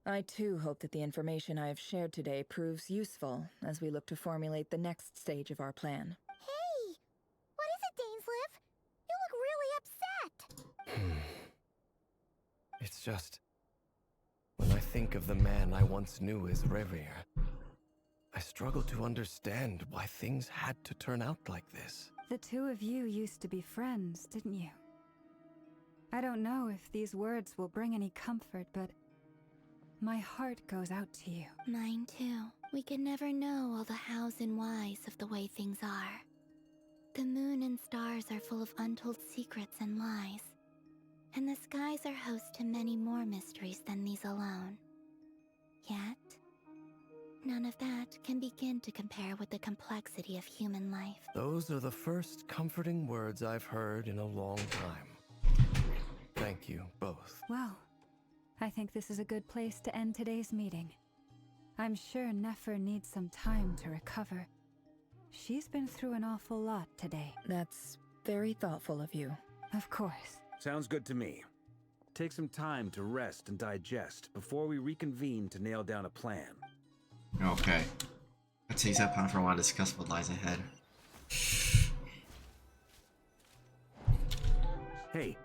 I too hope that the information I have shared today proves useful as we look to formulate the next stage of our plan. Hey! What is it, Dainsleif? You look really upset! It's just... when I think of the man I once knew as Rerir, I struggle to understand why things had to turn out like this. The two of you used to be friends, didn't you? I don't know if these words will bring any comfort, but My heart goes out to you. Mine too. We can never know all the hows and whys of the way things are. The moon and stars are full of untold secrets and lies. And the skies are host to many more mysteries than these alone. Yet, none of that can begin to compare with the complexity of human life. Those are the first comforting words I've heard in a long time. Thank you, both. Well, I think this is a good place to end today's meeting. I'm sure Nefer needs some time to recover. She's been through an awful lot today. That's very thoughtful of you. Of course. Sounds good to me. Take some time to rest and digest before we reconvene to nail down a plan. Okay. Let's use that plan for a while to discuss what lies ahead. Hey,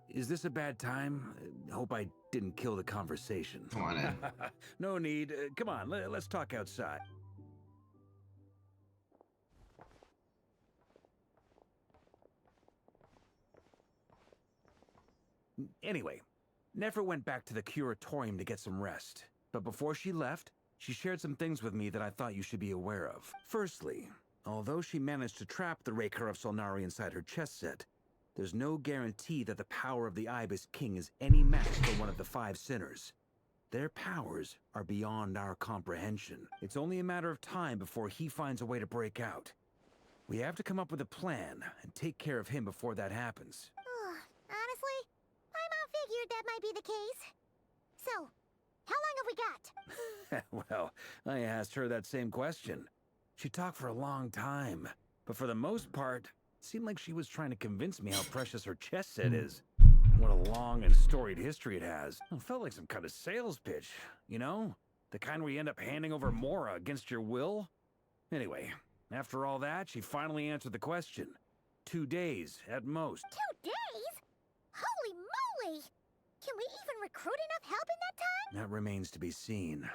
is this a bad time? Hope I didn't kill the conversation. Come on in. No need. Come on, let's talk outside. Anyway, Nefer went back to the curatorium to get some rest. But before she left, she shared some things with me that I thought you should be aware of. Firstly, although she managed to trap the Raker of Solnari inside her chess set, there's no guarantee that the power of the Ibis King is any match for one of the five sinners. Their powers are beyond our comprehension. It's only a matter of time before he finds a way to break out. We have to come up with a plan and take care of him before that happens. Honestly, my mom figured that might be the case. So, how long have we got? Well, I asked her that same question. She talked for a long time, but for the most part, it seemed like she was trying to convince me how precious her chess set is. What a long and storied history it has. It felt like some kind of sales pitch, you know? The kind where you end up handing over Mora against your will? Anyway, after all that, she finally answered the question. 2 days, at most. 2 days? Holy moly! Can we even recruit enough help in that time? That remains to be seen.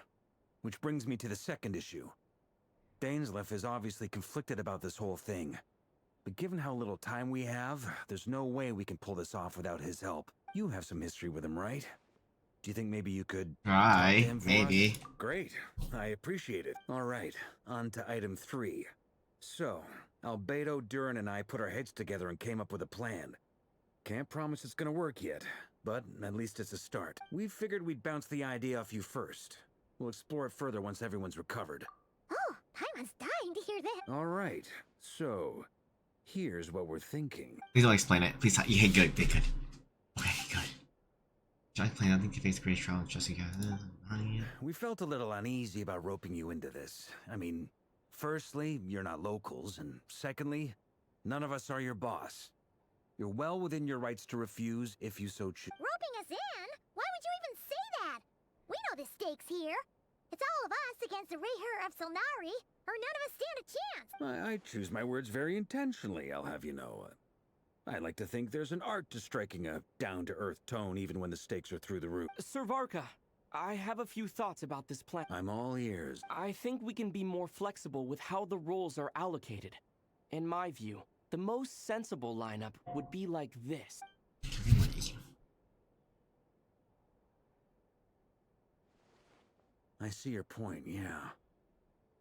Which brings me to the second issue. Dainsleif is obviously conflicted about this whole thing. But given how little time we have, there's no way we can pull this off without his help. You have some history with him, right? Do you think maybe you could talk to him for maybe. us? Great. I appreciate it. All right, on to item 3. So, Albedo, Durin, and I put our heads together and came up with a plan. Can't promise it's gonna work yet, but at least it's a start. We figured we'd bounce the idea off you first. We'll explore it further once everyone's recovered. Oh, Paimon's dying to hear that. All right, so here's what we're thinking. Please don't explain it. Please, yeah, good, good. Okay, good. Should I explain nothing to face Grace Trial with Jessica? We felt a little uneasy about roping you into this. I mean, firstly, you're not locals, and secondly, none of us are your boss. You're well within your rights to refuse if you so choose. Roping us in? Why would you even say that? We know the stakes here. It's all of us against the Rayher of Solnari, or none of us stand a chance. I choose my words very intentionally, I'll have you know. I like to think there's an art to striking a down-to-earth tone even when the stakes are through the roof. Sir Varka, I have a few thoughts about this plan. I'm all ears. I think we can be more flexible with how the roles are allocated. In my view, the most sensible lineup would be like this. I see your point, yeah.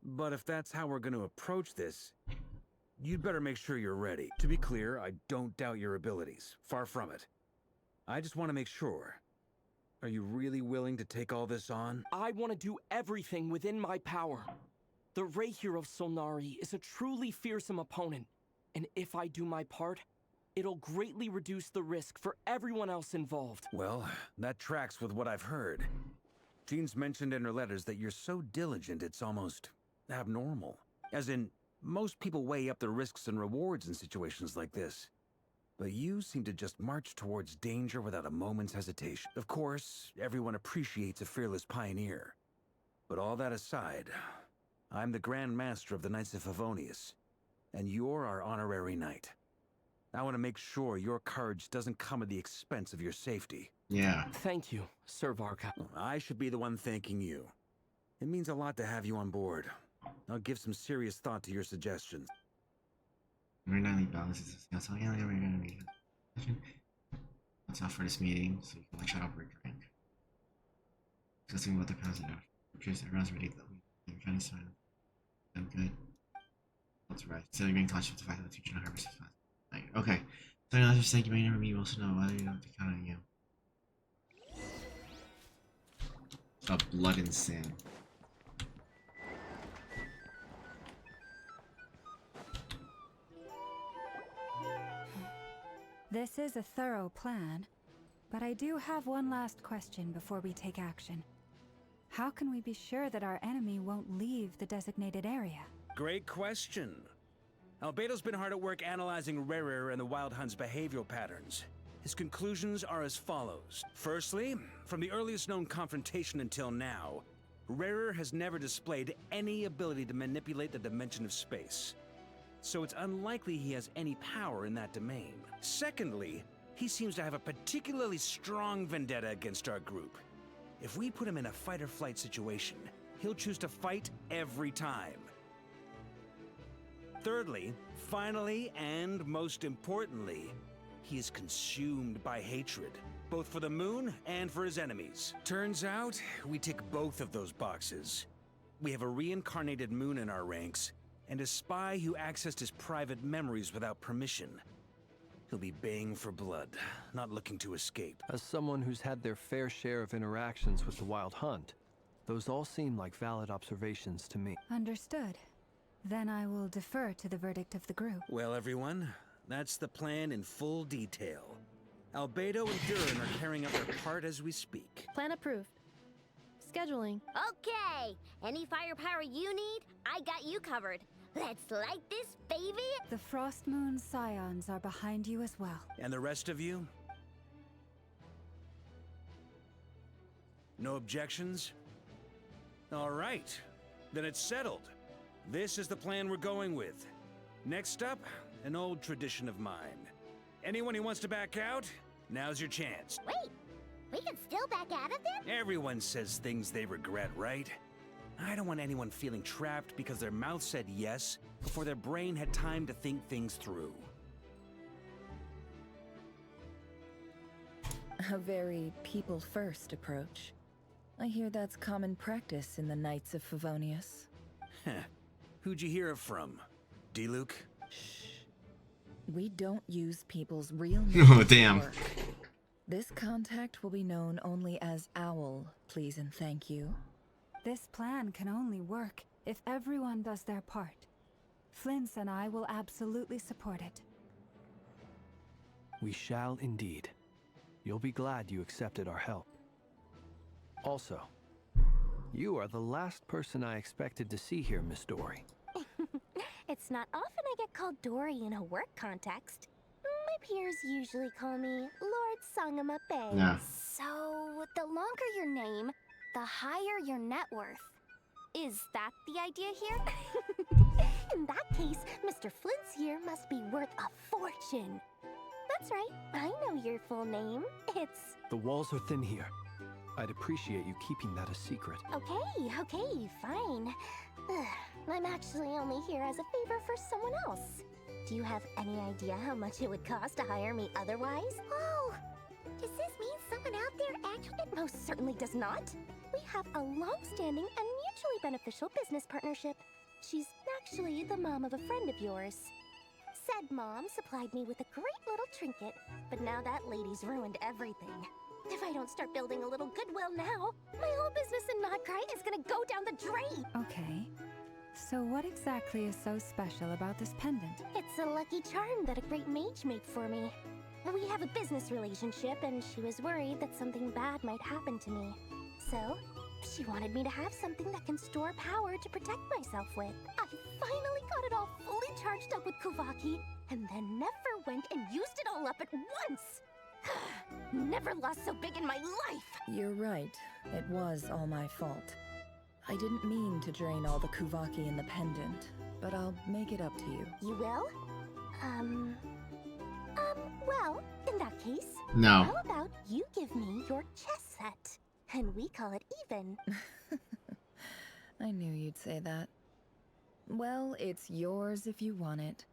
But if that's how we're going to approach this, you'd better make sure you're ready. To be clear, I don't doubt your abilities. Far from it. I just want to make sure. Are you really willing to take all this on? I want to do everything within my power. The Rayher of Solnari is a truly fearsome opponent, and if I do my part, it'll greatly reduce the risk for everyone else involved. Well, that tracks with what I've heard. Jean's mentioned in her letters that you're so diligent it's almost abnormal. As in, most people weigh up the risks and rewards in situations like this. But you seem to just march towards danger without a moment's hesitation. Of course, everyone appreciates a fearless pioneer. But all that aside, I'm the Grand Master of the Knights of Favonius, and you're our honorary knight. I want to make sure your courage doesn't come at the expense of your safety. Yeah. Thank you, Sir Varka. I should be the one thanking you. It means a lot to have you on board. I'll give some serious thought to your suggestions. We're nightly balances. That's all. Yeah, we're gonna be. That's all for this meeting, so you can like shut up or drink. Discussing what the president appears that everyone's ready that we're trying to sign. I'm good. That's right. So you're getting touched with the fact that the teacher not ever says that. Okay. So now just think you may never meet, you also know why you don't have to count on you. A blood and sand. This is a thorough plan, but I do have one last question before we take action. How can we be sure that our enemy won't leave the designated area? Great question. Albedo's been hard at work analyzing Rerir and the Wild Hunt's behavioral patterns. His conclusions are as follows. Firstly, from the earliest known confrontation until now, Rerir has never displayed any ability to manipulate the dimension of space. So it's unlikely he has any power in that domain. Secondly, he seems to have a particularly strong vendetta against our group. If we put him in a fight-or-flight situation, he'll choose to fight every time. Thirdly, finally, and most importantly, he is consumed by hatred, both for the moon and for his enemies. Turns out, we tick both of those boxes. We have a reincarnated moon in our ranks, and a spy who accessed his private memories without permission. He'll be baying for blood, not looking to escape. As someone who's had their fair share of interactions with the Wild Hunt, those all seem like valid observations to me. Understood. Then I will defer to the verdict of the group. Well, everyone, that's the plan in full detail. Albedo and Durin are carrying out their part as we speak. Plan approved. Scheduling. Okay, any firepower you need, I got you covered. Let's light this baby. The Frost Moon Scions are behind you as well. And the rest of you? No objections? All right, then it's settled. This is the plan we're going with. Next up, an old tradition of mine. Anyone who wants to back out, now's your chance. Wait, we can still back out of this? Everyone says things they regret, right? I don't want anyone feeling trapped because their mouth said yes before their brain had time to think things through. A very people-first approach. I hear that's common practice in the Knights of Favonius. Heh. Who'd you hear it from? Diluc? We don't use people's real names. Oh, damn. at work. This contact will be known only as Owl, please and thank you. This plan can only work if everyone does their part. Flintz and I will absolutely support it. We shall indeed. You'll be glad you accepted our help. Also, you are the last person I expected to see here, Miss Dory. It's not often I get called Dory in a work context. My peers usually call me Lord Sangamabe. Yeah. So, the longer your name, the higher your net worth. Is that the idea here? In that case, Mr. Flint's here must be worth a fortune. That's right, I know your full name. It's... The walls are thin here. I'd appreciate you keeping that a secret. Okay, fine. I'm actually only here as a favor for someone else. Do you have any idea how much it would cost to hire me otherwise? Oh, does this mean someone out there actually... It most certainly does not. We have a long-standing and mutually beneficial business partnership. She's actually the mom of a friend of yours. Said mom supplied me with a great little trinket, but now that lady's ruined everything. If I don't start building a little goodwill now, my whole business in Notcry is gonna go down the drain! Okay. So what exactly is so special about this pendant? It's a lucky charm that a great mage made for me. We have a business relationship, and she was worried that something bad might happen to me. So, she wanted me to have something that can store power to protect myself with. I finally got it all fully charged up with Kuvaki, and then never went and used it all up at once! Never lost so big in my life! You're right. It was all my fault. I didn't mean to drain all the Kuvaki in the pendant, but I'll make it up to you. You will? Well, in that case... No. How about you give me your chess set? And we call it even. I knew you'd say that. Well, it's yours if you want it.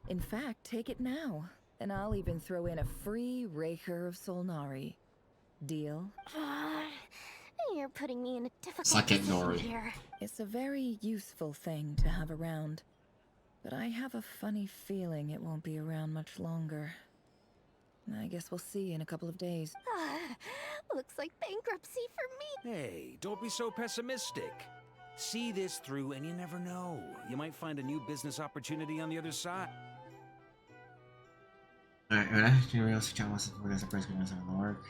In fact, take it now. And I'll even throw in a free Raker of Solnari. Deal? You're putting me in a difficult Suck it, position Nori. here. It's a very useful thing to have around, but I have a funny feeling it won't be around much longer. I guess we'll see in a couple of days. Looks like bankruptcy for me. Hey, don't be so pessimistic. See this through and you never know. You might find a new business opportunity on the other side. Alright, when I can realize the channel wants to work as a person who doesn't work.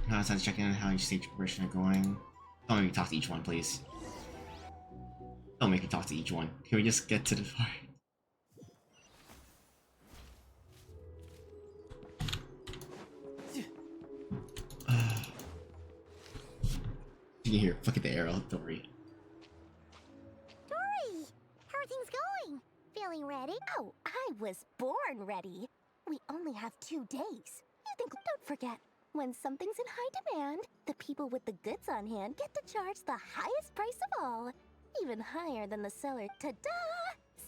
Now it's time to check in on how each stage progression are going. Don't make me talk to each one, please. Don't make me talk to each one. Can we just get to the fight? You can hear fucking the arrow, Dory. Dory! How are things going? Feeling ready? Oh, I was born ready. We only have 2 days. You think, don't forget, when something's in high demand, the people with the goods on hand get to charge the highest price of all. Even higher than the seller. Ta-da!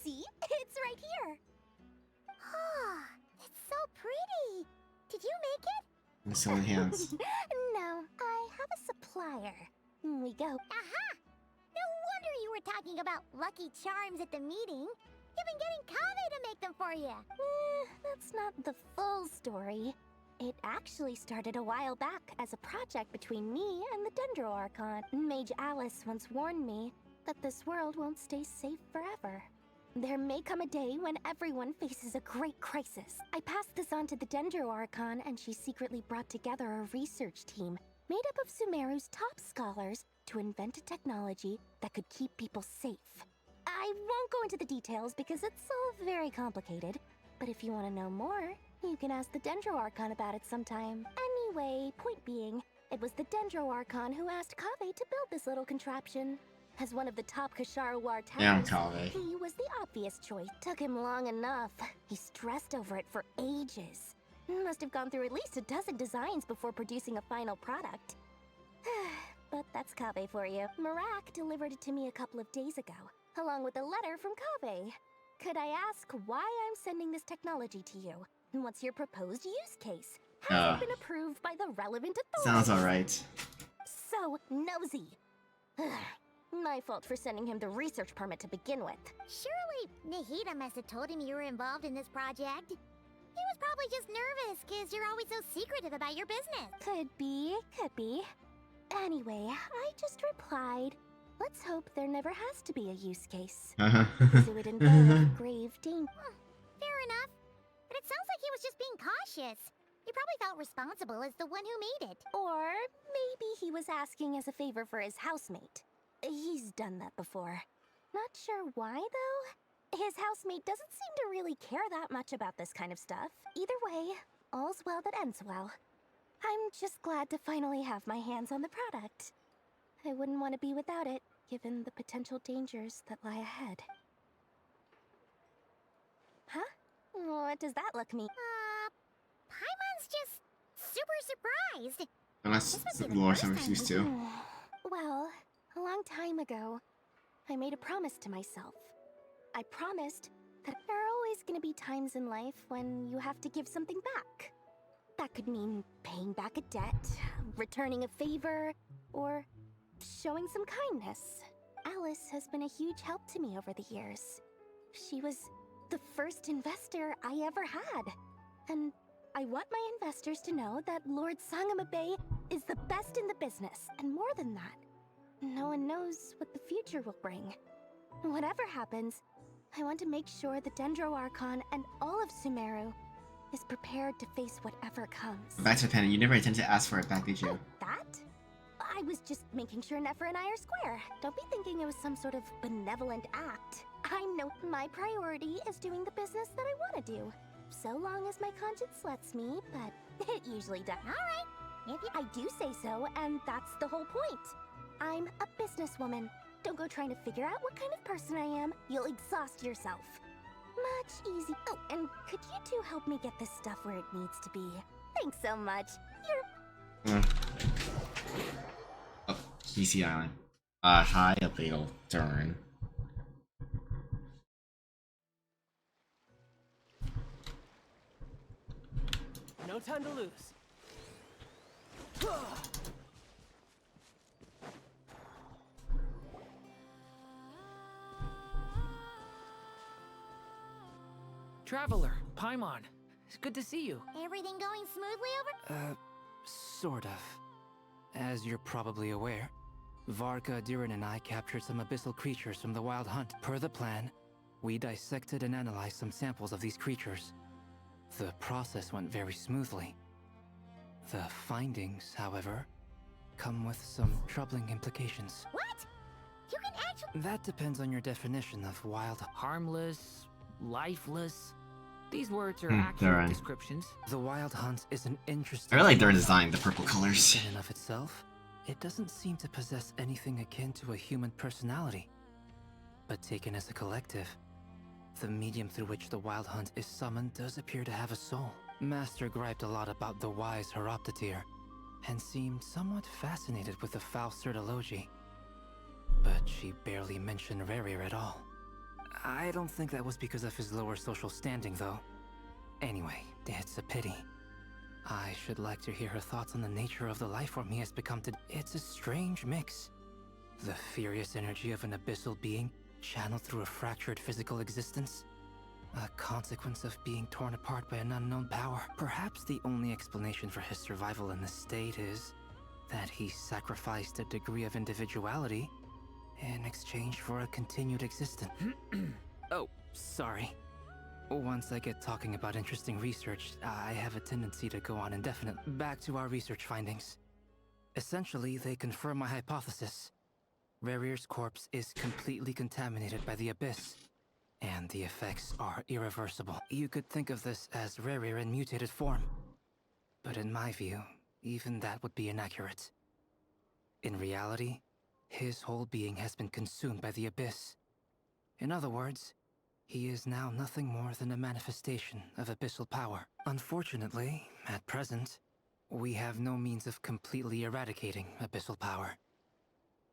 See? It's right here. Ah, it's so pretty. Did you make it? In so many hands. No, I have a supplier. We go. Aha! No wonder you were talking about Lucky Charms at the meeting. You've been getting Kaveh to make them for you. That's not the full story. It actually started a while back as a project between me and the Dendro Archon. Mage Alice once warned me that this world won't stay safe forever. There may come a day when everyone faces a great crisis. I passed this on to the Dendro Archon, and she secretly brought together a research team made up of Sumeru's top scholars to invent a technology that could keep people safe. I won't go into the details because it's all very complicated, but if you want to know more, you can ask the Dendro Archon about it sometime. Anyway, point being, it was the Dendro Archon who asked Kaveh to build this little contraption. As one of the top Kashara War Damn, talents, Kaveh. he was the obvious choice. Took him long enough. He stressed over it for ages. Must have gone through at least a dozen designs before producing a final product. But that's Kaveh for you. Marak delivered it to me a couple of days ago, along with a letter from Kaveh. Could I ask why I'm sending this technology to you? And what's your proposed use case? Has it been approved by the relevant authorities? Sounds alright. So nosy. My fault for sending him the research permit to begin with. Surely Nahida must have told him you were involved in this project. He was probably just nervous because you're always so secretive about your business. Could be, could be. Anyway, I just replied, let's hope there never has to be a use case. Because it would involve grave danger. Fair enough. But it sounds like he was just being cautious. He probably felt responsible as the one who made it. Or maybe he was asking as a favor for his housemate. He's done that before. Not sure why, though. His housemate doesn't seem to really care that much about this kind of stuff. Either way, all's well that ends well. I'm just glad to finally have my hands on the product. I wouldn't want to be without it, given the potential dangers that lie ahead. Huh? What does that look mean? Paimon's just super surprised. Unless Lord Summer's used to. Well, a long time ago, I made a promise to myself. I promised that there are always going to be times in life when you have to give something back. That could mean paying back a debt, returning a favor, or showing some kindness. Alice has been a huge help to me over the years. She was the first investor I ever had. And I want my investors to know that Lord Sangama Bay is the best in the business, and more than that, no one knows what the future will bring. Whatever happens, I want to make sure the Dendro Archon and all of Sumeru is prepared to face whatever comes. Back to the pen, you never intended to ask for it back, did you? That? I was just making sure Nefer and I are square. Don't be thinking it was some sort of benevolent act. I know my priority is doing the business that I want to do. So long as my conscience lets me, but it usually does. Alright, I do say so, and that's the whole point. I'm a businesswoman. Don't go trying to figure out what kind of person I am. You'll exhaust yourself. Much easy. Oh, and could you two help me get this stuff where it needs to be? Thanks so much. You're... Oh, PC Island. Hi, a little turn. No time to lose. Traveler, Paimon. It's good to see you. Everything going smoothly over? Sort of. As you're probably aware, Varka, Durin, and I captured some abyssal creatures from the Wild Hunt. Per the plan, we dissected and analyzed some samples of these creatures. The process went very smoothly. The findings, however, come with some troubling implications. What? You can actually— That depends on your definition of wild. Harmless, lifeless. These words are they're accurate right. descriptions. The Wild Hunt is an interesting— I really like their design, the purple colors. In and of itself, it doesn't seem to possess anything akin to a human personality. But taken as a collective, the medium through which the Wild Hunt is summoned does appear to have a soul. Master griped a lot about the wise Horoptatyr, and seemed somewhat fascinated with the foul Certology. But she barely mentioned Rerir at all. I don't think that was because of his lower social standing, though. Anyway, it's a pity. I should like to hear her thoughts on the nature of the life form he has become to— It's a strange mix. The furious energy of an abyssal being channeled through a fractured physical existence. A consequence of being torn apart by an unknown power. Perhaps the only explanation for his survival in this state is that he sacrificed a degree of individuality in exchange for a continued existence. Oh, sorry. Once I get talking about interesting research, I have a tendency to go on indefinite. Back to our research findings. Essentially, they confirm my hypothesis. Rerir's corpse is completely contaminated by the Abyss, and the effects are irreversible. You could think of this as Rerir in mutated form. But in my view, even that would be inaccurate. In reality, his whole being has been consumed by the Abyss. In other words, he is now nothing more than a manifestation of abyssal power. Unfortunately, at present, we have no means of completely eradicating abyssal power.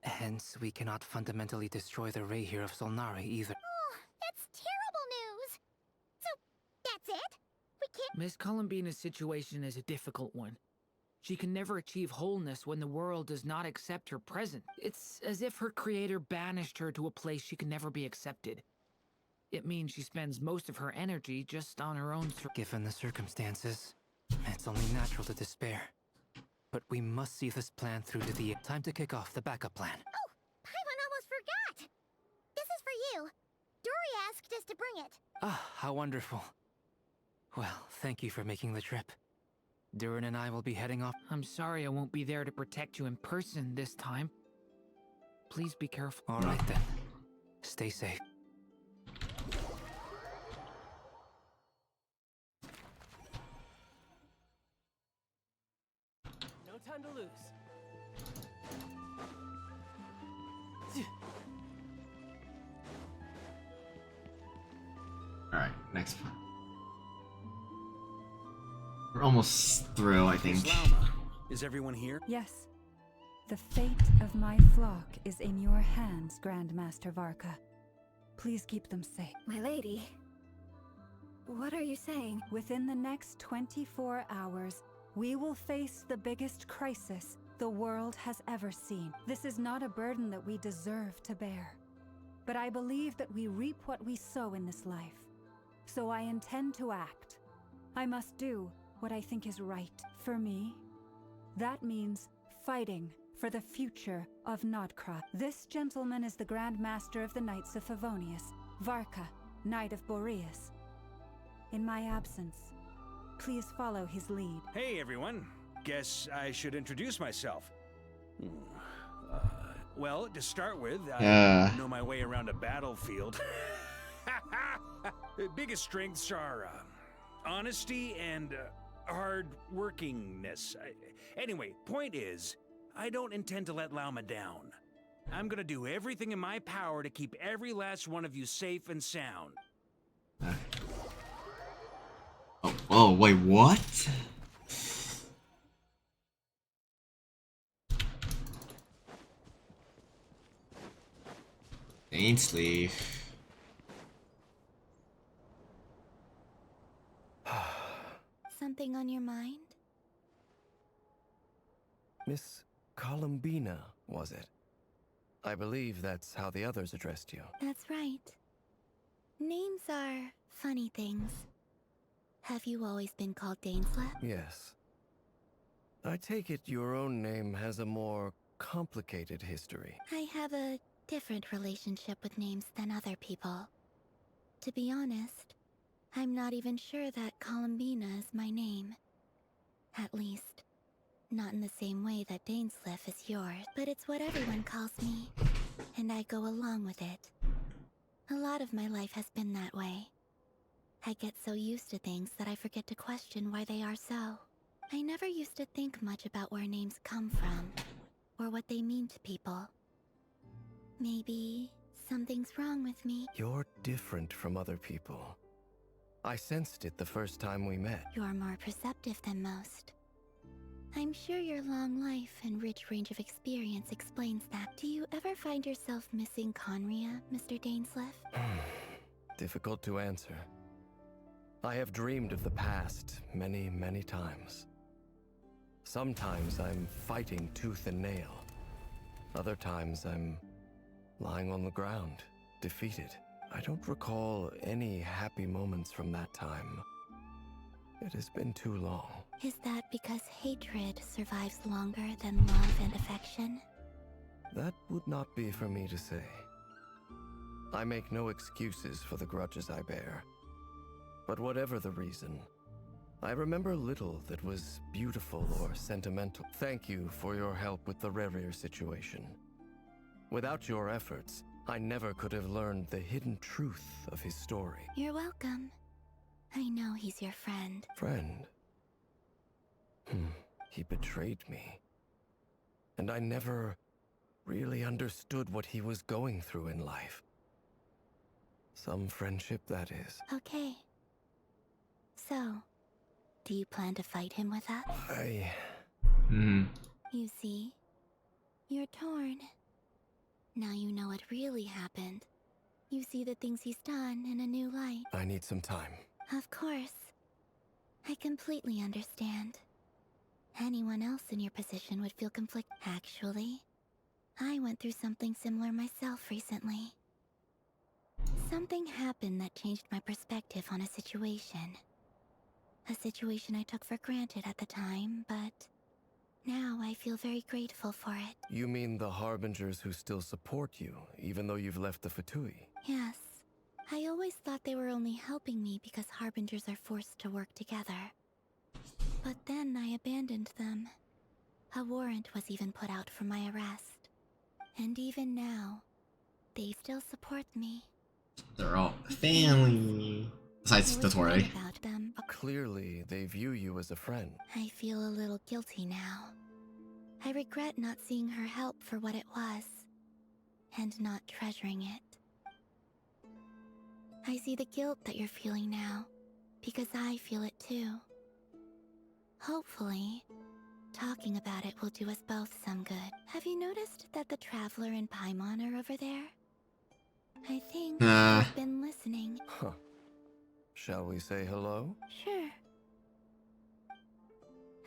Hence, we cannot fundamentally destroy the Reihir of Solnari either. Oh, that's terrible news! So, that's it? We can't— Miss Columbina's situation is a difficult one. She can never achieve wholeness when the world does not accept her present. It's as if her creator banished her to a place she can never be accepted. It means she spends most of her energy just on her own. Given the circumstances, it's only natural to despair. But we must see this plan through to the— Time to kick off the backup plan. Oh, Paimon almost forgot! This is for you. Dory asked us to bring it. Ah, how wonderful. Well, thank you for making the trip. Durin and I will be heading off. I'm sorry I won't be there to protect you in person this time. Please be careful. All right then. Stay safe. No time to lose. Alright, next part. We're almost through, I think. Is everyone here? Yes. The fate of my flock is in your hands, Grandmaster Varka. Please keep them safe. My lady, what are you saying? Within the next 24 hours, we will face the biggest crisis the world has ever seen. This is not a burden that we deserve to bear. But I believe that we reap what we sow in this life. So I intend to act. I must do what I think is right for me. That means fighting for the future of Nodkra. This gentleman is the Grand Master of the Knights of Favonius, Varka, Knight of Boreas. In my absence, please follow his lead. Hey everyone, guess I should introduce myself. Well, to start with, I know my way around a battlefield. The biggest strengths are honesty and hard workingness. Anyway, point is, I don't intend to let Lauma down. I'm gonna do everything in my power to keep every last one of you safe and sound. Oh, wait, what? Ainsleeve. Something on your mind? Miss Columbina, was it? I believe that's how the others addressed you. That's right. Names are funny things. Have you always been called Dainsleif? Yes. I take it your own name has a more complicated history. I have a different relationship with names than other people. To be honest, I'm not even sure that Columbina is my name. At least, not in the same way that Dainsleif is yours. But it's what everyone calls me, and I go along with it. A lot of my life has been that way. I get so used to things that I forget to question why they are so. I never used to think much about where names come from, or what they mean to people. Maybe something's wrong with me. You're different from other people. I sensed it the first time we met. You're more perceptive than most. I'm sure your long life and rich range of experience explains that. Do you ever find yourself missing Conria, Mr. Dainsleif? Difficult to answer. I have dreamed of the past many, many times. Sometimes I'm fighting tooth and nail. Other times I'm lying on the ground, defeated. I don't recall any happy moments from that time. It has been too long. Is that because hatred survives longer than love and affection? That would not be for me to say. I make no excuses for the grudges I bear. But whatever the reason, I remember little that was beautiful or sentimental. Thank you for your help with the Rerir situation. Without your efforts, I never could have learned the hidden truth of his story. You're welcome. I know he's your friend. Friend? He betrayed me. And I never really understood what he was going through in life. Some friendship, that is. Okay. So, do you plan to fight him with us? You see, you're torn. Now you know what really happened. You see the things he's done in a new light. I need some time. Of course. I completely understand. Anyone else in your position would feel conflict. Actually, I went through something similar myself recently. Something happened that changed my perspective on a situation. A situation I took for granted at the time, but now I feel very grateful for it. You mean the Harbingers who still support you, even though you've left the Fatui? Yes. I always thought they were only helping me because Harbingers are forced to work together. But then I abandoned them. A warrant was even put out for my arrest. And even now, they still support me. They're all family. Besides the Tory. About them. Clearly, they view you as a friend. I feel a little guilty now. I regret not seeing her help for what it was, and not treasuring it. I see the guilt that you're feeling now, because I feel it too. Hopefully, talking about it will do us both some good. Have you noticed that the Traveler and Paimon are over there? I think they've been listening. Huh. Shall we say hello? Sure.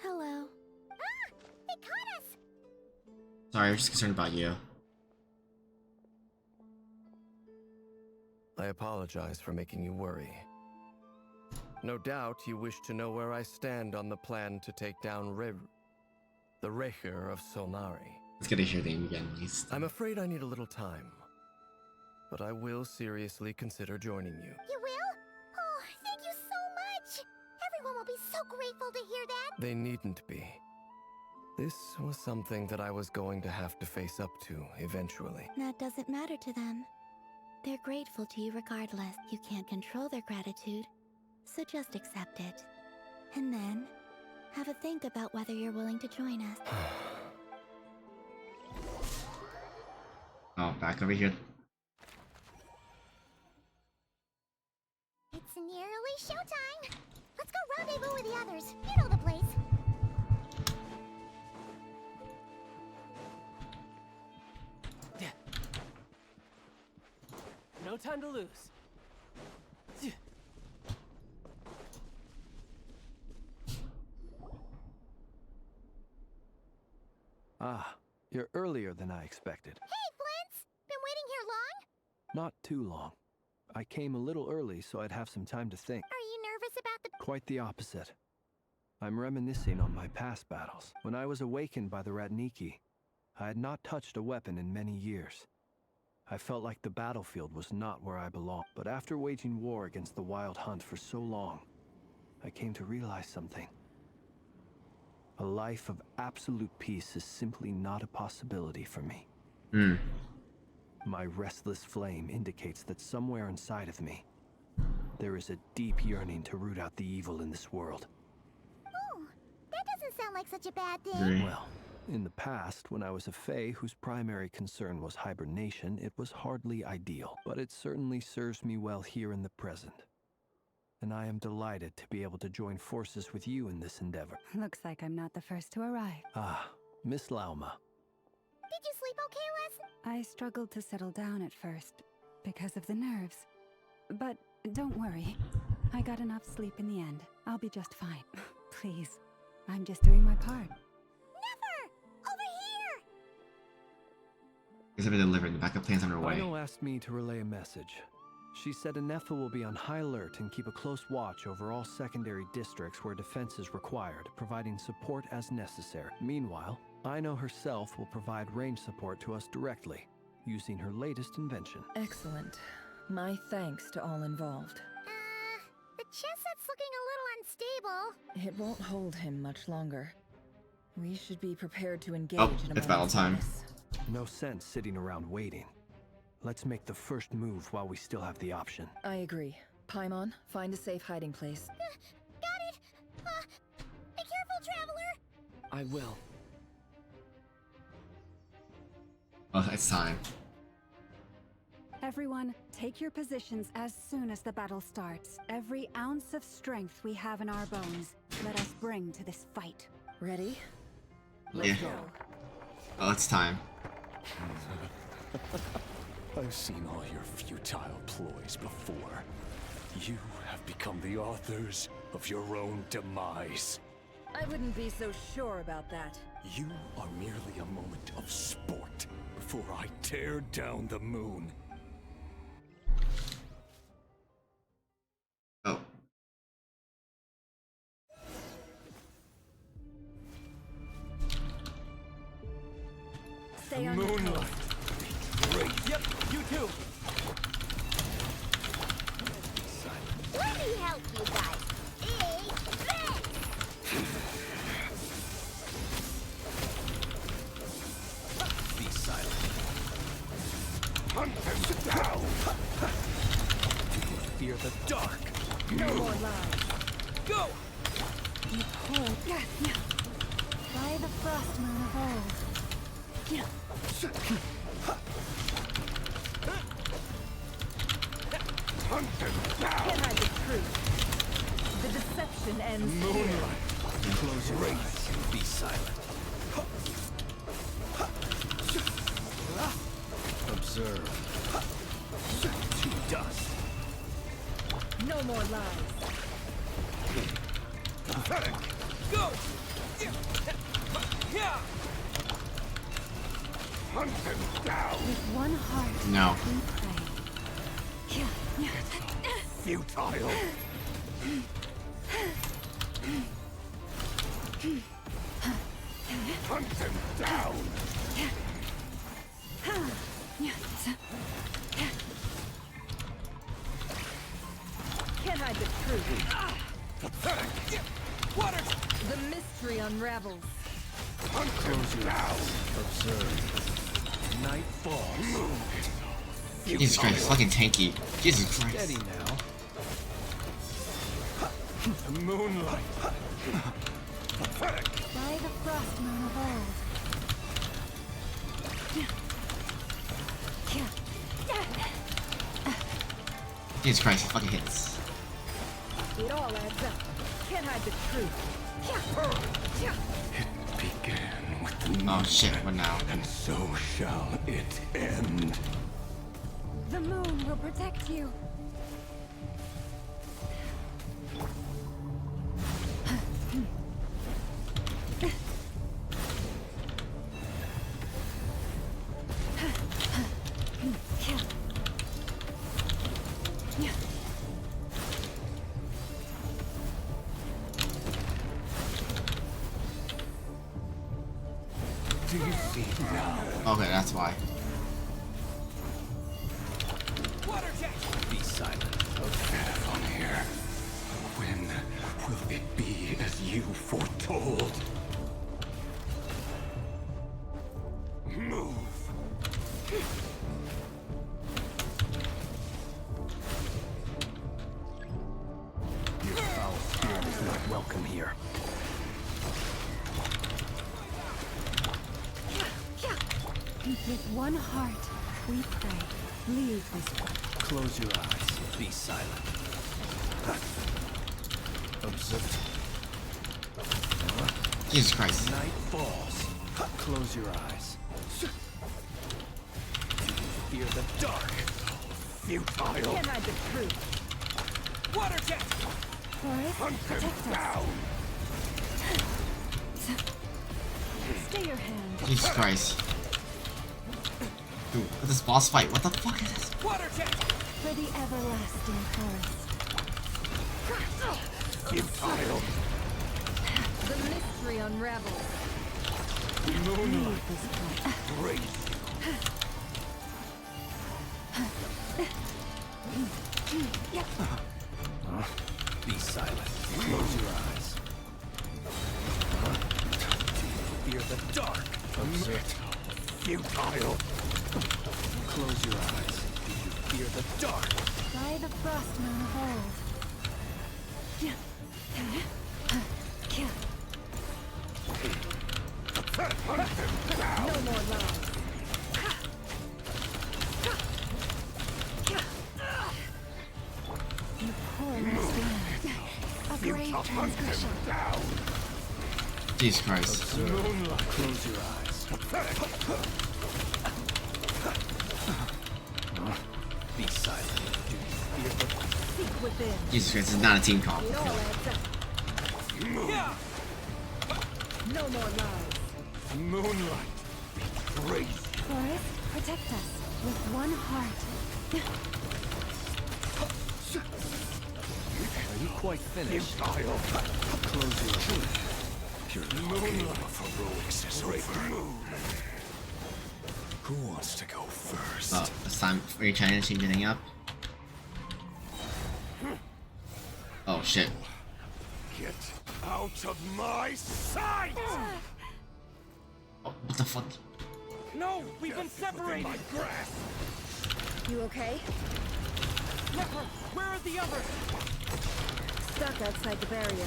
Hello. Ah! They caught us! Sorry, I'm just concerned about you. I apologize for making you worry. No doubt you wish to know where I stand on the plan to take down the Rerir of Solnari. It's good to hear the name again, at least. I'm afraid I need a little time, but I will seriously consider joining you. You will? Oh, thank you so much! Everyone will be so grateful to hear that! They needn't be. This was something that I was going to have to face up to eventually. That doesn't matter to them. They're grateful to you regardless. You can't control their gratitude, so just accept it. And then, have a think about whether you're willing to join us. Oh, back over here. It's nearly showtime! Let's go rendezvous with the others. You know the place. No time to lose. Ah, you're earlier than I expected. Hey, Flint's! Been waiting here long? Not too long. I came a little early so I'd have some time to think. Are you nervous about the... Quite the opposite. I'm reminiscing on my past battles. When I was awakened by the Ratniki, I had not touched a weapon in many years. I felt like the battlefield was not where I belonged. But after waging war against the Wild Hunt for so long, I came to realize something. A life of absolute peace is simply not a possibility for me. My restless flame indicates that somewhere inside of me, there is a deep yearning to root out the evil in this world. Oh, that doesn't sound like such a bad thing. Well, in the past, when I was a Fae whose primary concern was hibernation, it was hardly ideal. But it certainly serves me well here in the present. And I am delighted to be able to join forces with you in this endeavor. Looks like I'm not the first to arrive. Ah, Miss Lauma. Did you sleep okay, Les? I struggled to settle down at first because of the nerves. But don't worry. I got enough sleep in the end. I'll be just fine. Please. I'm just doing my part. Never! Over here! It's been delivered. The backup plan's underway. Rhino asked me to relay a message. She said Anetha will be on high alert and keep a close watch over all secondary districts where defense is required, providing support as necessary. Meanwhile, Ino herself will provide range support to us directly, using her latest invention. Excellent. My thanks to all involved. The chess set's looking a little unstable. It won't hold him much longer. We should be prepared to engage in a it's battle time. No sense sitting around waiting. Let's make the first move while we still have the option. I agree. Paimon, find a safe hiding place. Got it! Be careful, Traveler! I will. Oh, it's time. Everyone, take your positions as soon as the battle starts. Every ounce of strength we have in our bones, let us bring to this fight. Ready? Yeah. Oh, it's time. I've seen all your futile ploys before. You have become the authors of your own demise. I wouldn't be so sure about that. You are merely a moment of sport before I tear down the moon. Oh. Stay on your course. Great. Yep, you too. Let me help you guys. Be silent. Hunt them down. Fear the dark. No more lies. Go! By the frost moon of old. Hunt them down. Can't hide the truth. The deception ends Moonlight. Close your eyes. Be silent. Observe. To dust. here. No more lies. Go! Yeah! Hunt them down. With one heart, No. we pray. Futile. Hunt them down. Can't hide the truth. Pathetic. Water! The mystery unravels. Hunt them down. Observe. Night falls. Jesus Christ, it's fucking tanky. Jesus Christ. Steady now. Moonlight. Pathetic. By the frost moon of old. Jesus Christ, it fucking hits. It all adds up. Can't hide the truth. It began with the Oh shit, what now? and so shall it end. The moon will protect you. Do you see now? Okay, that's why. Be silent. From here. When will it be as you foretold? Move. Your foul spirit is not welcome here. With one heart, we pray. Leave this world. Close your eyes. Be silent. Observe. Jesus Christ. Night falls. Close your eyes. Fear the dark. Futile. Can't hide the truth. Water jet! Forest, protect us. Stay your hand. Jesus Christ. Dude, look at this boss fight. What the fuck is this? Water jet! For the everlasting forest. Futile. The mystery unravels. Moonlight. Great. Be silent. Close your eyes. Fear the dark. Observe. Futile. Close your eyes. Do you fear the dark? By the frostmoon of old. No more lies. You poor understand. A grave transgression. Jesus Christ. Moonlight. Close your eyes. Be silent. Do you fear the Seek within. Jesus Christ, this is not a team comp. It all adds up. No more lies. moonlight? Grace. Forest, protect us. With one heart. Are you quite finished? Futile. Close your eyes. Your moonlight of heroics is over. Who wants to go first? Oh, it's time. Are you trying to change anything up? Oh shit. Get out of my sight! Oh, what the fuck? No, we've been separated. My grasp. You okay? Never. Where are the others? Stuck outside the barrier.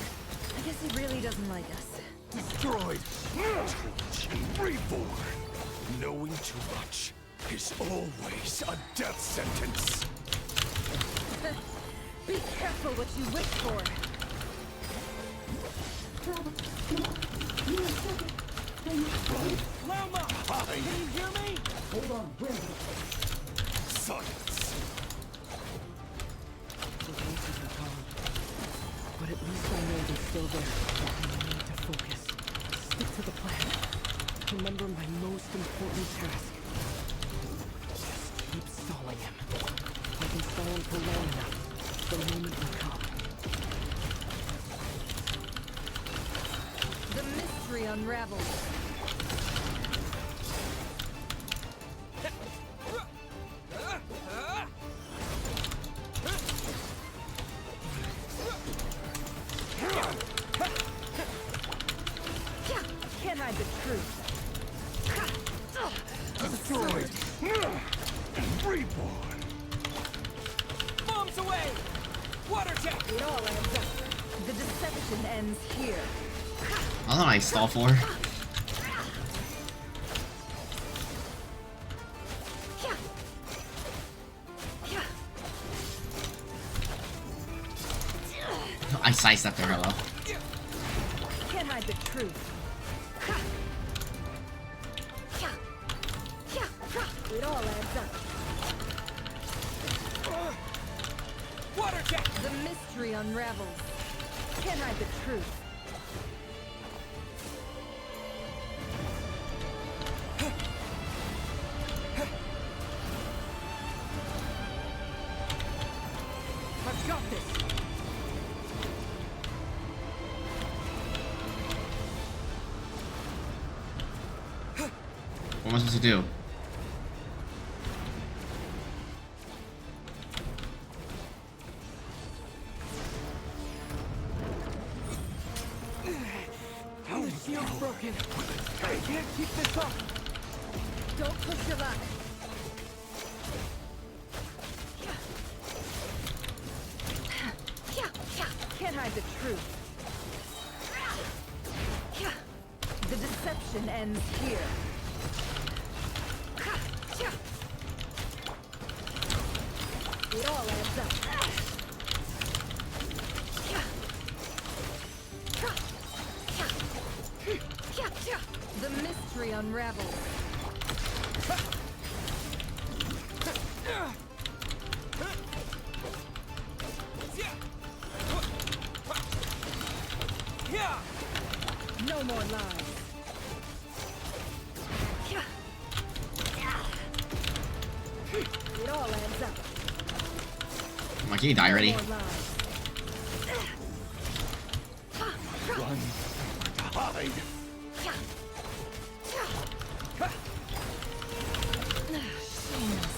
I guess he really doesn't like us. Destroyed. Reborn. Knowing too much is always a death sentence. Be careful what you wish for. Lama! Can you hear me? Hold on, wait. Silence. The voices are gone. But at least I know they're still there. I need to focus. Stick to the plan. Remember my most important task. Just keep stalling him. If I can stall him for long enough, the moment will come. The mystery unravels. Can't hide the truth. Destroyed. Reborn. Bombs away! Water jet! It all adds up. The deception ends here. I don't know what I stall for. I sidestepped her, hello. Can't hide the truth. It all adds up. Water jet! The mystery unravels. Can't hide the truth. I've got this. What am I supposed to do? The shield's broken. I can't keep this up. Don't push your luck. Can't hide the truth. The deception ends here. It all adds up. The mystery unravels. No more lies. It all adds up. Come on, can you die already? No more lies. Run. Hide. Shameless.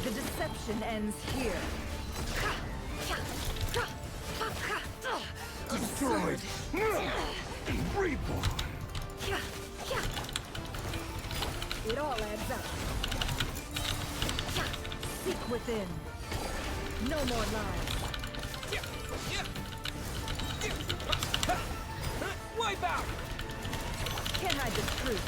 The deception ends here. Destroyed. And reborn. It all adds up. Seek within. No more lies. Wipe out! Can't hide the truth.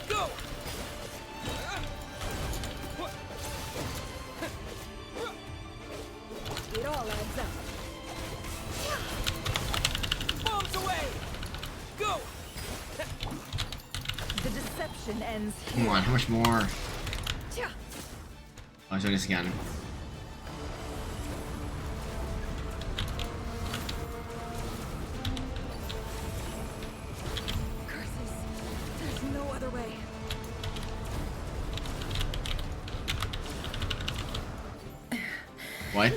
Go! It all adds up. Bombs away! Go! The deception ends here. Come on, how much more? I'll show this again. Curses. There's no other way. What?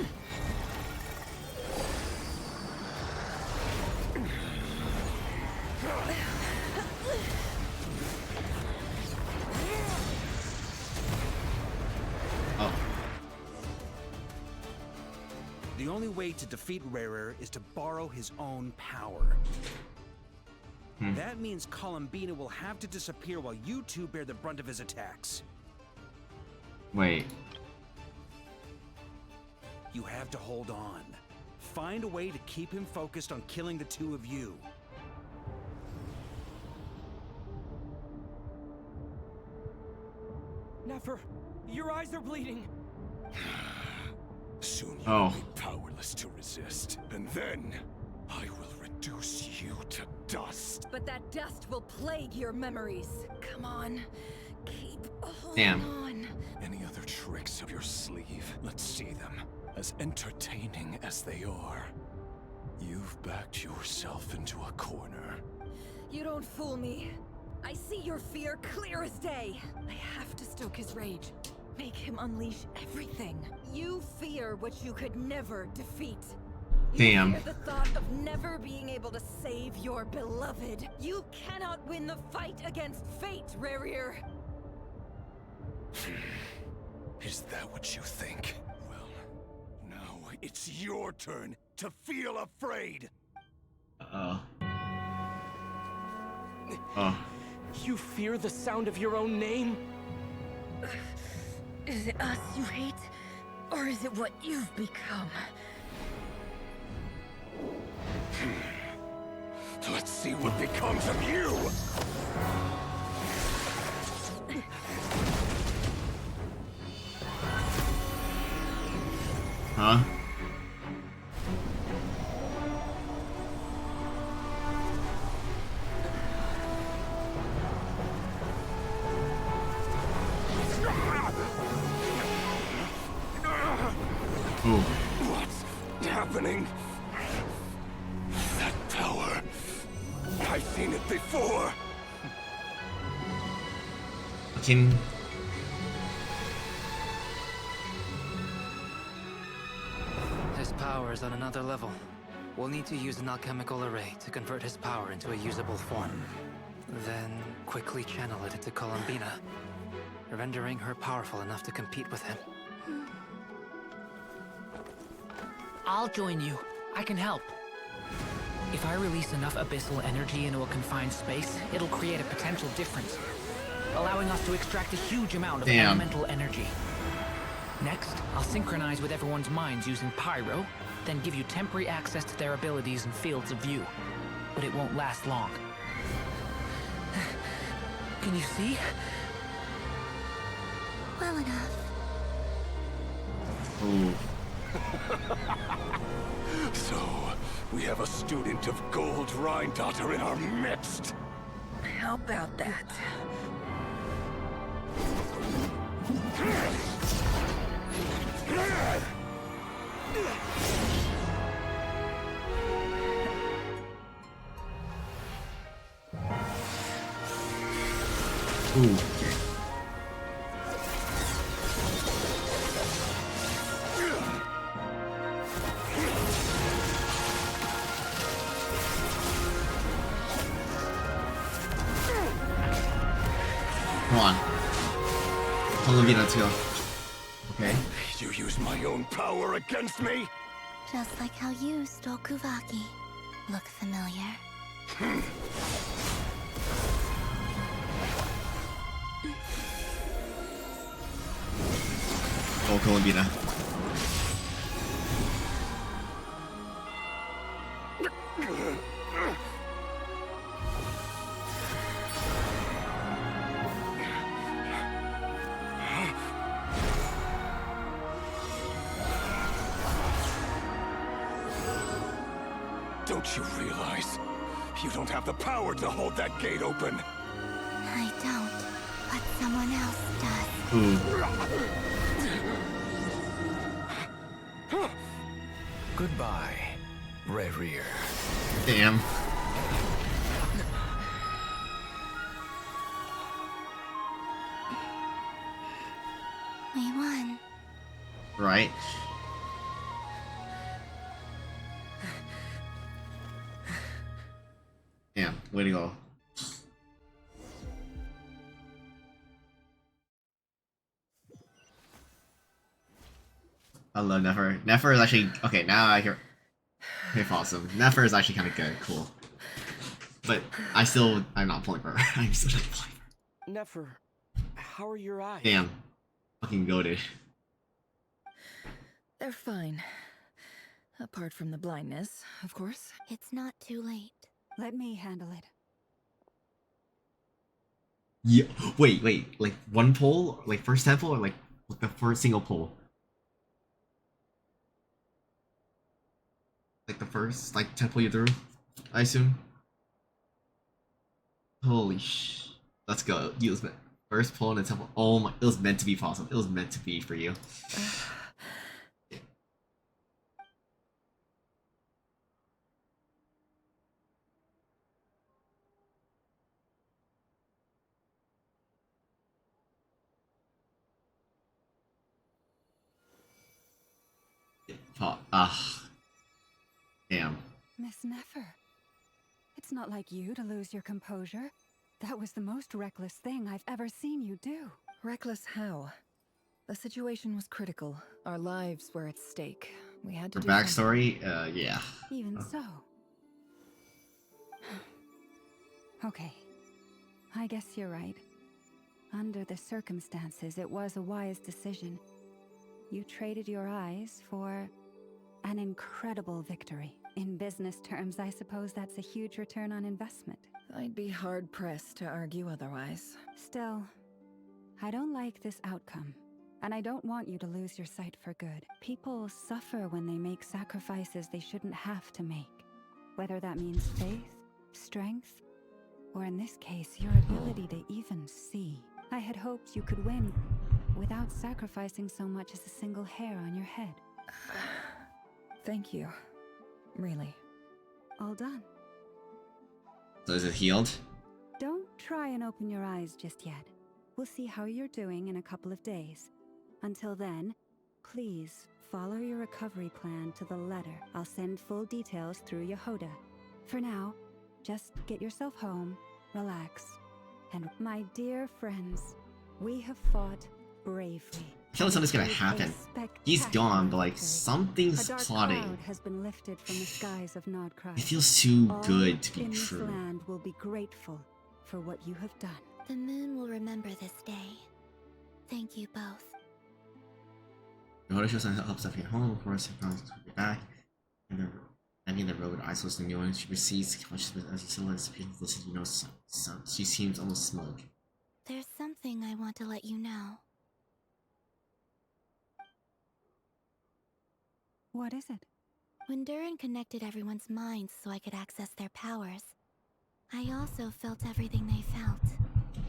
Oh. The only way to defeat Rarer is to borrow his own power. That means Columbina will have to disappear while you two bear the brunt of his attacks. Wait. You have to hold on. Find a way to keep him focused on killing the two of you. Nefer, your eyes are bleeding. Soon you Oh. will be powerless to resist. And then I will reduce you to dust. But that dust will plague your memories. Come on. Keep holding Damn. on. Any other tricks up your sleeve? Let's see them. As entertaining as they are. You've backed yourself into a corner. You don't fool me. I see your fear clear as day. I have to stoke his rage. Make him unleash everything. You fear what you could never defeat. You Damn. fear the thought of never being able to save your beloved. You cannot win the fight against fate, Rarir. Is that what you think? Well, now it's your turn to feel afraid. Uh-oh. Oh. You fear the sound of your own name? Is it us you hate? Or is it what you've become? Let's see what becomes of you! Huh? Ooh. What's happening? That power. I've seen it before. Can power is on another level. We'll need to use an alchemical array to convert his power into a usable form. Then quickly channel it into Columbina, rendering her powerful enough to compete with him. I'll join you. I can help. If I release enough abyssal energy into a confined space, it'll create a potential difference, allowing us to extract a huge amount of elemental energy. Next, I'll synchronize with everyone's minds using Pyro, then give you temporary access to their abilities and fields of view. But it won't last long. Can you see? Well enough. Ooh. So, we have a student of Gold Rheindotter in our midst. How about that? Ooh. Come on. Columbina too. Okay. You use my own power against me? Just like how you stole Kuvaki. Look familiar? Oh, Columbina. Don't you realize? You don't have the power to hold that gate open. I don't, but someone else does. Goodbye, Rerir. Damn. We won. Right. Damn, way to go. I love Nefer. Nefer is actually okay. Now I hear. Okay, awesome. Nefer is actually kind of good, cool. But I'm not pulling for her. I'm still not pulling for Nefer, how are your eyes? her. Damn, fucking goated. They're fine. Apart from the blindness, of course. It's not too late. Let me handle it. Yeah. Wait. Like one pull, like first temple, or like the first single pull. Like the first temple you threw, I assume. Holy sh! Let's go. You was first pull in the temple. Oh my! It was meant to be possible. It was meant to be for you. Damn. Miss Nefer. It's not like you to lose your composure. That was the most reckless thing I've ever seen you do. Reckless how? The situation was critical. Our lives were at stake. We had to Her do something. backstory, yeah. Even so. Okay. I guess you're right. Under the circumstances, it was a wise decision. You traded your eyes for an incredible victory. In business terms, I suppose that's a huge return on investment. I'd be hard-pressed to argue otherwise. Still, I don't like this outcome. And I don't want you to lose your sight for good. People suffer when they make sacrifices they shouldn't have to make. Whether that means faith, strength, or in this case, your ability to even see. I had hoped you could win without sacrificing so much as a single hair on your head. Thank you. Really. All done. So is it healed? Don't try and open your eyes just yet. We'll see how you're doing in a couple of days. Until then, please follow your recovery plan to the letter. I'll send full details through Yehoda. For now, just get yourself home, relax, and my dear friends, we have fought bravely. I feel like something's gonna happen. He's gone, but like something's A dark plotting. cloud has been lifted from the skies of Nodcry. It feels too All good to be in true. This land will be grateful for what you have done. The moon will remember this day. Thank you both. Yehoda shows signs that helps up here home, of course, and comes to be back. And ending the road, isolates the new one. She proceeds to catch as the silhouette disappears. Listen, you know, she seems almost smug. There's something I want to let you know. What is it? When Durin connected everyone's minds so I could access their powers, I also felt everything they felt.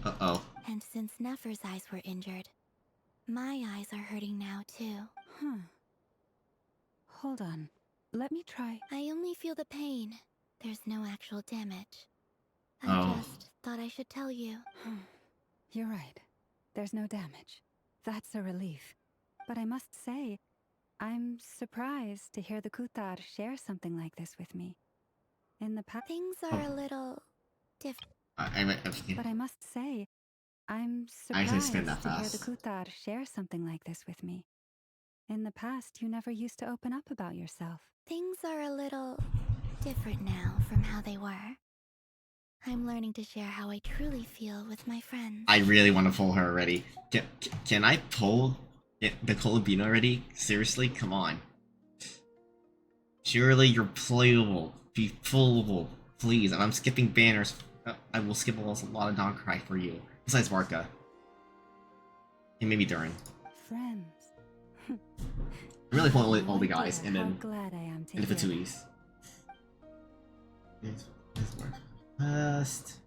Uh-oh. And since Nefer's eyes were injured, my eyes are hurting now too. Hold on. Let me try. I only feel the pain. There's no actual damage. I Oh. just thought I should tell you. You're right. There's no damage. That's a relief. But I must say, I'm surprised to hear the Kutar share something like this with me. In the past, things are a little different. But I must say, I'm I surprised can spin that to hear fast. the Kutar share something like this with me. In the past, you never used to open up about yourself. Things are a little different now from how they were. I'm learning to share how I truly feel with my friends. I really want to pull her already. Can I pull the Colabino already? Seriously? Come on. Surely you're playable. Be pullable. Please. And I'm skipping banners. I will skip a lot of Nodcry for you. Besides Varka. And maybe Durin. Friends. I'm really pulling all the Oh, guys dear, and how then glad I am to and the hear Fatuis. Best.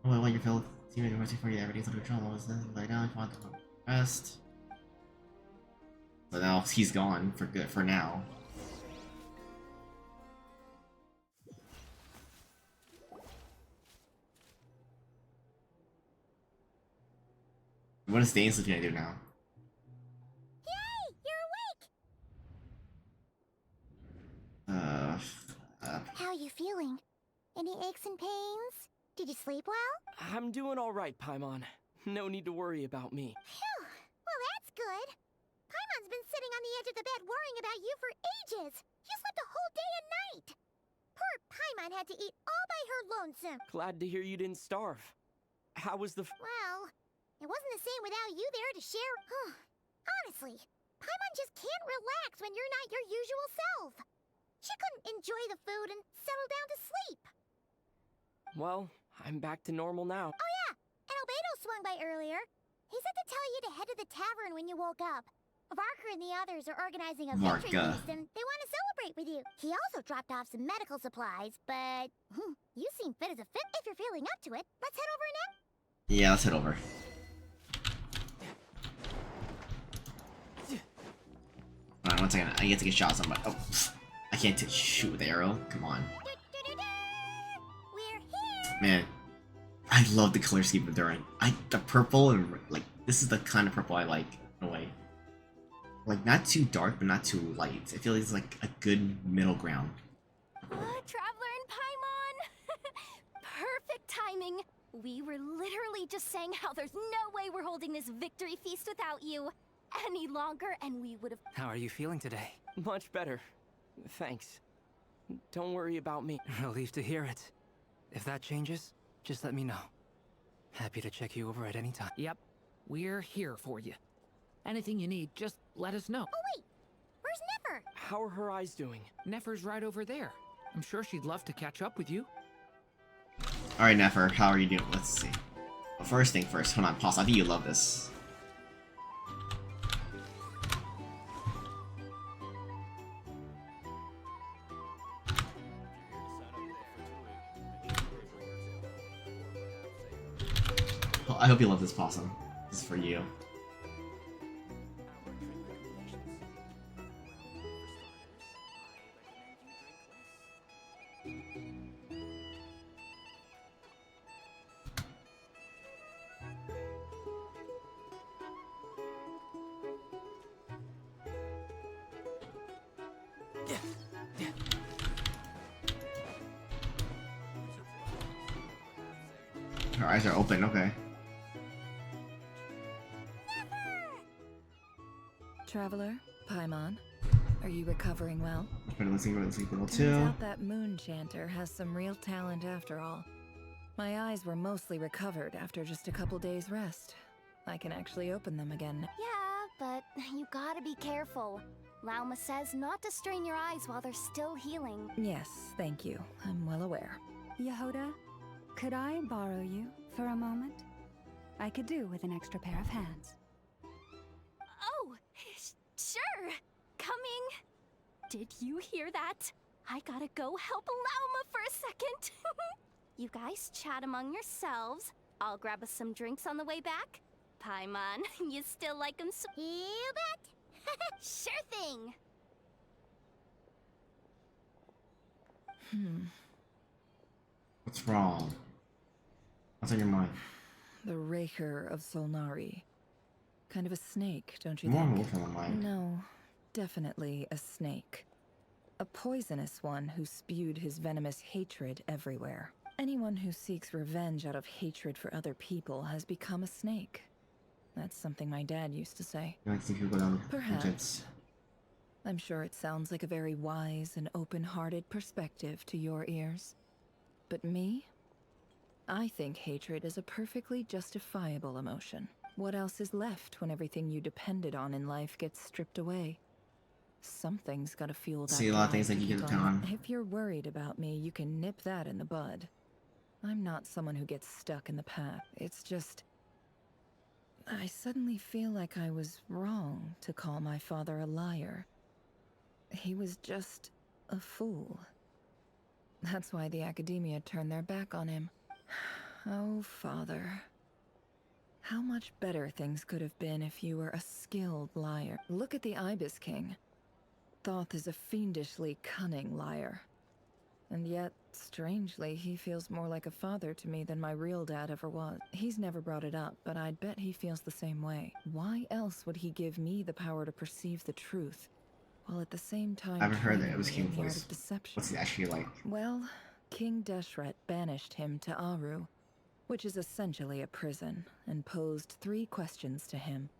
Oh, I want your fellow teammate to for you. Everything's under control. Is this right now? I want the best. So now he's gone for good for now. What is Dane's gonna do now? Yay! You're awake! How are you feeling? Any aches and pains? Did you sleep well? I'm doing all right, Paimon. No need to worry about me. Phew! Well, that's good. Paimon's been sitting on the edge of the bed worrying about you for ages. You slept a whole day and night. Poor Paimon had to eat all by her lonesome. Glad to hear you didn't starve. How was the Well, it wasn't the same without you there to share. Honestly, Paimon just can't relax when you're not your usual self. She couldn't enjoy the food and settle down to sleep. Well, I'm back to normal now. Oh yeah, and Albedo swung by earlier. He said to tell you to head to the tavern when you woke up. Varka and the others are organizing a victory Varka. feast and they want to celebrate with you. He also dropped off some medical supplies, but you seem fit as a fit. If you're feeling up to it, let's head over now. Yeah, let's head over. Hold on 1 second. I get to get shot at somebody. Oh, I can't shoot with the arrow. Come on. We're here. Man, I love the color scheme of Durin. The purple and like this is the kind of purple I like in a way. Like not too dark, but not too light. I feel like it's like a good middle ground. Traveler and Paimon! Perfect timing! We were literally just saying how there's no way we're holding this victory feast without you any longer, and we would have. How are you feeling today? Much better. Thanks. Don't worry about me. Relieved to hear it. If that changes, just let me know. Happy to check you over at any time. Yep, we're here for you. Anything you need, just let us know. Oh wait, where's Nefer? How are her eyes doing? Nefer's right over there. I'm sure she'd love to catch up with you. Alright, Nefer, how are you doing? Let's see. Well, first thing first, hold on, pause. I think you love this. Oh, I hope you love this possum. This is for you. Her eyes are open, okay. Traveler, Paimon, are you recovering well? Better than Sleep Girl Turns 2. out that moon chanter has some real talent after all. My eyes were mostly recovered after just a couple days rest. I can actually open them again. Yeah, but you gotta be careful. Lauma says not to strain your eyes while they're still healing. Yes, thank you. I'm well aware. Yehoda, could I borrow you for a moment? I could do with an extra pair of hands. Oh, sure. Coming. Did you hear that? I gotta go help Lauma for a second. You guys chat among yourselves. I'll grab us some drinks on the way back. Paimon, you still like them so— You bet! Sure thing! What's wrong? What's on your mind? The Raker of Solnari. Kind of a snake, don't you More think? wolf on the mind. No, definitely a snake. A poisonous one who spewed his venomous hatred everywhere. Anyone who seeks revenge out of hatred for other people has become a snake. That's something my dad used to say. You like to see people go down Perhaps. tangents. I'm sure it sounds like a very wise and open-hearted perspective to your ears. But me? I think hatred is a perfectly justifiable emotion. What else is left when everything you depended on in life gets stripped away? Something's gotta fuel that. See a lot of things drive that to you keep get down on. If you're worried about me, you can nip that in the bud. I'm not someone who gets stuck in the past. It's just— I suddenly feel like I was wrong to call my father a liar. He was just a fool. That's why the Academia turned their back on him. Oh, father. How much better things could have been if you were a skilled liar. Look at the Ibis King. Thoth is a fiendishly cunning liar. And yet, strangely, he feels more like a father to me than my real dad ever was. He's never brought it up, but I'd bet he feels the same way. Why else would he give me the power to perceive the truth, while at the same time— I haven't heard that it was training King me in the art voice. of deception? What's he actually like? Well, King Deshret banished him to Aru, which is essentially a prison, and posed 3 questions to him.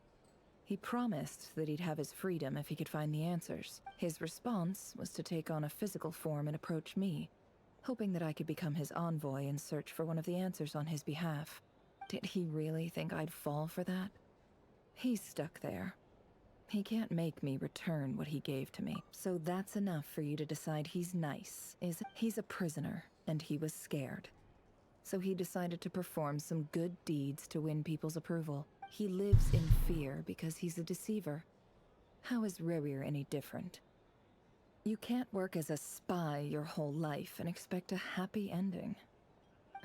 He promised that he'd have his freedom if he could find the answers. His response was to take on a physical form and approach me, hoping that I could become his envoy and search for one of the answers on his behalf. Did he really think I'd fall for that? He's stuck there. He can't make me return what he gave to me. So that's enough for you to decide he's nice, is it? He's a prisoner, and he was scared. So he decided to perform some good deeds to win people's approval. He lives in fear because he's a deceiver. How is Rerir any different? You can't work as a spy your whole life and expect a happy ending.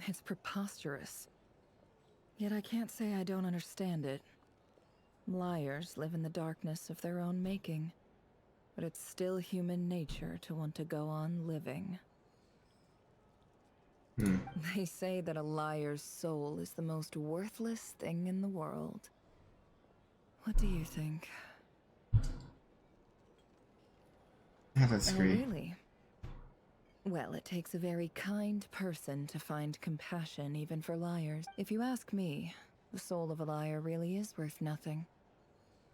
It's preposterous. Yet I can't say I don't understand it. Liars live in the darkness of their own making, but it's still human nature to want to go on living. They say that a liar's soul is the most worthless thing in the world. What do you think? That's Oh, great. really? Well, it takes a very kind person to find compassion even for liars. If you ask me, the soul of a liar really is worth nothing.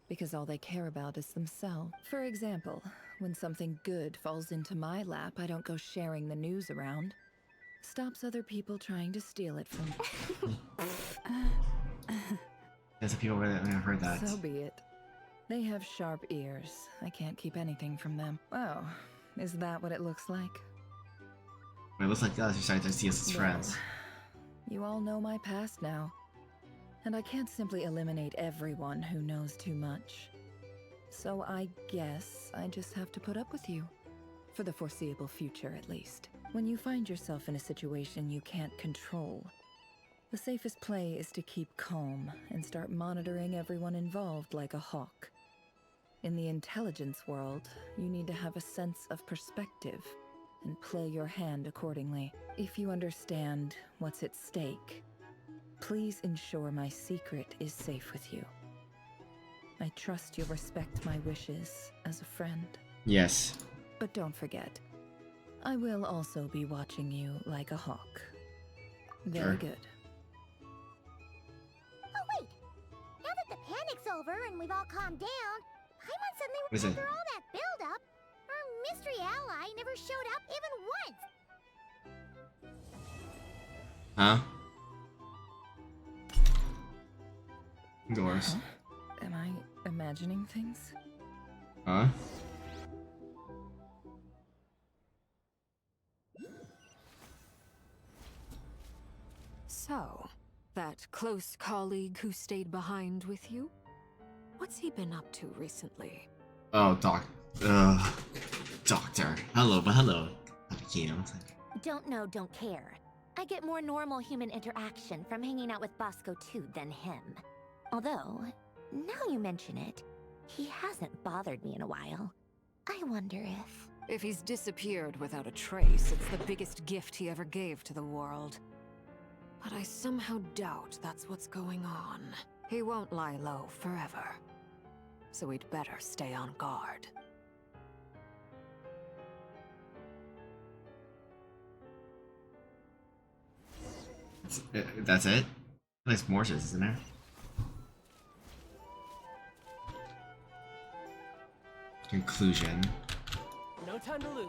Because all they care about is themselves. For example, when something good falls into my lap, I don't go sharing the news around. Stops other people trying to steal it from— There's some people that have heard that. So be it. They have sharp ears. I can't keep anything from them. Oh, is that what it looks like? When it looks like us, you're starting to see us as friends. You all know my past now. And I can't simply eliminate everyone who knows too much. So I guess I just have to put up with you. For the foreseeable future, at least. When you find yourself in a situation you can't control, the safest play is to keep calm and start monitoring everyone involved like a hawk. In the intelligence world, you need to have a sense of perspective and play your hand accordingly. If you understand what's at stake, please ensure my secret is safe with you. I trust you'll respect my wishes as a friend. Yes. But don't forget, I will also be watching you like a hawk. Very Sure. good. Oh wait! Now that the panic's over and we've all calmed down, Paimon suddenly, What is it? after all that build-up, our mystery ally never showed up even once! Huh? Doors. Am I imagining things? Huh? So, that close colleague who stayed behind with you? What's he been up to recently? Oh, Doctor. Hello, but hello. Abigail. Don't know, don't care. I get more normal human interaction from hanging out with Bosco too than him. Although, now you mention it, he hasn't bothered me in a while. I wonder if... If he's disappeared without a trace, it's the biggest gift he ever gave to the world. But I somehow doubt that's what's going on. He won't lie low forever. So we'd better stay on guard. That's it? There's more shit, isn't there? Conclusion. No time to lose.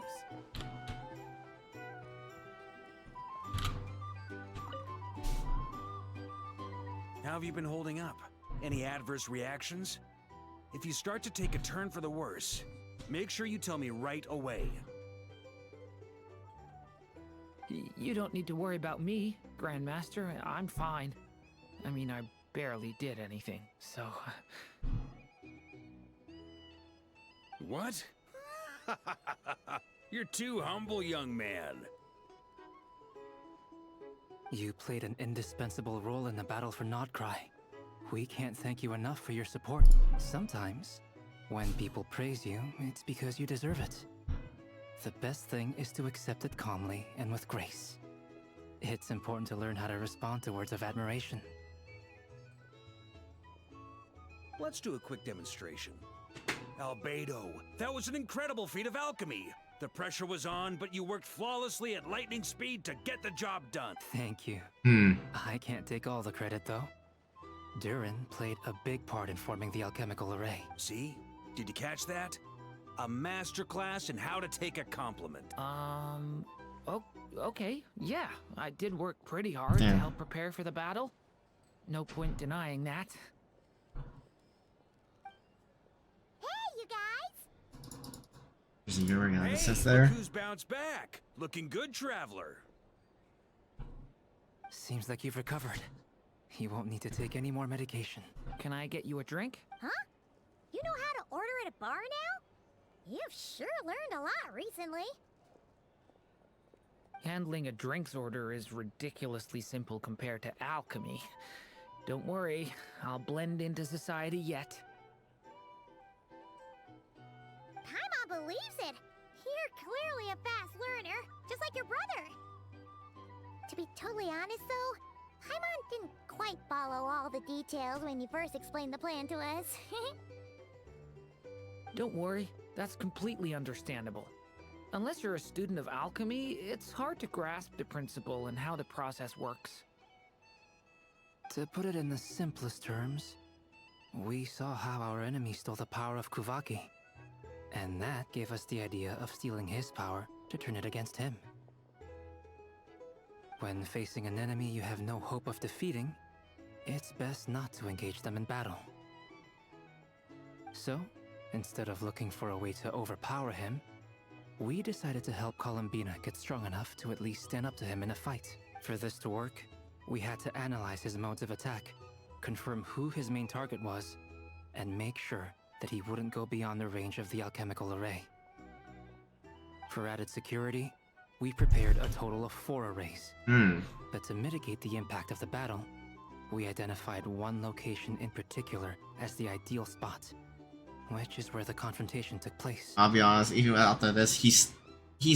How have you been holding up? Any adverse reactions? If you start to take a turn for the worse, make sure you tell me right away. You don't need to worry about me, Grandmaster. I'm fine. I mean, I barely did anything, so... What? You're too humble, young man. You played an indispensable role in the battle for Nodcry. We can't thank you enough for your support. Sometimes, when people praise you, it's because you deserve it. The best thing is to accept it calmly and with grace. It's important to learn how to respond to words of admiration. Let's do a quick demonstration. Albedo, that was an incredible feat of alchemy. The pressure was on, but you worked flawlessly at lightning speed to get the job done. Thank you. I can't take all the credit, though. Durin played a big part in forming the alchemical array. See? Did you catch that? A masterclass in how to take a compliment. Oh, okay. Yeah, I did work pretty hard to help prepare for the battle. No point denying that. Hey, you guys! There's a Yuri on Hey, the sits look there. who's bounced back. Looking good, traveler. Seems like you've recovered. You won't need to take any more medication. Can I get you a drink? Huh? You know how to order at a bar now? You've sure learned a lot recently. Handling a drinks order is ridiculously simple compared to alchemy. Don't worry, I'll blend into society yet. Paimon believes it. You're clearly a fast learner, just like your brother. To be totally honest though, Paimon didn't quite follow all the details when you first explained the plan to us. Don't worry, that's completely understandable. Unless you're a student of alchemy, it's hard to grasp the principle and how the process works. To put it in the simplest terms, we saw how our enemy stole the power of Kuvaki. And that gave us the idea of stealing his power to turn it against him. When facing an enemy you have no hope of defeating, it's best not to engage them in battle. So, instead of looking for a way to overpower him, we decided to help Columbina get strong enough to at least stand up to him in a fight. For this to work, we had to analyze his modes of attack, confirm who his main target was, and make sure that he wouldn't go beyond the range of the alchemical array. For added security, we prepared a total of 4 arrays. But to mitigate the impact of the battle, we identified one location in particular as the ideal spot, which is where the confrontation took place. I'll be honest, even after this, he's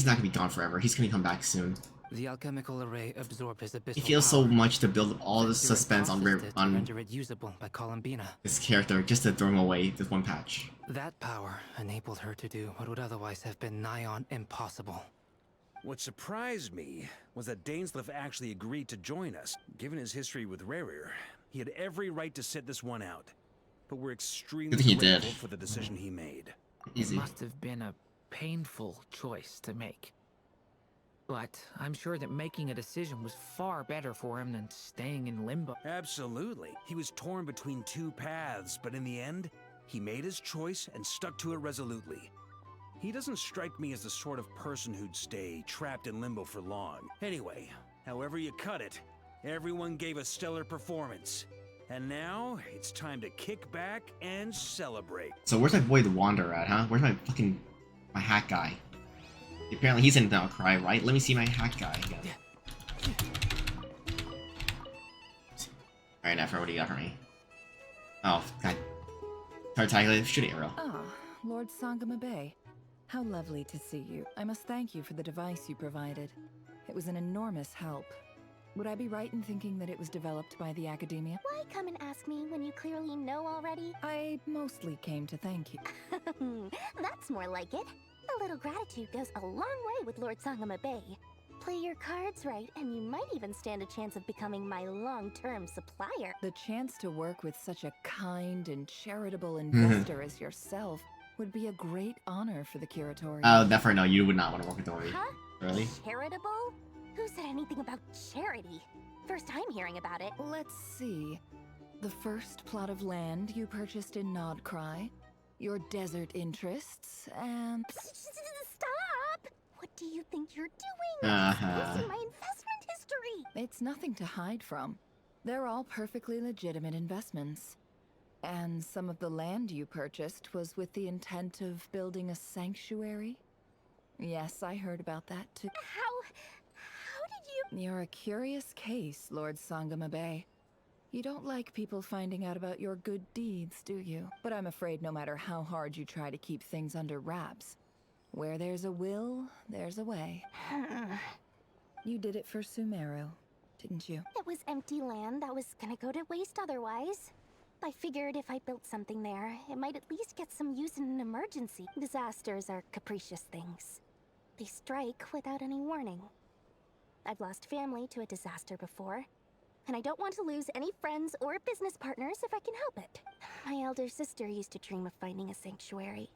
not gonna be gone forever. He's gonna come back soon. The alchemical array absorbed his abyssal It feels so power, much to build up all then this through a suspense on process to on render it usable by Columbina. this character just to throw him away with one patch. That power enabled her to do what would otherwise have been nigh on impossible. What surprised me was that Dainsleif actually agreed to join us. Given his history with Rerir, he had every right to sit this one out. But we're extremely He grateful did. for the decision he made. Easy. It must have been a painful choice to make. But I'm sure that making a decision was far better for him than staying in limbo. Absolutely. He was torn between two paths, but in the end, he made his choice and stuck to it resolutely. He doesn't strike me as the sort of person who'd stay trapped in limbo for long. Anyway, however you cut it, everyone gave a stellar performance. And now, it's time to kick back and celebrate. So where's my boy the Wanderer at, huh? Where's my hat guy? Apparently he's in the cry, right? Let me see my hat guy again. Alright, Nefer, what do you got for me? Oh, God. Tartaglia, shooting arrow. Ah, Lord Sangama Bay. How lovely to see you. I must thank you for the device you provided. It was an enormous help. Would I be right in thinking that it was developed by the Academia? Why come and ask me when you clearly know already? I mostly came to thank you. That's more like it. A little gratitude goes a long way with Lord Sangama Bay. Play your cards right, and you might even stand a chance of becoming my long-term supplier. The chance to work with such a kind and charitable investor as yourself would be a great honor for the Curatorium. Oh, Nefer, no, you would not want to work with Dory. Huh? Really? Charitable? Who said anything about charity? First time hearing about it. Let's see. The first plot of land you purchased in Nodcry, your desert interests, and... Stop! What do you think you're doing? Exposing my investment history! It's nothing to hide from. They're all perfectly legitimate investments. And some of the land you purchased was with the intent of building a sanctuary? Yes, I heard about that too. How did you... You're a curious case, Lord Sangama Bay. You don't like people finding out about your good deeds, do you? But I'm afraid no matter how hard you try to keep things under wraps, where there's a will, there's a way. You did it for Sumeru, didn't you? It was empty land that was gonna go to waste otherwise. I figured if I built something there, it might at least get some use in an emergency. Disasters are capricious things. They strike without any warning. I've lost family to a disaster before, and I don't want to lose any friends or business partners if I can help it. My elder sister used to dream of finding a sanctuary.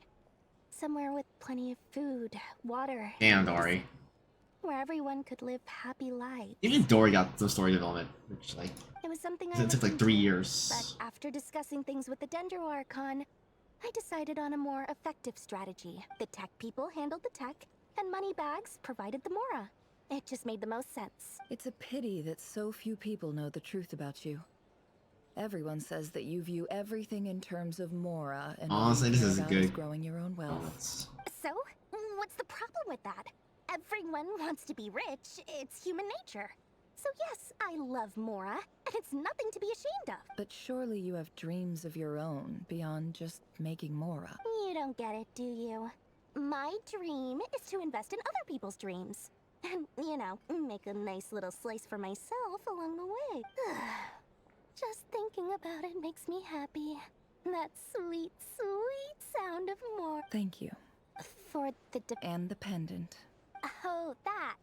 Somewhere with plenty of food, water, Damn, Dory. where everyone could live happy lives. Even Dory got the story development, which, like, It was something I it took like looked 3 into, years. But after discussing things with the Dendro Archon, I decided on a more effective strategy. The tech people handled the tech, and Moneybags provided the Mora. It just made the most sense. It's a pity that so few people know the truth about you. Everyone says that you view everything in terms of Mora, and all Honestly, you this care is about good. is growing your own wealth. So, what's the problem with that? Everyone wants to be rich. It's human nature. So yes, I love Mora, and it's nothing to be ashamed of. But surely you have dreams of your own beyond just making Mora. You don't get it, do you? My dream is to invest in other people's dreams. And, you know, make a nice little slice for myself along the way. Just thinking about it makes me happy. That sweet, sweet sound of Mora. Thank you. For the And the pendant. Oh, that.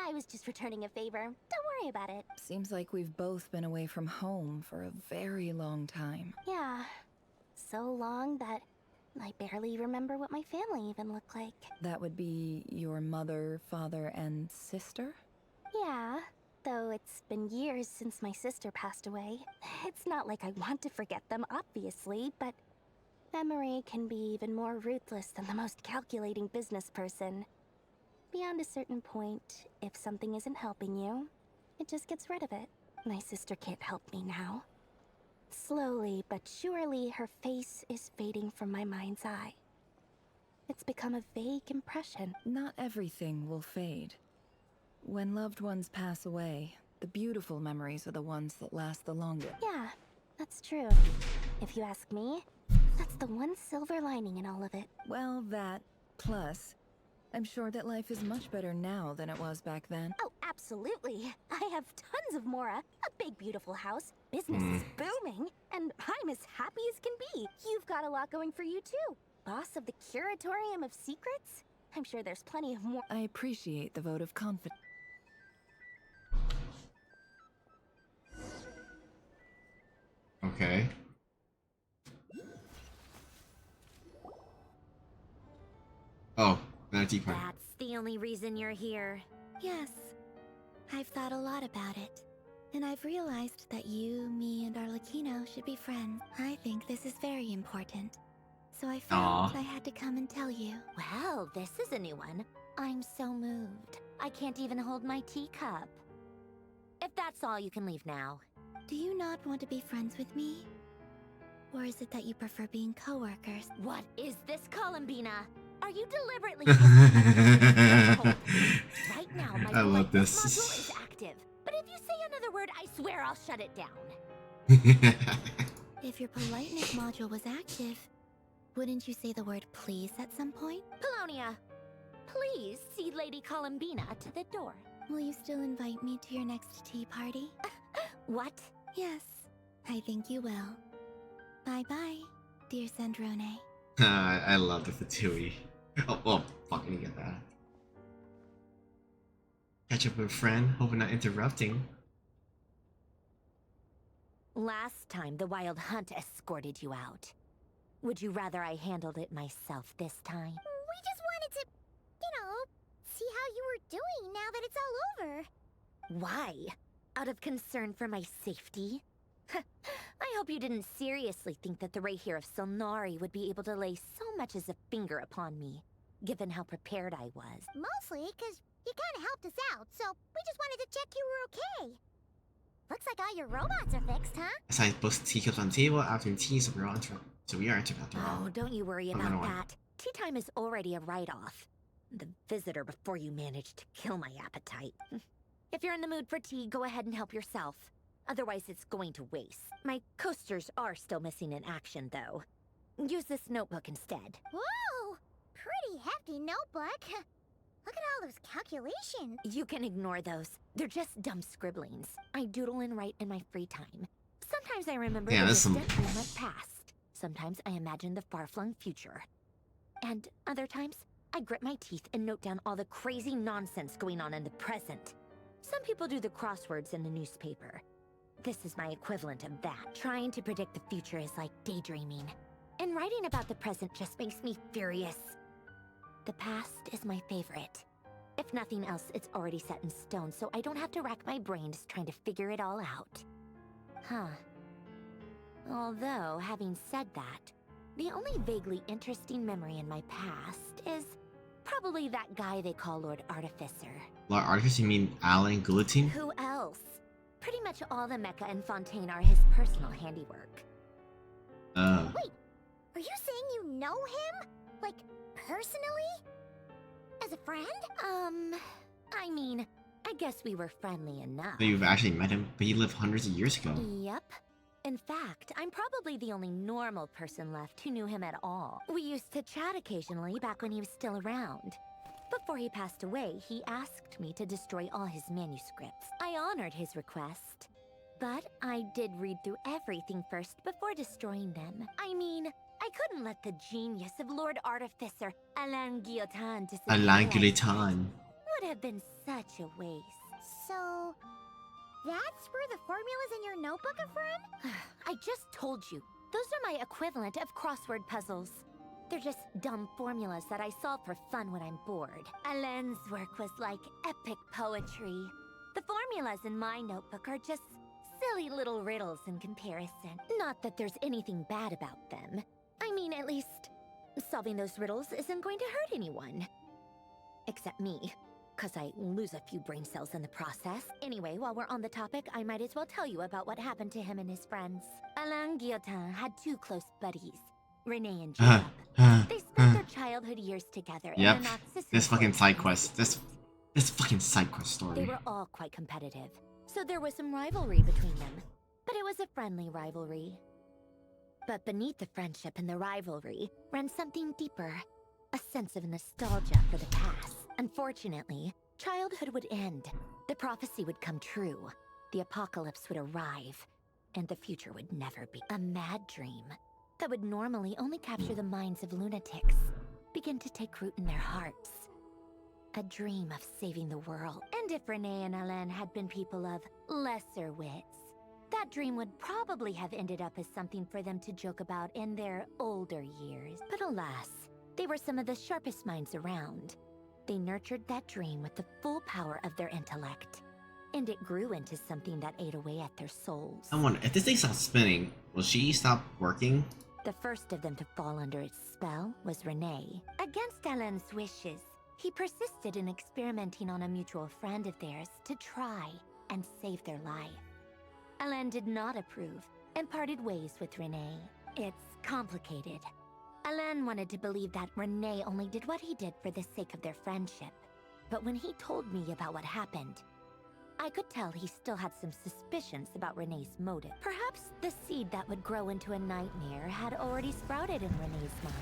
I was just returning a favor. Don't worry about it. Seems like we've both been away from home for a very long time. Yeah. So long that I barely remember what my family even looked like. That would be your mother, father, and sister? Yeah, though it's been years since my sister passed away. It's not like I want to forget them, obviously, but memory can be even more ruthless than the most calculating business person. Beyond a certain point, if something isn't helping you, it just gets rid of it. My sister can't help me now. Slowly but surely, her face is fading from my mind's eye. It's become a vague impression. Not everything will fade. When loved ones pass away, the beautiful memories are the ones that last the longest. Yeah, that's true. If you ask me, that's the one silver lining in all of it. Well, that, plus, I'm sure that life is much better now than it was back then. Oh, absolutely. I have tons of Mora, a big, beautiful house. Business is booming, and I'm as happy as can be. You've got a lot going for you, too. Boss of the Curatorium of Secrets? I'm sure there's plenty of more. I appreciate the vote of confidence. Okay. Oh, another tea party. That's the only reason you're here. Yes. I've thought a lot about it. And I've realized that you, me, and Arlecchino should be friends. I think this is very important. So I felt I had to come and tell you. Well, this is a new one. I'm so moved. I can't even hold my teacup. If that's all, you can leave now. Do you not want to be friends with me? Or is it that you prefer being co-workers? What is this, Columbina? Are you deliberately Right now, my I love politeness this. module is active. But if you say another word, I swear I'll shut it down. If your politeness module was active, wouldn't you say the word please at some point? Polonia, please see Lady Columbina to the door. Will you still invite me to your next tea party? What? Yes, I think you will. Bye-bye, dear Sandrone. I love the Fatui. Oh, fuck, I didn't get that. Catch up with a friend, hoping not interrupting. Last time, the Wild Hunt escorted you out. Would you rather I handled it myself this time? We just wanted to, see how you were doing now that it's all over. Why? Out of concern for my safety? I hope you didn't seriously think that the Rahier of Solnari would be able to lay so much as a finger upon me, given how prepared I was. Mostly because you kind of helped us out, so we just wanted to check you were okay. Looks like all your robots are fixed, huh? Aside both teacups on the table, after tea, so we are interrupted. Oh, don't you worry Oh, about no, no. that. Tea time is already a write-off. The visitor before you managed to kill my appetite. If you're in the mood for tea, go ahead and help yourself. Otherwise, it's going to waste. My coasters are still missing in action, though. Use this notebook instead. Whoa! Pretty hefty notebook. Look at all those calculations. You can ignore those. They're just dumb scribblings. I doodle and write in my free time. Sometimes I remember the distant moment past. Sometimes I imagine the far-flung future. And other times, I grit my teeth and note down all the crazy nonsense going on in the present. Some people do the crosswords in the newspaper. This is my equivalent of that. Trying to predict the future is like daydreaming. And writing about the present just makes me furious. The past is my favorite. If nothing else, it's already set in stone, so I don't have to rack my brains trying to figure it all out. Huh. Although, having said that, the only vaguely interesting memory in my past is probably that guy they call Lord Artificer. Lord Artificer, you mean Alan Guillotine? Who else? Pretty much all the mecha and Fontaine are his personal handiwork. Wait, are you saying you know him? Like, personally? As a friend? I mean, I guess we were friendly enough. So you've actually met him, but he lived hundreds of years ago. Yep. In fact, I'm probably the only normal person left who knew him at all. We used to chat occasionally back when he was still around. Before he passed away, he asked me to destroy all his manuscripts. I honored his request. But I did read through everything first before destroying them. I mean, I couldn't let the genius of Lord Artificer Alain Guillotin disappear. Alain Guillotine. Would have been such a waste. So, that's where the formulas in your notebook are from? I just told you. Those are my equivalent of crossword puzzles. They're just dumb formulas that I solve for fun when I'm bored. Alain's work was like epic poetry. The formulas in my notebook are just silly little riddles in comparison. Not that there's anything bad about them. I mean, at least, solving those riddles isn't going to hurt anyone. Except me, because I lose a few brain cells in the process. Anyway, while we're on the topic, I might as well tell you about what happened to him and his friends. Alain Guillotin had two close buddies, Renee and Jacob. They spent their childhood years together in a Narcissus This fucking court. side quest. This fucking side quest story. They were all quite competitive, so there was some rivalry between them. But it was a friendly rivalry. But beneath the friendship and the rivalry ran something deeper. a sense of nostalgia for the past. Unfortunately, childhood would end. The prophecy would come true. The apocalypse would arrive, and the future would never be. A mad dream that would normally only capture the minds of lunatics begin to take root in their hearts. A dream of saving the world. And if Renee and Alain had been people of lesser wits, that dream would probably have ended up as something for them to joke about in their older years. But alas, they were some of the sharpest minds around. They nurtured that dream with the full power of their intellect, and it grew into something that ate away at their souls. I wonder, if this thing stops spinning, will she stop working? The first of them to fall under its spell was Renee. Against Alain's wishes, he persisted in experimenting on a mutual friend of theirs to try and save their life. Alain did not approve and parted ways with Renee. It's complicated. Alain wanted to believe that Renee only did what he did for the sake of their friendship. But when he told me about what happened, I could tell he still had some suspicions about Renee's motive. Perhaps the seed that would grow into a nightmare had already sprouted in Renee's mind.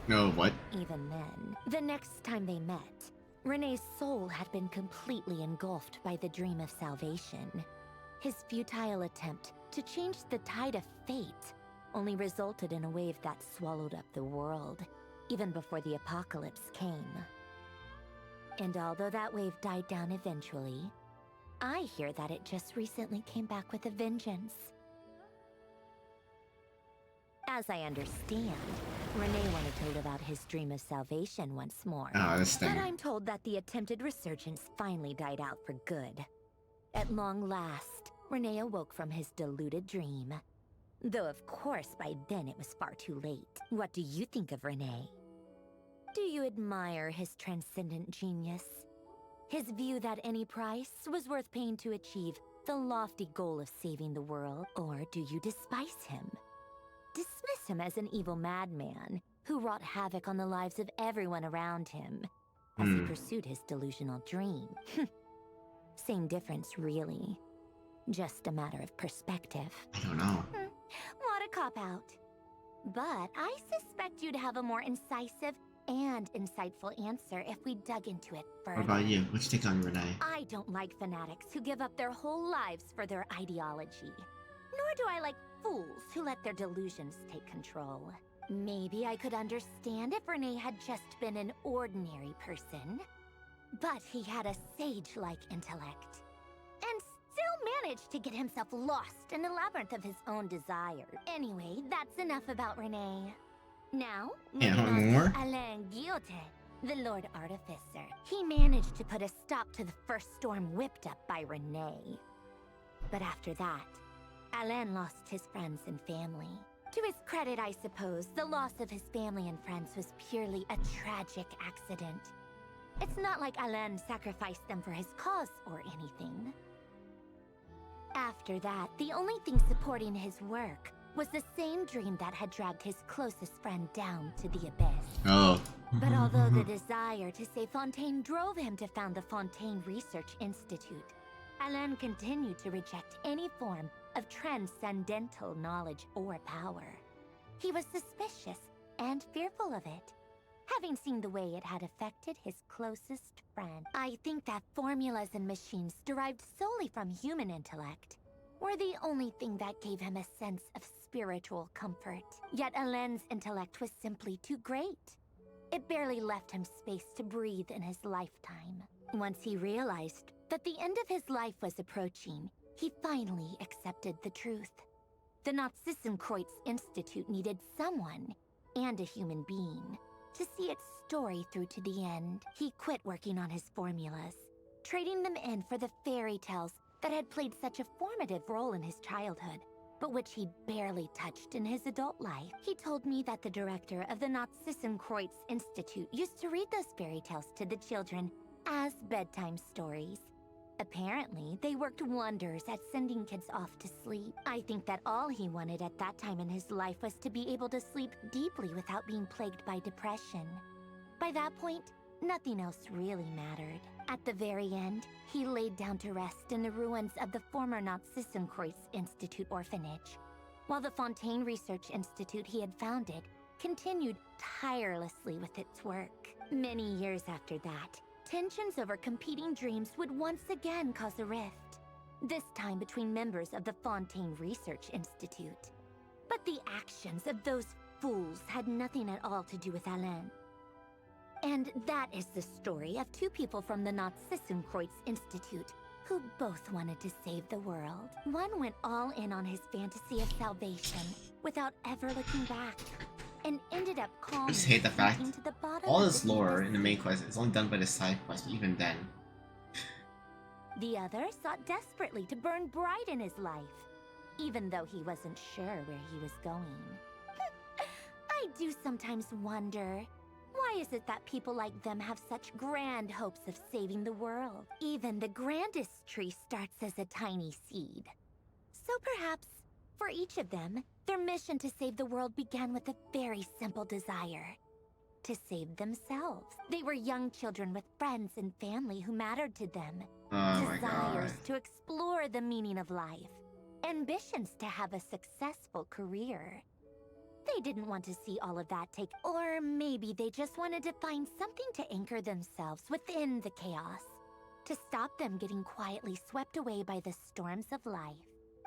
No, what? Even then, the next time they met, Renee's soul had been completely engulfed by the dream of salvation. His futile attempt to change the tide of fate only resulted in a wave that swallowed up the world, even before the apocalypse came. And although that wave died down eventually, I hear that it just recently came back with a vengeance. As I understand, Renee wanted to live out his dream of salvation once more. Oh, this thing. But I'm told that the attempted resurgence finally died out for good. At long last, Renee awoke from his deluded dream. Though of course by then it was far too late. What do you think of Renee? Do you admire his transcendent genius? His view that any price was worth paying to achieve the lofty goal of saving the world? Or do you despise him? Dismiss him as an evil madman who wrought havoc on the lives of everyone around him as he pursued his delusional dream? Same difference, really. Just a matter of perspective. I don't know. What a cop-out. But I suspect you'd have a more incisive and insightful answer if we dug into it further. What about you? What's your take on Renee? I don't like fanatics who give up their whole lives for their ideology. Nor do I like fools who let their delusions take control. Maybe I could understand if Renee had just been an ordinary person. But he had a sage-like intellect. And still managed to get himself lost in the labyrinth of his own desire. Anyway, that's enough about Renee. Now, moving on to Alain Guillotin, the Lord Artificer. He managed to put a stop to the first storm whipped up by Renee. But after that, Alain lost his friends and family. To his credit, I suppose, the loss of his family and friends was purely a tragic accident. It's not like Alain sacrificed them for his cause or anything. After that, the only thing supporting his work was the same dream that had dragged his closest friend down to the abyss. Oh. But although the desire to save Fontaine drove him to found the Fontaine Research Institute, Alain continued to reject any form of transcendental knowledge or power. He was suspicious and fearful of it, having seen the way it had affected his closest friend. I think that formulas and machines derived solely from human intellect were the only thing that gave him a sense of spiritual comfort. Yet Alain's intellect was simply too great. It barely left him space to breathe in his lifetime. Once he realized that the end of his life was approaching, he finally accepted the truth. The Nazissenkreuz Institute needed someone, and a human being, to see its story through to the end. He quit working on his formulas, trading them in for the fairy tales that had played such a formative role in his childhood, but which he'd barely touched in his adult life. He told me that the director of the Nazissenkreuz Institute used to read those fairy tales to the children as bedtime stories. Apparently, they worked wonders at sending kids off to sleep. I think that all he wanted at that time in his life was to be able to sleep deeply without being plagued by depression. By that point, nothing else really mattered. At the very end, he laid down to rest in the ruins of the former Nazissenkreuz Institute orphanage, while the Fontaine Research Institute he had founded continued tirelessly with its work. Many years after that, tensions over competing dreams would once again cause a rift. This time between members of the Fontaine Research Institute. But the actions of those fools had nothing at all to do with Alain. And that is the story of two people from the Narzissenkreuz Institute who both wanted to save the world. One went all in on his fantasy of salvation without ever looking back, and ended up I calmly just hate the fact sinking to the bottom all of this the lore deepest in the main quest is only done by the side quest, but even then. The other sought desperately to burn bright in his life, even though he wasn't sure where he was going. I do sometimes wonder, why is it that people like them have such grand hopes of saving the world? Even the grandest tree starts as a tiny seed. So perhaps, for each of them, their mission to save the world began with a very simple desire. To save themselves. They were young children with friends and family who mattered to them. Oh my Desires god. to explore the meaning of life. Ambitions to have a successful career. They didn't want to see all of that take, or maybe they just wanted to find something to anchor themselves within the chaos. To stop them getting quietly swept away by the storms of life.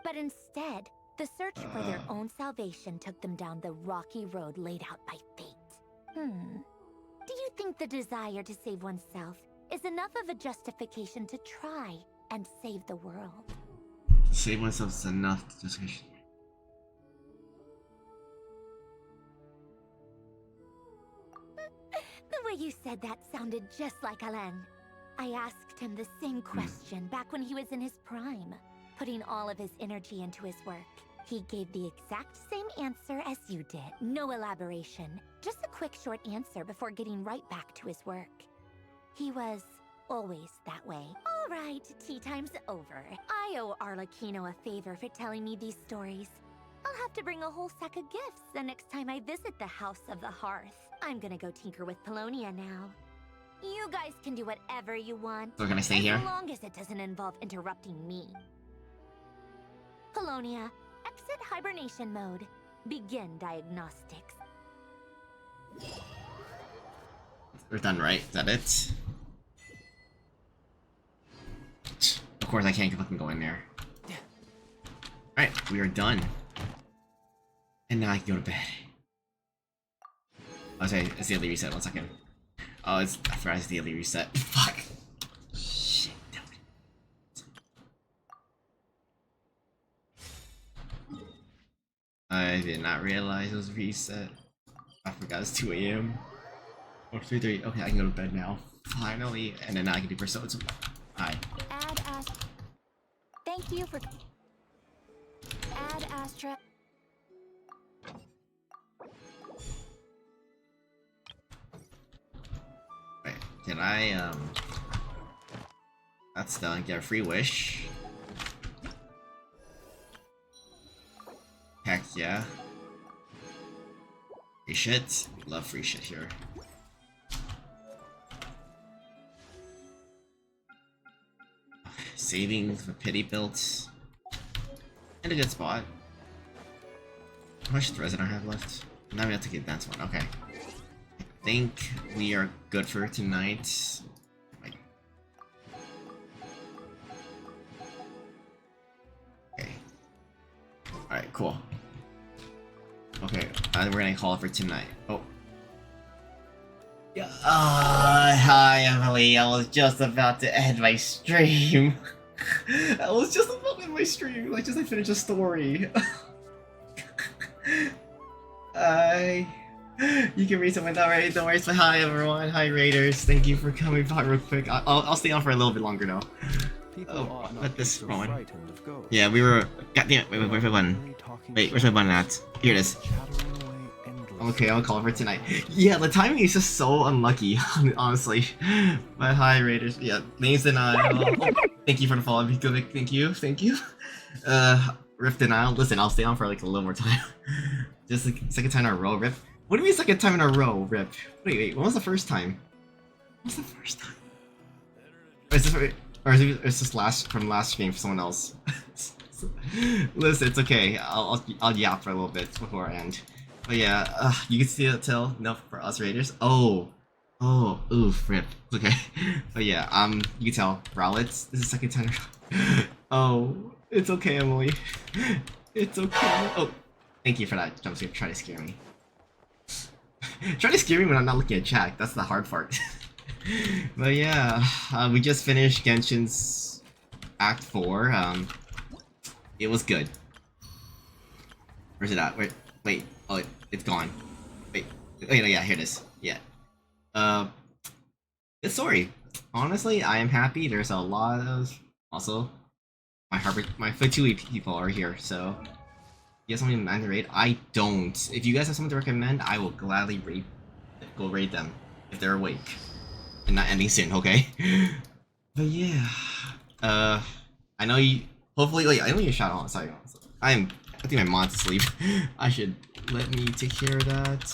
But instead, the search for their own salvation took them down the rocky road laid out by fate. Do you think the desire to save oneself is enough of a justification to try and save the world? Save myself is enough to just. The way you said that sounded just like Alain. I asked him the same question back when he was in his prime, putting all of his energy into his work. He gave the exact same answer as you did. No elaboration, just a quick short answer before getting right back to his work. He was always that way. All right, tea time's over. I owe Arlecchino a favor for telling me these stories. I'll have to bring a whole sack of gifts the next time I visit the House of the Hearth. I'm gonna go tinker with Polonia now. You guys can do whatever you want. So can I stay here? As long as it doesn't involve interrupting me. Polonia, exit hibernation mode. Begin diagnostics. We're done, right? Is that it? Of course I can't fucking go in there. Alright, we are done. And now I can go to bed. Oh, sorry, it's daily reset, 1 second. Oh, I forgot it's daily reset. Fuck. Shit. I did not realize it was reset. I forgot it's 2 AM. Or 3:30. Okay, I can go to bed now. Finally. And then I can do Persona. Hi. Add Astra. Thank you for. Add Astra. Wait, can I, that's done. Get a free wish. Heck yeah. Free shit. Love free shit here. Savings for pity builds. And a good spot. How much resin I have left? Now we have to get that one. Okay. I think we are good for tonight. Okay. Alright, cool. Okay, we're gonna call it for tonight. Oh. Yeah. Hi Emily, I was just about to end my stream. I was just about to end my stream, like just I finished a story. You can read someone already, don't worry, but hi everyone, hi Raiders, thank you for coming by real quick. I'll stay on for a little bit longer though. Oh, let this going. Yeah, we were. Goddamn, wait, where's my button? Wait, where's my button at? Here it is. Okay, I'll call it for tonight. Yeah, the timing is just so unlucky, honestly. But hi, Raiders. Yeah, names denial. Thank you for the follow, Vikovic. Thank you. Rift denial. Listen, I'll stay on for like a little more time. Just like second time in a row, Rip. What do you mean second time in a row, Rip? Wait, when was the first time? When was the first time? Or is this last from last stream for someone else? Listen, it's okay. I'll yap for a little bit before I end. But yeah, you can see it tell enough for us Raiders. Oh, Oh, oof, rip. Okay. But yeah, you can tell, Rowlets, this is the second time. Oh, it's okay, Emily. It's okay. Oh, thank you for that jump scare. Try to scare me. Try to scare me when I'm not looking at chat. That's the hard part. But yeah, we just finished Genshin's Act 4. It was good. Where's it at? Wait. Oh, it's gone. Wait, no, yeah, here it is. Yeah. Good story. Honestly, I am happy. There's a lot of... Also, my Fatui people are here, so... You have something to raid? I don't. If you guys have something to recommend, I will gladly go raid them. If they're awake. And not ending soon, okay? But yeah... I know you... Hopefully... Wait, I know you shot on. Sorry. I think my mom's asleep. I should... Let me take care of that.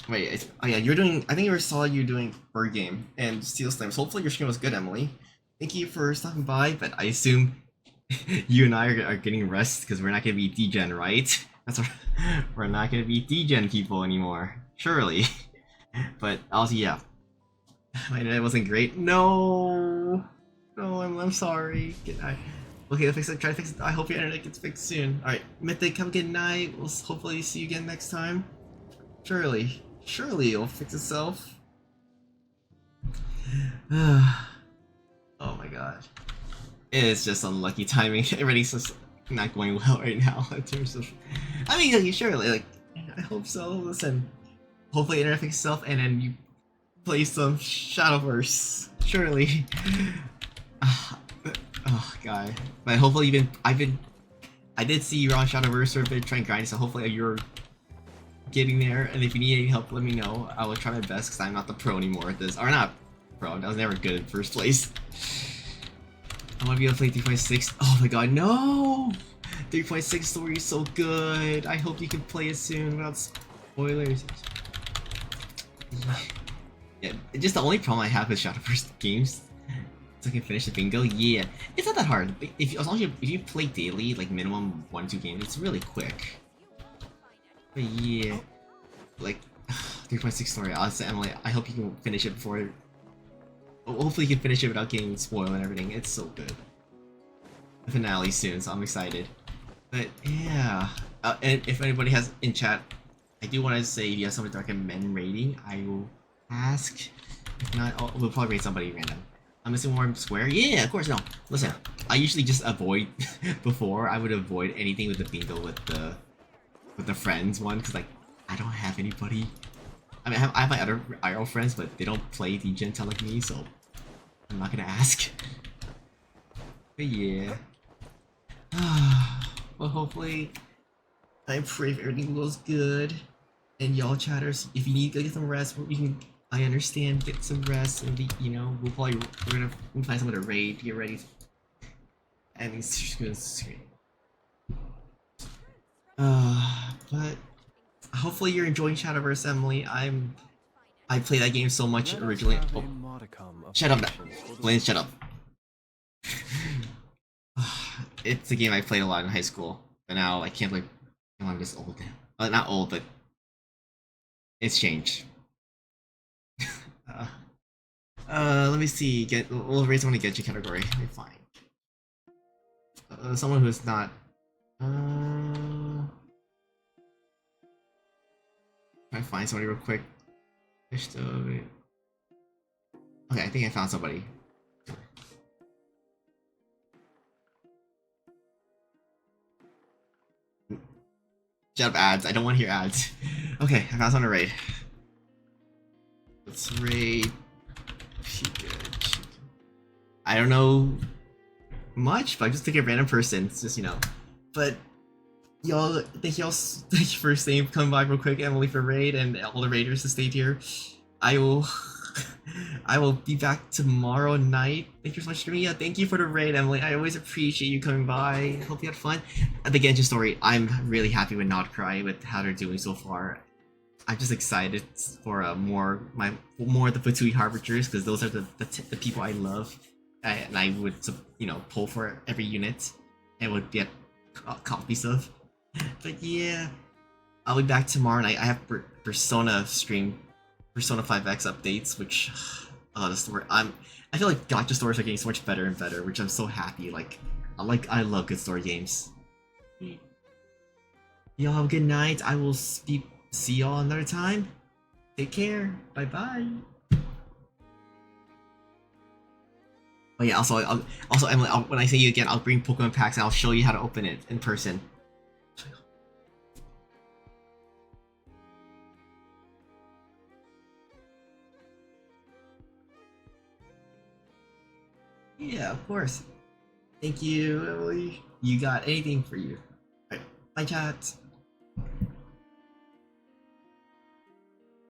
Wait, oh yeah, you're doing... I think I saw you doing Bird Game and Steel Slimes. Hopefully your stream was good, Emily. Thank you for stopping by, but I assume you and I are getting rest because we're not going to be degen, right? That's what, we're not going to be degen people anymore. Surely. But also, yeah. My internet wasn't great. No! No, I'm sorry. Good night. Okay, fix it. Try to fix it. I hope your internet gets fixed soon. Alright, Mythic, have a good night. We'll hopefully see you again next time. Surely. Surely it'll fix itself. Oh my god. It's just unlucky timing. Everything's just not going well right now in terms of... I mean, surely, like, I hope so. Listen, hopefully internet fixes itself and then you play some Shadowverse. Surely. Oh god. But hopefully I did see you on Shadowverse for a bit trying to grind, so hopefully you're getting there, and if you need any help, let me know. I will try my best because I'm not the pro anymore at this. Or not pro, I was never good in first place. I want to be able to play 3.6. Oh my god, no! 3.6 story is so good. I hope you can play it soon without spoilers. Yeah, just the only problem I have with Shadowverse games is I can finish the bingo. Yeah, it's not that hard. As long as you play daily, like minimum 1-2 games, it's really quick. But yeah, like 3.6 story. I'll say Emily, I hope you can finish it before. Hopefully, you can finish it without getting spoiled and everything. It's so good. The finale soon, so I'm excited. But yeah, and if anybody has in chat, I do want to say if you have something to recommend rating, I will ask. If not, we'll probably rate somebody random. I'm missing one square. Yeah, of course. No, listen. I usually just avoid. Before I would avoid anything with the bingo with the friends one, because like I don't have anybody. I mean, I have my other IRL friends, but they don't play Degen like me, so I'm not gonna ask. But yeah. Well, hopefully, I pray everything goes good. And y'all chatters, if you need to get some rest, we can. I understand, get some rest, and we're gonna find someone to raid, get ready. And it's good screen. But hopefully you're enjoying Shadowverse, Emily. I played that game so much originally. Oh, shut up, Blaine, shut up. It's a game I played a lot in high school, but now I can't play. I'm just old now. Not old, but it's changed. Let me see. We'll raise someone to get you category. Let me find someone who's not. Try to find somebody real quick. Okay, I think I found somebody. Shut up, ads. I don't want to hear ads. Okay, I found someone to raid. Let's raid. I don't know much, but I just took a random person. It's just, But y'all, thank you for coming by real quick, Emily, for raid, and all the raiders that stayed here. I will be back tomorrow night. Thank you so much for me. Yeah, thank you for the raid, Emily. I always appreciate you coming by. Hope you had fun. At the Genshin story, I'm really happy with Not Cry with how they're doing so far. I'm just excited for more of the Fatui Harbingers, because those are the people I love, and I would pull for every unit and would get copies of. But yeah, I'll be back tomorrow night. I have Persona stream, Persona 5X updates, which the story. I feel like gacha stories are getting so much better and better, which I'm so happy. I love good story games. Y'all have a good night. I will see y'all another time. Take care. Bye bye. Oh yeah. Also, Emily, when I see you again, I'll bring Pokemon packs and I'll show you how to open it in person. Yeah, of course. Thank you, Emily. You got anything for you. Alright, bye, chat.